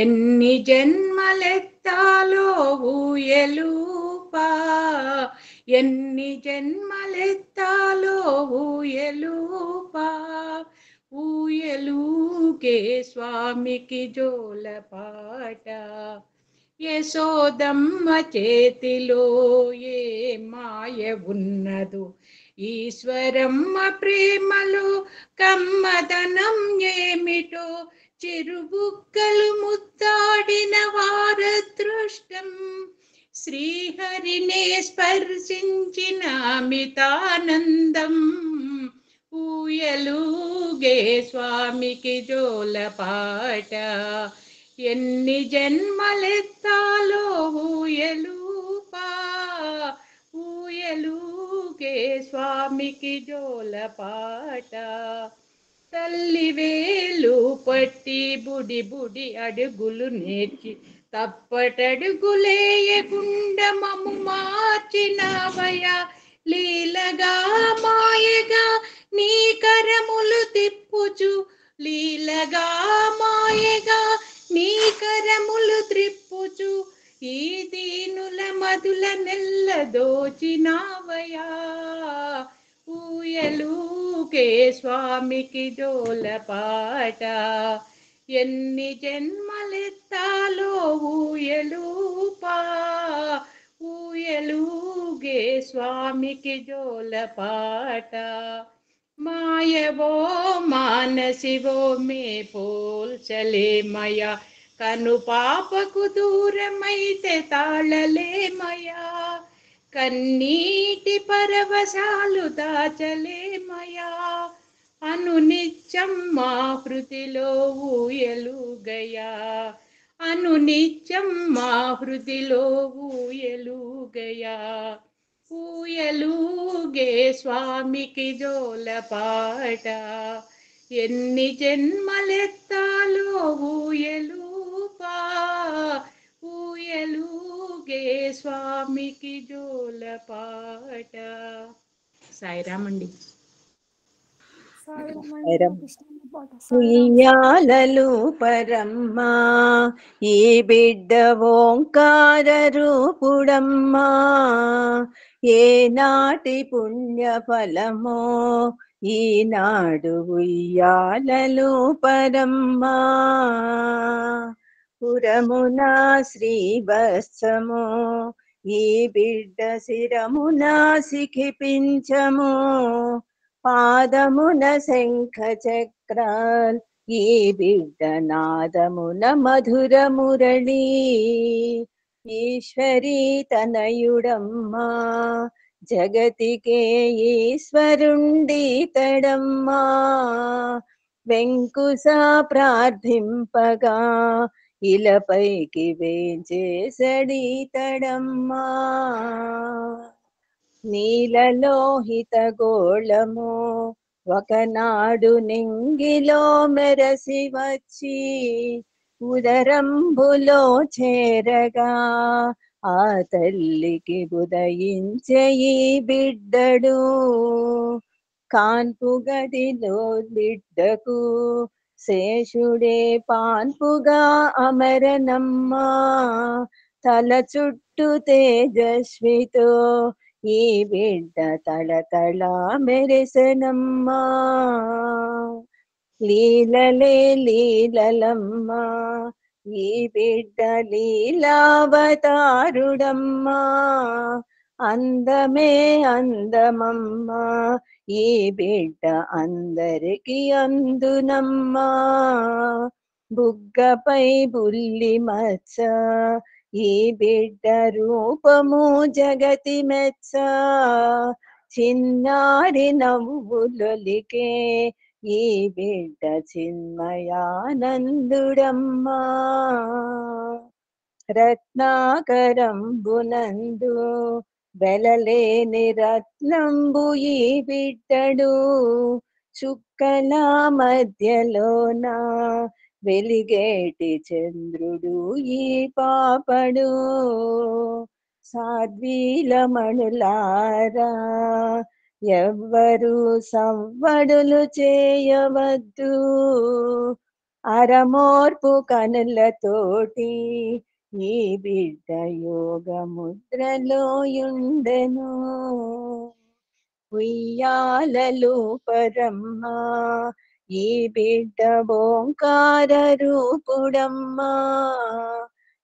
ఎన్ని జన్మలెత్తాలో ఊయలూపా, ఎన్ని జన్మలెత్తాలో ఊయలూపా, ఊయలుకే స్వామికి జోల పాట. యశోదమ్మ చేతిలో ఏ మాయ ఉన్నదో, ఈశ్వరమ్మ ప్రేమలో కమ్మదనం ఏమిటో, చిరుబుక్కలు ముద్దాడిన వారదృష్టం, శ్రీహరినే స్పర్శించిన అమితానందం. ఊయలుగే స్వామికి జోల పాట, ఎన్ని జన్మలెత్తాలో ఊయలూపా, ఊయలుగే స్వామికి జోల పాట. తల్లి వేలు పట్టి బుడి బుడి అడుగులు నేర్చి, తప్పటడుగులేయకుండా మము మార్చినవయా, లీలగా మాయగా నీ కరములు తిప్పుచు, లీలగా మాయగా నీ కరములు త్రిప్పుచు, ఈ దీనుల మధుల నెల్ల దోచినావయా ఊయలుకే స్వామికి జోలపాట ఎన్ని జన్మలెత్తాలో ఊయలూపా ఊయలూగే స్వామికి జోలపాట మాయవో మానసివో మే పోల్చలేమయా కను పాపకు దూరమైతే తాళలేమయా కన్నీటి పరవశాలు దాచలేమయా అను నిత్యం మా హృదిలో ఊయలుగయా అను నిత్యం మా హృదిలో ఊయలుగయా ఊయలుగే స్వామికి జోలపాట ఎన్ని జన్మలెత్తాలో ఊయలూపా ఊయలుగే స్వామికి జోలపాట. సాయిరామండి. ఉయ్యాలలు పరమ్మా ఈ బిడ్డ ఓంకార రూపుడమ్మా ఏనాటి పుణ్య ఫలమో ఈనాడు ఉయ్యాలలు పరమ్మా పురమున శ్రీవత్సము ఈ బిడ్డ శిరమున సిఖిపించము పాదమున శంఖ చక్రాల్ ఈ బిడ్డ నాదమున మధుర మురళి ఈశ్వరీ తనయుడమ్మా జగతికే ఈశ్వరుండీతడమ్మా వెంకుశ ప్రార్థింపగా ఇలపైకి వేంచేసడీతడమ్మా నీలలోహిత గోళము ఒకనాడు నింగిలో మెరసి వచ్చి ఉదరంబులో చేరగా ఆ తల్లికి ఉదయించే ఈ బిడ్డడు కాన్పు గదిలో బిడ్డకు శేషుడే పాన్పుగా అమరనమ్మా తల చుట్టూ తేజస్వితో ఈ బిడ్డ తళతళ మెరిసెనమ్మా లీలలే లీలలమ్మా ఈ బిడ్డ లీలావతారుడమ్మా అందమే అందమమ్మా ఈ బిడ్డ అందరికి అందునమ్మా బుగ్గపై బుల్లి మచ్చ ఈ బిడ్డ రూపము జగతి మెచ్చ చిన్నారి నవ్వులొలికే ఈ బిడ్డ చిన్మయానందుడమ్మా రత్నాకరంబునందు వెలలేని రత్నంబు ఈ బిడ్డడు చుక్కల మధ్యలోన వెలిగేటి చంద్రుడు ఈ పాపడు సాధ్వీలమణులారా ఎవ్వరు సవ్వడులు చేయవద్దు అరమోర్పు కనులతోటి ఈ బిడ్డ యోగ ముద్రలో యుండెను ఉయ్యాలలు పరమ్మా ఈ బిడ్డ ఓంకార రూపుడమ్మా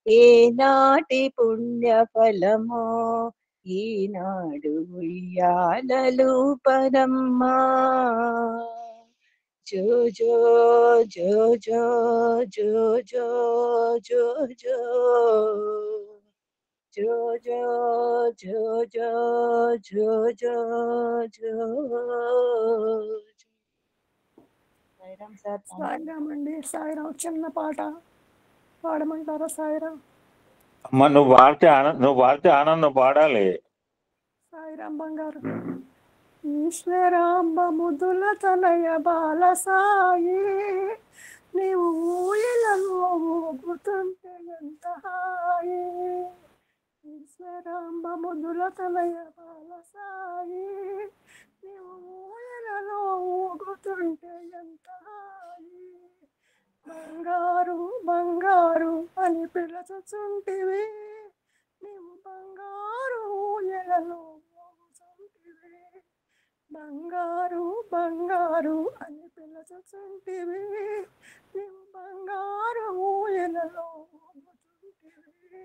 ఏనాటి పుణ్య ఫలమో ఈనాడు ఉయ్యాలలు పరమ్మా జో జో జో జో జో జో జో జో జో జో జో జో జో జో జో. సాయిరామ్ సార్. సాయిరామ్ అండి. సాయిరామ్. చిన్న పాట పాడమంటారా? సాయిరామ్. అమ్మ నువ్వు పాడితే ఆనందం పాడాలి. సాయిరామ్ బంగారు. ఈశ్వరాంబ ముదుల తనయ బాల సాయి నీవు ఊయలలో ఊగుతుంటే ఎంత హాయి. ఈశ్వరాంబ ముదుల తనయ బాల సాయి నీవు ఊయలలో ఊగుతుంటే ఎంత హాయి. బంగారు బంగారు అని పిలుచుచుంటివి నీవు బంగారు ఊయలలో ఊగుతుంటివి. బంగారు బంగారు అని పిలచుచుంటివి. నీవు బంగారు ఊయలలో ఊగుతుంటివి.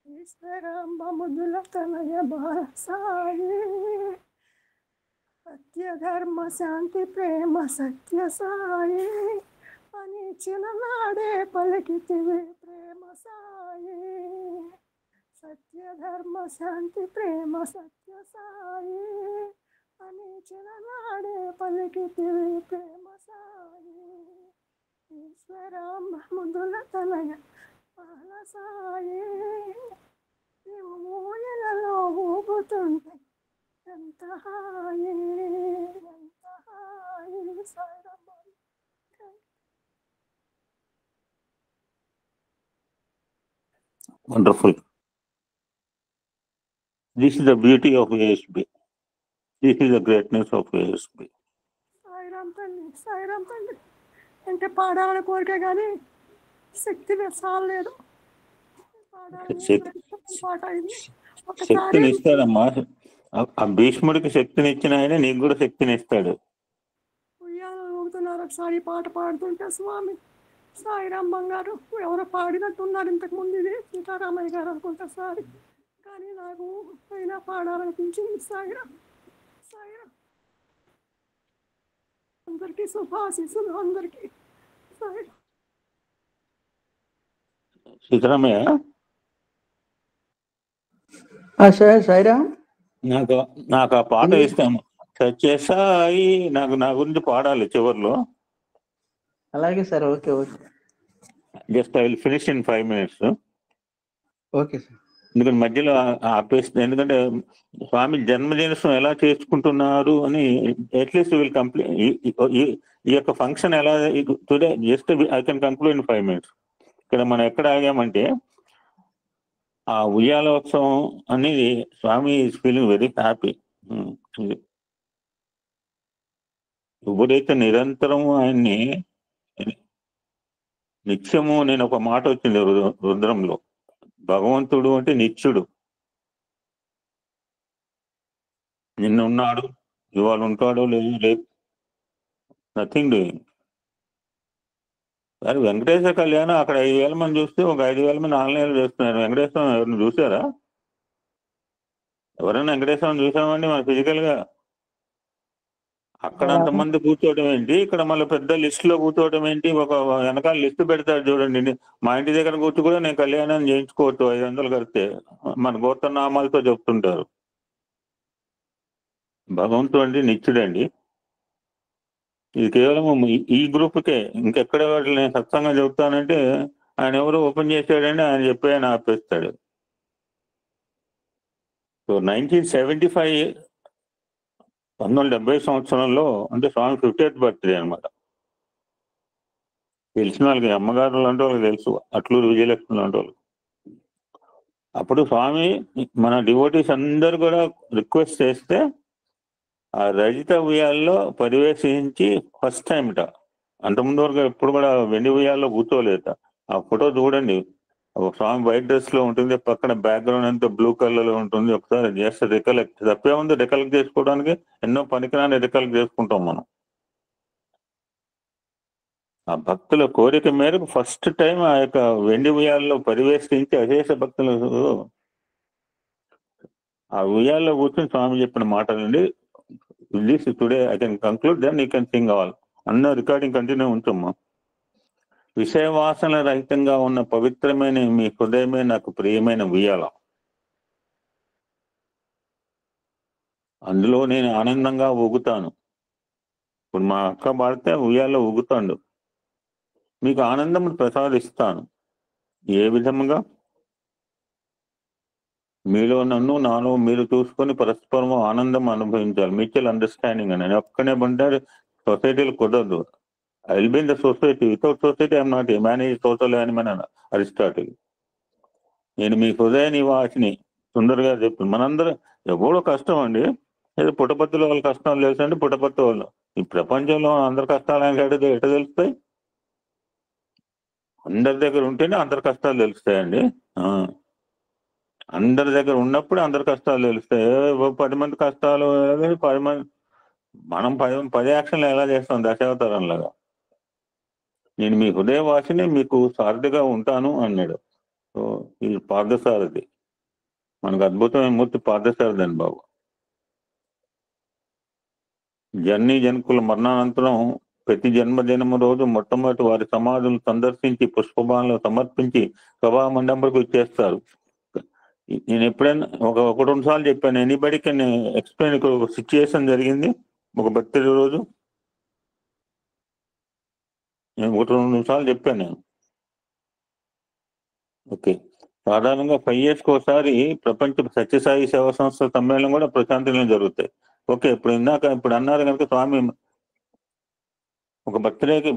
ఈశ్వరాంబ ముద్దుల తనయ బాలసాయి. సత్య ధర్మ శాంతి ప్రేమ సత్య సాయి అని చిన్ననాడే పలికితివి ప్రేమ సాయి. సత్య ధర్మ శాంతి ప్రేమ సత్య సాయి అని చిన్ననాడే పలికితివి ప్రేమ సాయి. ఈశ్వరాంబ ముద్దుల తనయ బాలసాయి. నీవు ఊయలలో ఊగుతుంటే ఎంత హాయి ఎంత హాయి. Sairam. Wonderful. This is the beauty of ASB. This is the greatness of ASB. Sairam తల్లి సాయిరామ్ తల్లి అంటే పాడాలని కోరిక కానీ శక్తి చాలలేదు. పాట ఇది ఒకసారి శక్తిని ఇస్తాడమ్మా. ఆ భీష్ముడికి శక్తిని ఇచ్చిన ఆయన నీకు కూడా శక్తిని ఇస్తాడు. ఉయ్యాల ఊగుతున్నారు. ఒకసారి పాట పాడుతుంటే స్వామి సాయిరామ్ బంగారు ఎవరో పాడినట్టున్నారు ఇంతకు ముందు. ఇది సీతారామయ్య గారు అనుకుంటా సారి, కానీ నాకు అయినా పాడాలనిపించింది. సాయిరామ్ సాయిరామ్. అందరికీ శుభాశీస్సులు అందరికీ. సాయిరామ్. సీతారామయ్య, సాయిరామ్, నాకు ఆ పాట ఇస్తాము. సత్యసాయి నాకు నా గురించి పాడాలి చివర్లో. అలాగే sir. Okay okay. Just I will finish in 5 minutes. Okay sir. ఎందుకంటే మధ్యలో ఆపేస్తుంది. ఎందుకంటే స్వామి జన్మదినోత్సవం ఎలా చేసుకుంటున్నారు అని అట్లీస్ట్ విల్ కంప్లీట్ ఈ యొక్క ఫంక్షన్ ఎలా today just I can conclude in 5 minutes. ఇక్కడ మనం ఎక్కడ ఆగామంటే ఆ ఉయ్యాలోత్సవం అనేది స్వామి ఈజ్ ఫీలింగ్ వెరీ హ్యాపీ. ఎప్పుడైతే నిరంతరము ఆయన్ని నిత్యము, నేను ఒక మాట వచ్చింది రుద్రంలో, భగవంతుడు అంటే నిత్యుడు. నిన్న ఉన్నాడు, ఇవాళ ఉంటాడో లేదు, రేపు నథింగ్ డూయింగ్. సరే వెంకటేశ్వర కళ్యాణం అక్కడ 5,000 మంది చూస్తే ఒక 5,000 మంది ఆన్లైన్లో చేస్తున్నారు. వెంకటేశ్వరం ఎవరిని చూసారా? ఎవరైనా వెంకటేశ్వరం చూసామండి మన ఫిజికల్ గా? అక్కడ అంతమంది కూర్చోవడం ఏంటి, ఇక్కడ మళ్ళీ పెద్ద లిస్ట్ లో కూర్చోవడం ఏంటి? ఒక వెనకాల లిస్ట్ పెడతారు చూడండి. మా ఇంటి దగ్గర కూర్చు కూడా నేను కళ్యాణం చేయించుకోవచ్చు 500 కడితే, మన గోత్రనామాలతో చెప్తుంటారు. భగవంతుడు అంటే నిత్యుడండి. ఇది కేవలం ఈ గ్రూప్కే, ఇంకెక్కడ నేను సత్సంగా చెబుతానంటే ఆయన ఎవరు ఓపెన్ చేశాడంటే ఆయన చెప్పి ఆయన ఆపేస్తాడు. సో 1975 1970 సంవత్సరంలో అంటే స్వామి 50th బర్త్డే అనమాట. తెలిసిన వాళ్ళకి, అమ్మగారు లాంటి వాళ్ళకి తెలుసు, అట్లూరు విజయలక్ష్మి లాంటి వాళ్ళు. అప్పుడు స్వామి మన డివోటీస్ అందరు కూడా రిక్వెస్ట్ చేస్తే ఆ రజిత ఉయ్యాల్లో పరివేశించి ఫస్ట్ టైంట, అంతకుముందు వరకు ఎప్పుడు కూడా వెండి ఉయ్యాల్లో కూర్చోలేదు. ఆ ఫోటో చూడండి, స్వామి వైట్ డ్రెస్ లో ఉంటుంది, పక్కన బ్యాక్గ్రౌండ్ అంతా బ్లూ కలర్ లో ఉంటుంది. ఒకసారి జస్ట్ రికలెక్ట్, తప్పే ఉంది రికలెక్ట్ చేసుకోవడానికి, ఎన్నో పనికిరాని రికలెక్ట్ చేసుకుంటాం మనం. ఆ భక్తుల కోరిక మేరకు ఫస్ట్ టైం ఆ యొక్క వెండి ఉయ్యాల్లో పరివేశించి అశేష భక్తులు ఆ ఉయ్యాల్లో కూర్చొని స్వామి చెప్పిన మాటలండి. This today I can conclude, then you can sing all. అన్న రికార్డింగ్ కంటిన్యూ ఉంచమ్మా. విషయవాసన రహితంగా ఉన్న పవిత్రమైన మీ హృదయమే నాకు ప్రియమైన ఉయ్యాల. అందులో నేను ఆనందంగా ఊగుతాను. ఇప్పుడు మా అక్క పాడితే ఉయ్యాల్లో ఊగుతాడు. మీకు ఆనందం ప్రసాదిస్తాను. ఏ విధముగా? మీలో నన్ను, నాలో మీరు చూసుకొని పరస్పరం ఆనందం అనుభవించాలి. మ్యూచువల్ అండర్స్టాండింగ్ అని. నేను ఒక్కనే ఉంటాడు, సొసైటీలో కుదరదు. I will be in the society, without society I'm not a man is total animal అని అరిస్టాటిల్. నేను మీ హృదయ నివాసిని. సుందరగా చెప్తాను. మనందరం ఎవడో కష్టం అండి, ఏదో పుట్టపత్తుల వాళ్ళ కష్టాలు తెలుసండి. పుట్టపత్తి వాళ్ళు ఈ ప్రపంచంలో అందరి కష్టాలు ఎట తెలుస్తాయి? అందరి దగ్గర ఉంటేనే అందరి కష్టాలు తెలుస్తాయండి. అందరి దగ్గర ఉన్నప్పుడు అందరి కష్టాలు తెలుస్తాయి. 10 మంది కష్టాలు 10 మంది మనం 10 యాక్షన్లు ఎలా చేస్తాం దశావతారంలాగా. నేను మీ హృదయవాసిని, మీకు సారథిగా ఉంటాను అన్నాడు. సో ఈ పార్థసారథి మనకు అద్భుతమైన మూర్తి పార్థసారథి అని బాబు. జనకుల మరణానంతరం ప్రతి జన్మదినము రోజు మొట్టమొదటి వారి సమాధులు సందర్శించి పుష్పబాణలు సమర్పించి సభా మండపంకు ఇచ్చేస్తారు. నేను ఎప్పుడైనా ఒక 2 సార్లు చెప్పాను. ఎనీబడికి ఎక్స్ప్లెయిన్. ఇక్కడ ఒక సిచ్యుయేషన్ జరిగింది ఒక బర్త్డే రోజు. నేను 1-2 సార్లు చెప్పాను నేను. ఓకే, సాధారణంగా 5 years ఒకసారి ప్రపంచ సత్యసాయి సేవా సంస్థ సమ్మేళనం కూడా ప్రశాంతిలో జరుగుతాయి. ఓకే, ఇప్పుడు అన్నారు కనుక స్వామి ఒక బర్త్డేకి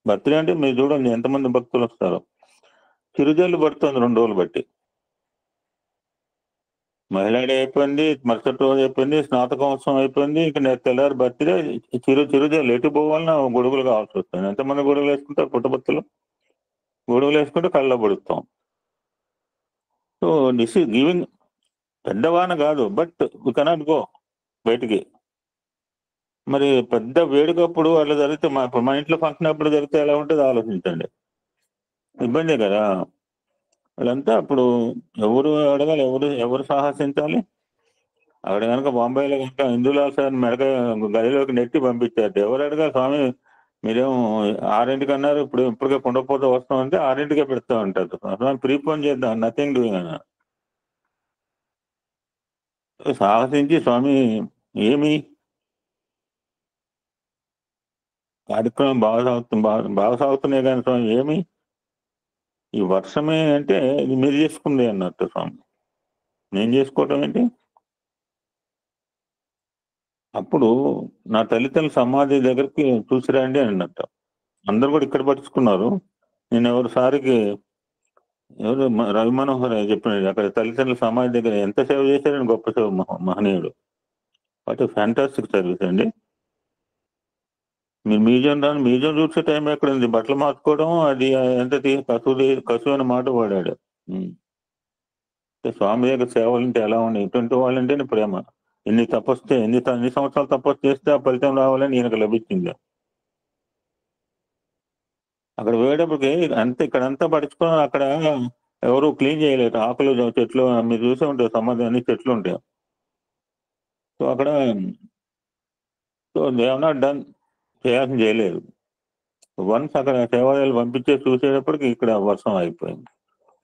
బర్త్డే అంటే మీరు చూడండి ఎంతమంది భక్తులు వస్తారో. చిరుజల్లు పడుతుంది 2 రోజులు బట్టి. మహిళా డే అయిపోయింది, మరుసటి రోజు అయిపోయింది, స్నాతకోత్సవం అయిపోయింది, ఇక తెల్లారి బర్త్డే. చిరుజల్లు ఎటు పోవాలన్నా గొడుగులు కావాల్సి వస్తుంది. ఎంతమంది గొడుగులు వేసుకుంటారు పుట్టబత్తులు? గొడుగులు వేసుకుంటే కళ్ళ పడుస్తాం. So this is giving. పెద్దవాన కాదు, బట్ వి కెనాట్ గో బయటికి. మరి పెద్ద వేడుకప్పుడు అట్లా జరిగితే మా ఇంట్లో ఫంక్షన్ అప్పుడు జరిగితే ఎలా ఉంటుంది ఆలోచించండి. ఇబ్బందే కదా. వాళ్ళంతా అప్పుడు ఎవరు అడగాలి, ఎవరు సాహసించాలి? అక్కడ కనుక బాంబేలో కనుక హిందూలాల్ సార్ మెడక గదిలోకి నెట్టి పంపించారు. ఎవరు అడగాలి? స్వామి మీరేమో 6 అన్నారు, ఇప్పటికే కుండపోతే వస్తామంటే 6 పెడతా ఉంటారు. స్వామి ప్రీపోన్ చేద్దాం, నథింగ్ డూయింగ్ అన్న. సాహసించి స్వామి ఏమి కార్యక్రమం బాగా సాగుతున్నాయి కానీ స్వామి ఏమి ఈ వర్షమే అంటే ఇది మీరు చేసుకుంది అన్నట్టు. స్వామి నేను చేసుకోవటం ఏంటి? అప్పుడు నా తల్లిదండ్రుల సమాధి దగ్గరికి చూసిరండి అని అన్నట్టు. అందరు కూడా ఇక్కడ పట్టించుకున్నారు. నేను ఎవరు రవి మనోహర్ చెప్పినాడు అక్కడ తల్లిదండ్రుల సమాధి దగ్గర ఎంత సేవ చేశారని. గొప్ప సేవ, మహనీయుడు. వాట్ ఫ్యాంటాస్టిక్ సర్వీస్ అండి. మీరు మ్యూజియం చూసే టైం ఎక్కడ ఉంది? బట్టలు మార్చుకోవడం అది ఎంత కసు అని మాట వాడాడు. స్వామి దగ్గర సేవలంటే ఎలా ఉన్నాయి? ఇటువంటి వాళ్ళంటేనే ప్రేమ. ఎన్ని సంవత్సరాలు తపస్సు చేస్తే ఆ ఫలితం రావాలని ఈయనకు లభించింది. అక్కడ పోయేటప్పటికి ఇక్కడంతా పడుచుకుని అక్కడ ఎవరు క్లీన్ చేయలేరు. ఆకులు చెట్లు మీరు చూసే ఉంటారు, సమాధి అన్ని చెట్లు ఉంటాయి. సో అక్కడ దే హావ్ నాట్ డన్, చేయాల్సిన చేయలేదు. వన్స్ అక్కడ సేవాలయాలు పంపించే చూసేటప్పటికి ఇక్కడ వర్షం అయిపోయింది.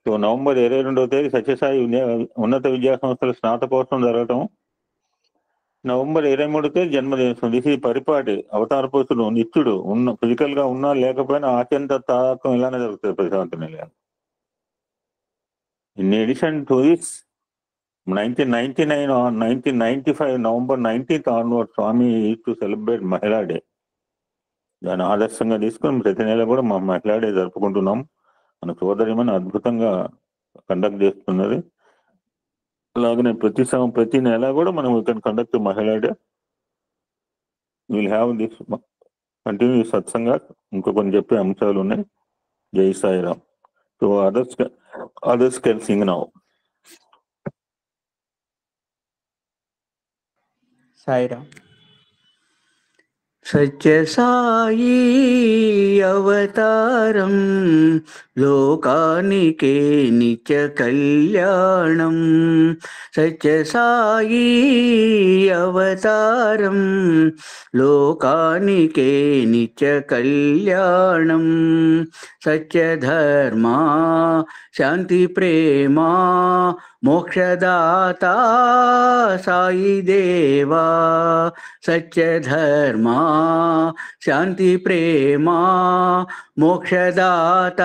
సో నవంబర్ 22వ తేదీ సత్యసాయి ఉన్నత విద్యా సంస్థల స్నాతకోత్సవం జరగటం. నవంబర్ 23వ తేదీ జన్మదినం. దిస్ ఈ పరిపాటి అవతార పురుషుడు నిత్యుడు ఫిజికల్ గా ఉన్నా లేకపోయినా ఆచంత తాకం ఇలానే జరుగుతుంది Prasanthi Nilayam. In addition to this 1999 or 1995 November 19th onward Swami to celebrate Mahila day. దాన్ని ఆదర్శంగా తీసుకుని ప్రతి నెల కూడా మా మహిళా డే జరుపుకుంటున్నాం. మన సోదరిమని అద్భుతంగా కండక్ట్ చేస్తున్నది. అలాగనే ప్రతి నెల కూడా మనం ఇక్కడ కండక్ట్ మహిళా day. Will have this continue సత్సంగా. ఇంకో కొన్ని చెప్పే అంశాలు ఉన్నాయి. జై Sairam. So others can sing now. Sairam. Sathya Sai అవతారం లోకానికే నిత్య కళ్యాణం. సత్య సాయి అవతారం లోకానికే నిత్య కళ్యాణం. సత్య ధర్మా శాంతి ప్రేమ మోక్షదాత సాయి దేవా. సత్య ధర్మా శాంతి ప్రేమ మోక్షదాత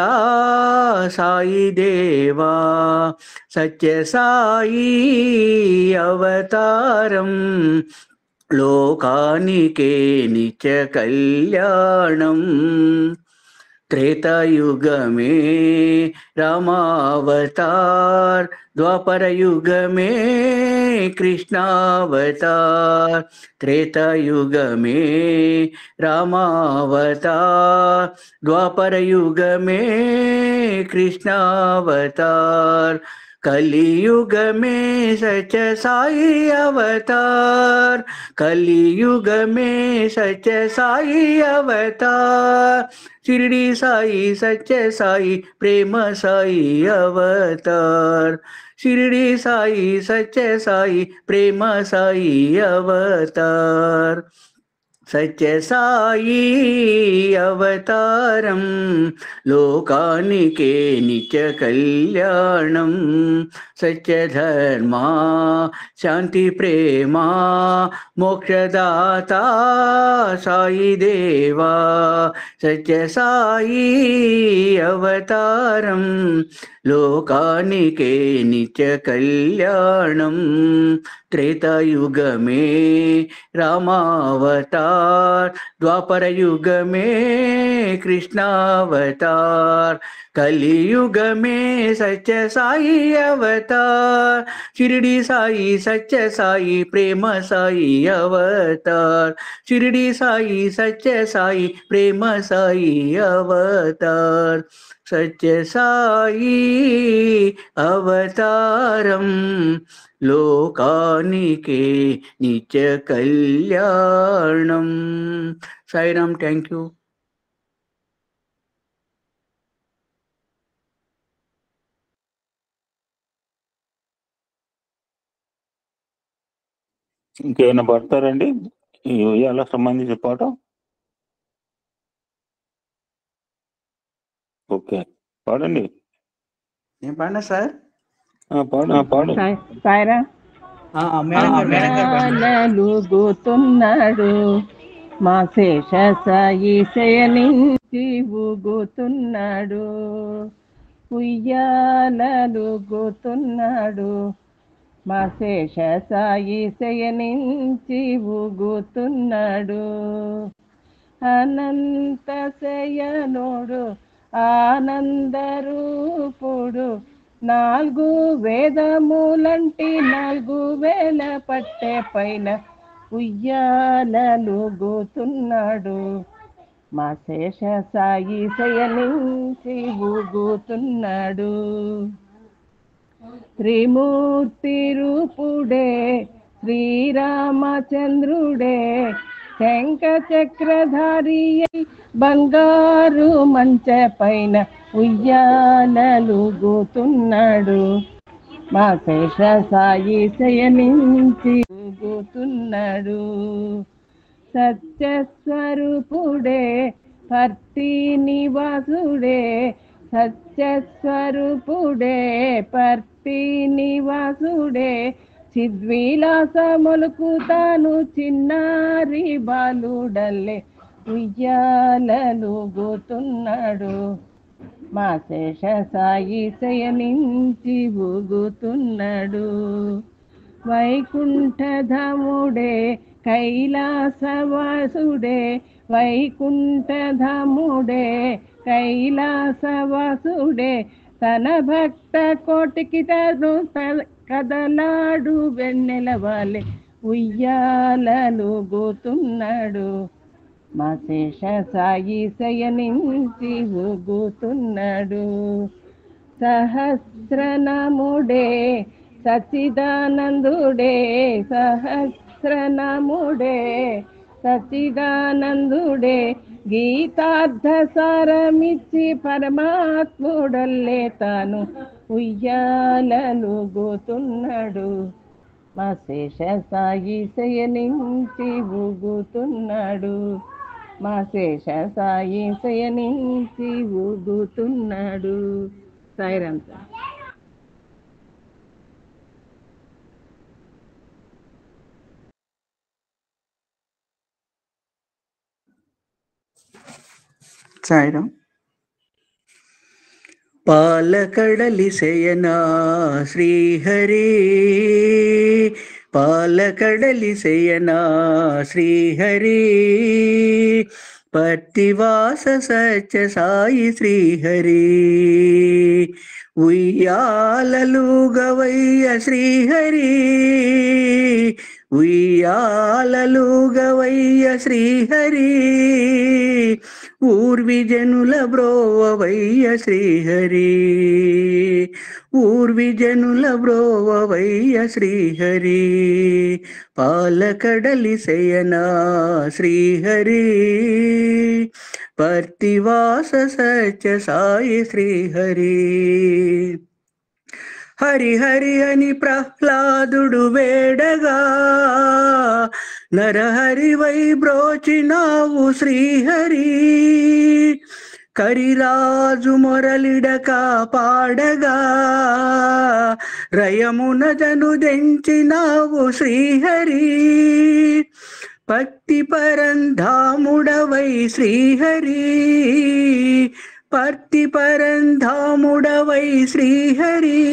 సాయి దేవా. సత్య సాయి అవతారం లోకానికే నిత్య కళ్యాణం. त्रेतायुगमे रामावतार, द्वापर युग में कृष्णावतार. त्रेतायुग में रामावतार, द्वापर युग में कृष्णावतार. कलियुग में सच साई अवतार, कलियुग में सच साई अवतार, शिरडी साई सच साई प्रेम साई अवतार, शिरडी साई सच साई प्रेम साई अवतार, सत्य साई अवतारम लोकानिके नित्य कल्याणम, सत्य धर्मा शांति प्रेमा मोक्षदाता साई देवा, सत्य साई अवतारम लोकानिके नित्य कल्याणम, त्रेतायुग में रामावतार, द्वापर युग में कृष्णावतार, कलियुग में सच्चे साई अवतार, शिरडी साई सच्चे साई प्रेम साई अवतार, शिरडी साई सच्चे साई प्रेम साई अवतार, सच्चे साई अवतारम लोकानिके नित्य कल्याणम. साईराम. Thank you. ఇంకేమైనా పడతారండి ఈ ఉయ్యాల సంబంధించిన పాట? ఓకే, పాడండి. నేను పాడినా సార్? పాడు. సాయిరా. ఊగుతున్నాడు మా శేష సాయి శయనించి ఊగుతున్నాడు, ఉయ్యాలూగుతున్నాడు మా శేష సాయి శయనించి ఊగుతున్నాడు, అనంత శయనుడు ఆనందరూపుడు, 4 వేదములంటి 4 వేల పట్టె పైన ఉయ్యాలూగుతున్నాడు మా శేష సాయి శయనించి ఊగుతున్నాడు, త్రిమూర్తి రూపుడే శ్రీరామచంద్రుడే శంఖ చక్రధారి బంగారు మంచ పైన ఉయ్యాలూగుతున్నాడు మా శేష సాయి శయనించి ఊగుతున్నాడు, సత్యస్వరూపుడే భర్తీ నివాసుడే సత్యస్వరూపుడే భర్తీ నివాసుడే, చిద్విలాసములకు తాను చిన్నారి బాలుడల్లే ఉయ్యాలూగుతున్నాడు మా శేష సాయి శయనించి ఊగుతున్నాడు, వైకుంఠధాముడే కైలాసవాసుడే వైకుంఠధాముడే కైలాసవాసుడే, తన భక్త కోటికి తను కదలాడు వెన్నెల వాలే ఉయ్యాలూగుతున్నాడు మా శేష సాయి శయనించి ఊగుతున్నాడు, సహస్రనాముడే సచ్చిదానందుడే సహస్రనాముడే సచ్చిదానందుడే, గీతార్థ సారమిచ్చి పరమాత్ముడల్లే తాను ఉయ్యాలూగుతున్నాడు మా శేష సాయి శయనించి ఊగుతున్నాడు మా శేష సాయి శయనించి ఊగుతున్నాడు. సాయిరాం సార్. సాయిరాం. పాలకడలి శయనా శ్రీహరి, పాలకడలి శయనా శ్రీహరి, పత్తివాస సత్య సాయి శ్రీహరి, ఉయ్యాలలుగవయ్య శ్రీహరి, ఉయ్యాలలుగవయ్య శ్రీహరి, ఊర్విజనుల బ్రోవవయ్య శ్రీహరి, ఊర్విజనుల బ్రోవవయ్య శ్రీహరి, పాలకడలి శయనా శ్రీహరి, పర్తివాస సత్య సాయి శ్రీహరి. హరి హరి అని ప్రహ్లాదుడు వేడగా, నరహరి వై బ్రోచినావు శ్రీహరి, కరిరాజు మొరలిడక పాడగా, రయమున జను దెంచినావు శ్రీహరి, భక్తి పరంధాముడవై శ్రీహరి, పర్తి పరంధాముడవై శ్రీహరి,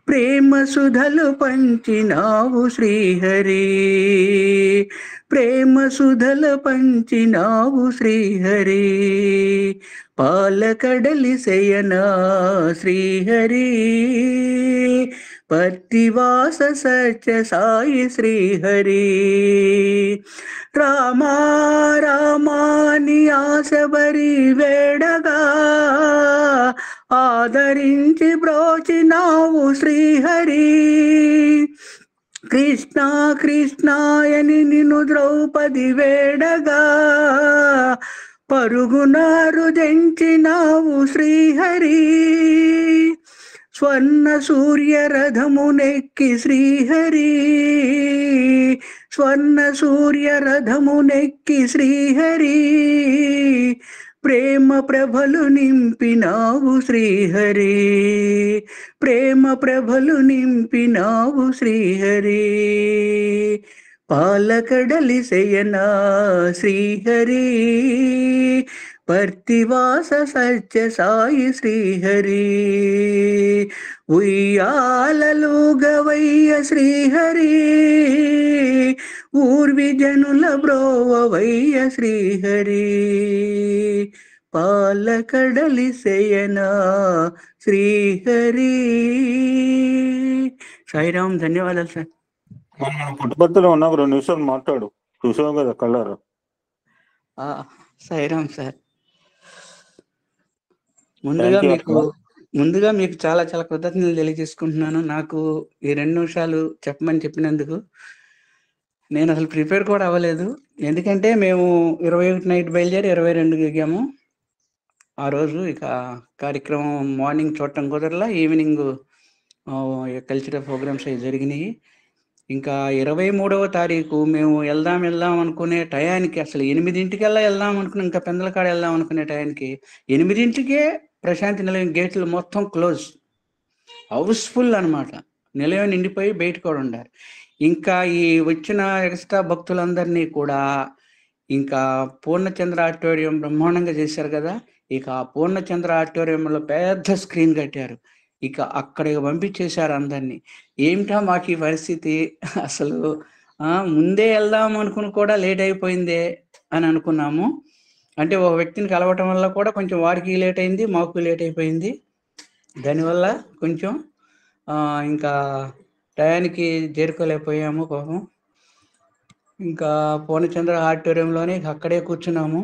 ప్రేమ సుధలు పంచినావు శ్రీహరి, ప్రేమ సుధలు పంచినావు శ్రీహరి, పాలకడలి శయనా శ్రీహరి, పర్తివాస సత్య సాయి శ్రీహరి. రామా రామాని ఆశబరి వేడగా, ఆదరించి బ్రోచినావు శ్రీహరి, కృష్ణ కృష్ణాయని నిన్ను ద్రౌపది వేడగా, పరుగునారు జంచినావు శ్రీహరి, స్వర్ణ సూర్య రథమునెక్కి శ్రీహరి, స్వర్ణ సూర్య రథమునెక్కి శ్రీహరి, ప్రేమ ప్రభలు నింపినావు శ్రీహరి, ప్రేమ ప్రభలు నింపినావు శ్రీహరి, పాలకడలి శయనా శ్రీహరి, పర్తివాస సత్య సాయి శ్రీహరి, ఉయ్యాలలుగవయ్య శ్రీహరి, ఊర్విజనుల బ్రోవవయ్య శ్రీహరి, పాలకడలి శయనా శ్రీహరి. సాయిరామ్, ధన్యవాదాలు సార్. మనం పుట్టుపర్తిలో ఉన్నాం, 2 నిమిషాలు మాట్లాడు. చూసావు కదా కలర్. సాయిరామ్ సార్. ముందుగా మీకు చాలా చాలా కృతజ్ఞతలు తెలియజేసుకుంటున్నాను. నాకు ఈ 2 నిమిషాలు చెప్పమని చెప్పినందుకు. నేను అసలు ప్రిపేర్ కూడా అవ్వలేదు, ఎందుకంటే మేము 21 నైట్ బయలుదేరి 22 దిగాము. ఆ రోజు ఇక కార్యక్రమం మార్నింగ్ చూడటం కుదరలా, ఈవినింగ్ కల్చరల్ ప్రోగ్రామ్స్ అవి జరిగినాయి. ఇంకా 23వ తారీఖు మేము వెళ్దాం అనుకునే టయానికి, అసలు 8ంటికల్లా వెళ్దాం అనుకుని, ఇంకా పెందలకాడ వెళ్దాం అనుకునే టయానికి 8ంటికే ప్రశాంతి నిలయం గేట్లు మొత్తం క్లోజ్, హౌస్ఫుల్ అనమాట. నిలయం నిండిపోయి బయట కూడా ఉండారు. ఇంకా ఈ వచ్చిన ఎక్స్ట్రా భక్తులందరినీ కూడా ఇంకా పూర్ణచంద్ర ఆడిటోరియం బ్రహ్మాండంగా చేశారు కదా. ఇక ఆ పూర్ణచంద్ర ఆడిటోరియంలో పెద్ద స్క్రీన్ కట్టారు. ఇక అక్కడికి పంపించేశారు అందరినీ. ఏమిటా మాకు ఈ పరిస్థితి, అసలు ముందే వెళ్దాం అనుకుని కూడా లేట్ అయిపోయిందే అని అనుకున్నాము. అంటే ఒక వ్యక్తిని కలవటం వల్ల కూడా కొంచెం వారికి లేట్ అయింది, మాకు లేట్ అయిపోయింది. దానివల్ల కొంచెం ఇంకా టయానికి చేరుకోలేకపోయాము పాపం. ఇంకా పూర్ణచంద్ర ఆడిటోరియంలోనే అక్కడే కూర్చున్నాము,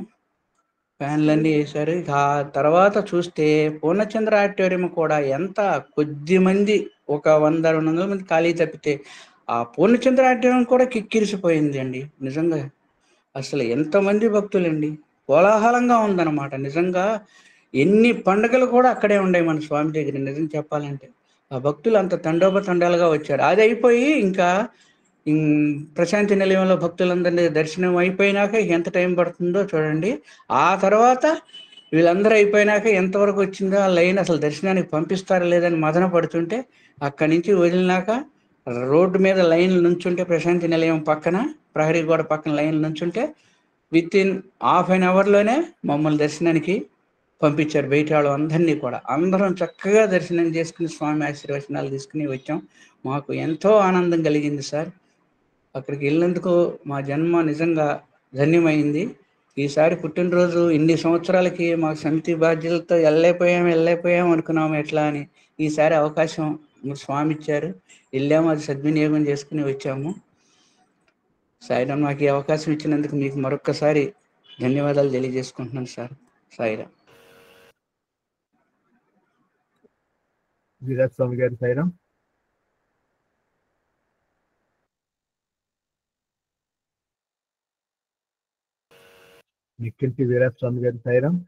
ఫ్యాన్లన్నీ వేశారు. ఇక ఆ తర్వాత చూస్తే పూర్ణచంద్ర ఆడిటోరియం కూడా ఎంత కొద్ది మంది, ఒక 100-200 మంది ఖాళీ తప్పితే ఆ పూర్ణచంద్ర ఆడిటోరియం కూడా కిక్కిరిసిపోయింది అండి. నిజంగా అసలు ఎంతమంది భక్తులండి, కోలాహలంగా ఉందన్నమాట. నిజంగా ఎన్ని పండుగలు కూడా అక్కడే ఉన్నాయి మన స్వామి దగ్గర. నిజం చెప్పాలంటే ఆ భక్తులు అంత తండోపతండాలుగా వచ్చారు. అది అయిపోయి ఇంకా ప్రశాంతి నిలయంలో భక్తులందరినీ దర్శనం అయిపోయినాక ఎంత టైం పడుతుందో చూడండి. ఆ తర్వాత వీళ్ళందరూ అయిపోయినాక ఎంతవరకు వచ్చిందో ఆ లైన్, అసలు దర్శనానికి పంపిస్తారా లేదని మదన పడుతుంటే, అక్కడి నుంచి వదిలినాక రోడ్డు మీద లైన్లు నుంచుంటే, ప్రశాంతి నిలయం పక్కన ప్రహరీ గోడ పక్కన లైన్లు నుంచుంటే వితిన్ ½ an hourలోనే మమ్మల్ని దర్శనానికి పంపించారు. బయట వాళ్ళు అందరినీ కూడా, అందరం చక్కగా దర్శనం చేసుకుని స్వామి ఆశీర్వచనాలు తీసుకుని వచ్చాం. మాకు ఎంతో ఆనందం కలిగింది సార్. అక్కడికి వెళ్ళినందుకు మా జన్మ నిజంగా ధన్యమైంది. ఈసారి పుట్టినరోజు ఇన్ని సంవత్సరాలకి మాకు సమితి బాధ్యతలతో వెళ్ళైపోయాం అనుకున్నాము ఎట్లా అని. ఈసారి అవకాశం స్వామి ఇచ్చారు, వెళ్ళాము, అది సద్వినియోగం చేసుకుని వచ్చాము. సాయిరామ్, నాకు ఈ అవకాశం ఇచ్చినందుకు మీకు మరొక్కసారి ధన్యవాదాలు తెలియజేసుకుంటున్నాను సార్. సాయిరామ్. వీరాస్వామి గారు సాయిరామ్. నిఖిల్ వీరాస్వామి గారు సాయిరామ్.